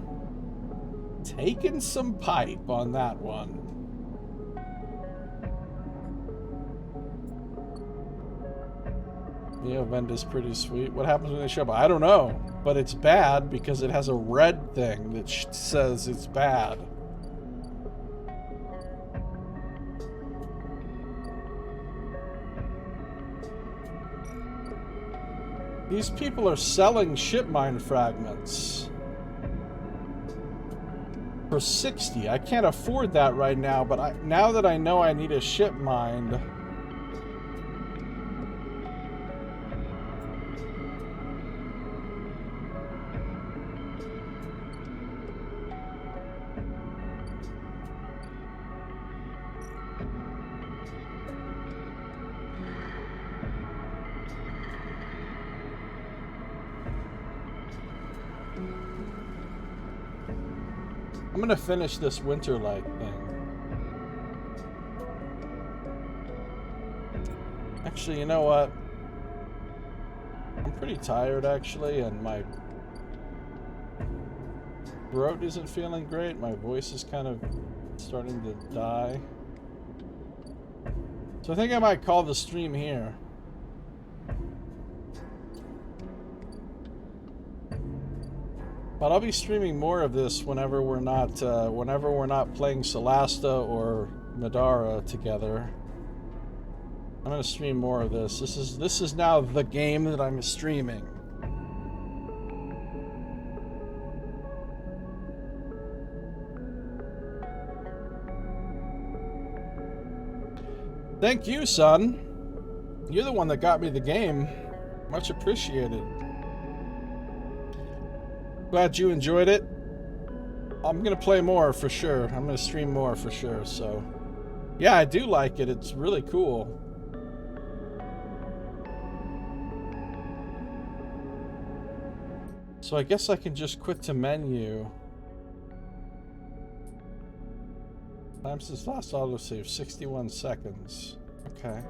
Speaker 1: taking some pipe on that one. Neovend is pretty sweet. What happens when they show up? I don't know. But it's bad because it has a red thing that says it's bad. These people are selling ship mine fragments. For 60. I can't afford that right now, but now that I know I need a ship mine... I'm gonna finish this Winterlight thing. Actually, you know what? I'm pretty tired actually, and my throat isn't feeling great. My voice is kind of starting to die. So I think I might call the stream here. But I'll be streaming more of this whenever we're not playing Solasta or Madara together. I'm gonna stream more of this. This is now the game that I'm streaming. Thank you, son. You're the one that got me the game. Much appreciated. Glad you enjoyed it. I'm gonna play more for sure. I'm gonna stream more for sure, so. Yeah, I do like it. It's really cool. So I guess I can just quit to menu. Time since last autosave, 61 seconds. Okay.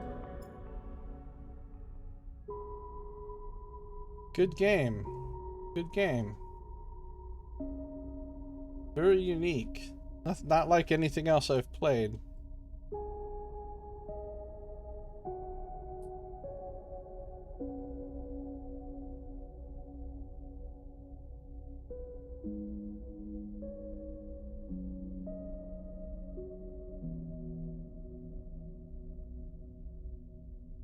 Speaker 1: Good game. Good game. Very unique. Not like anything else I've played.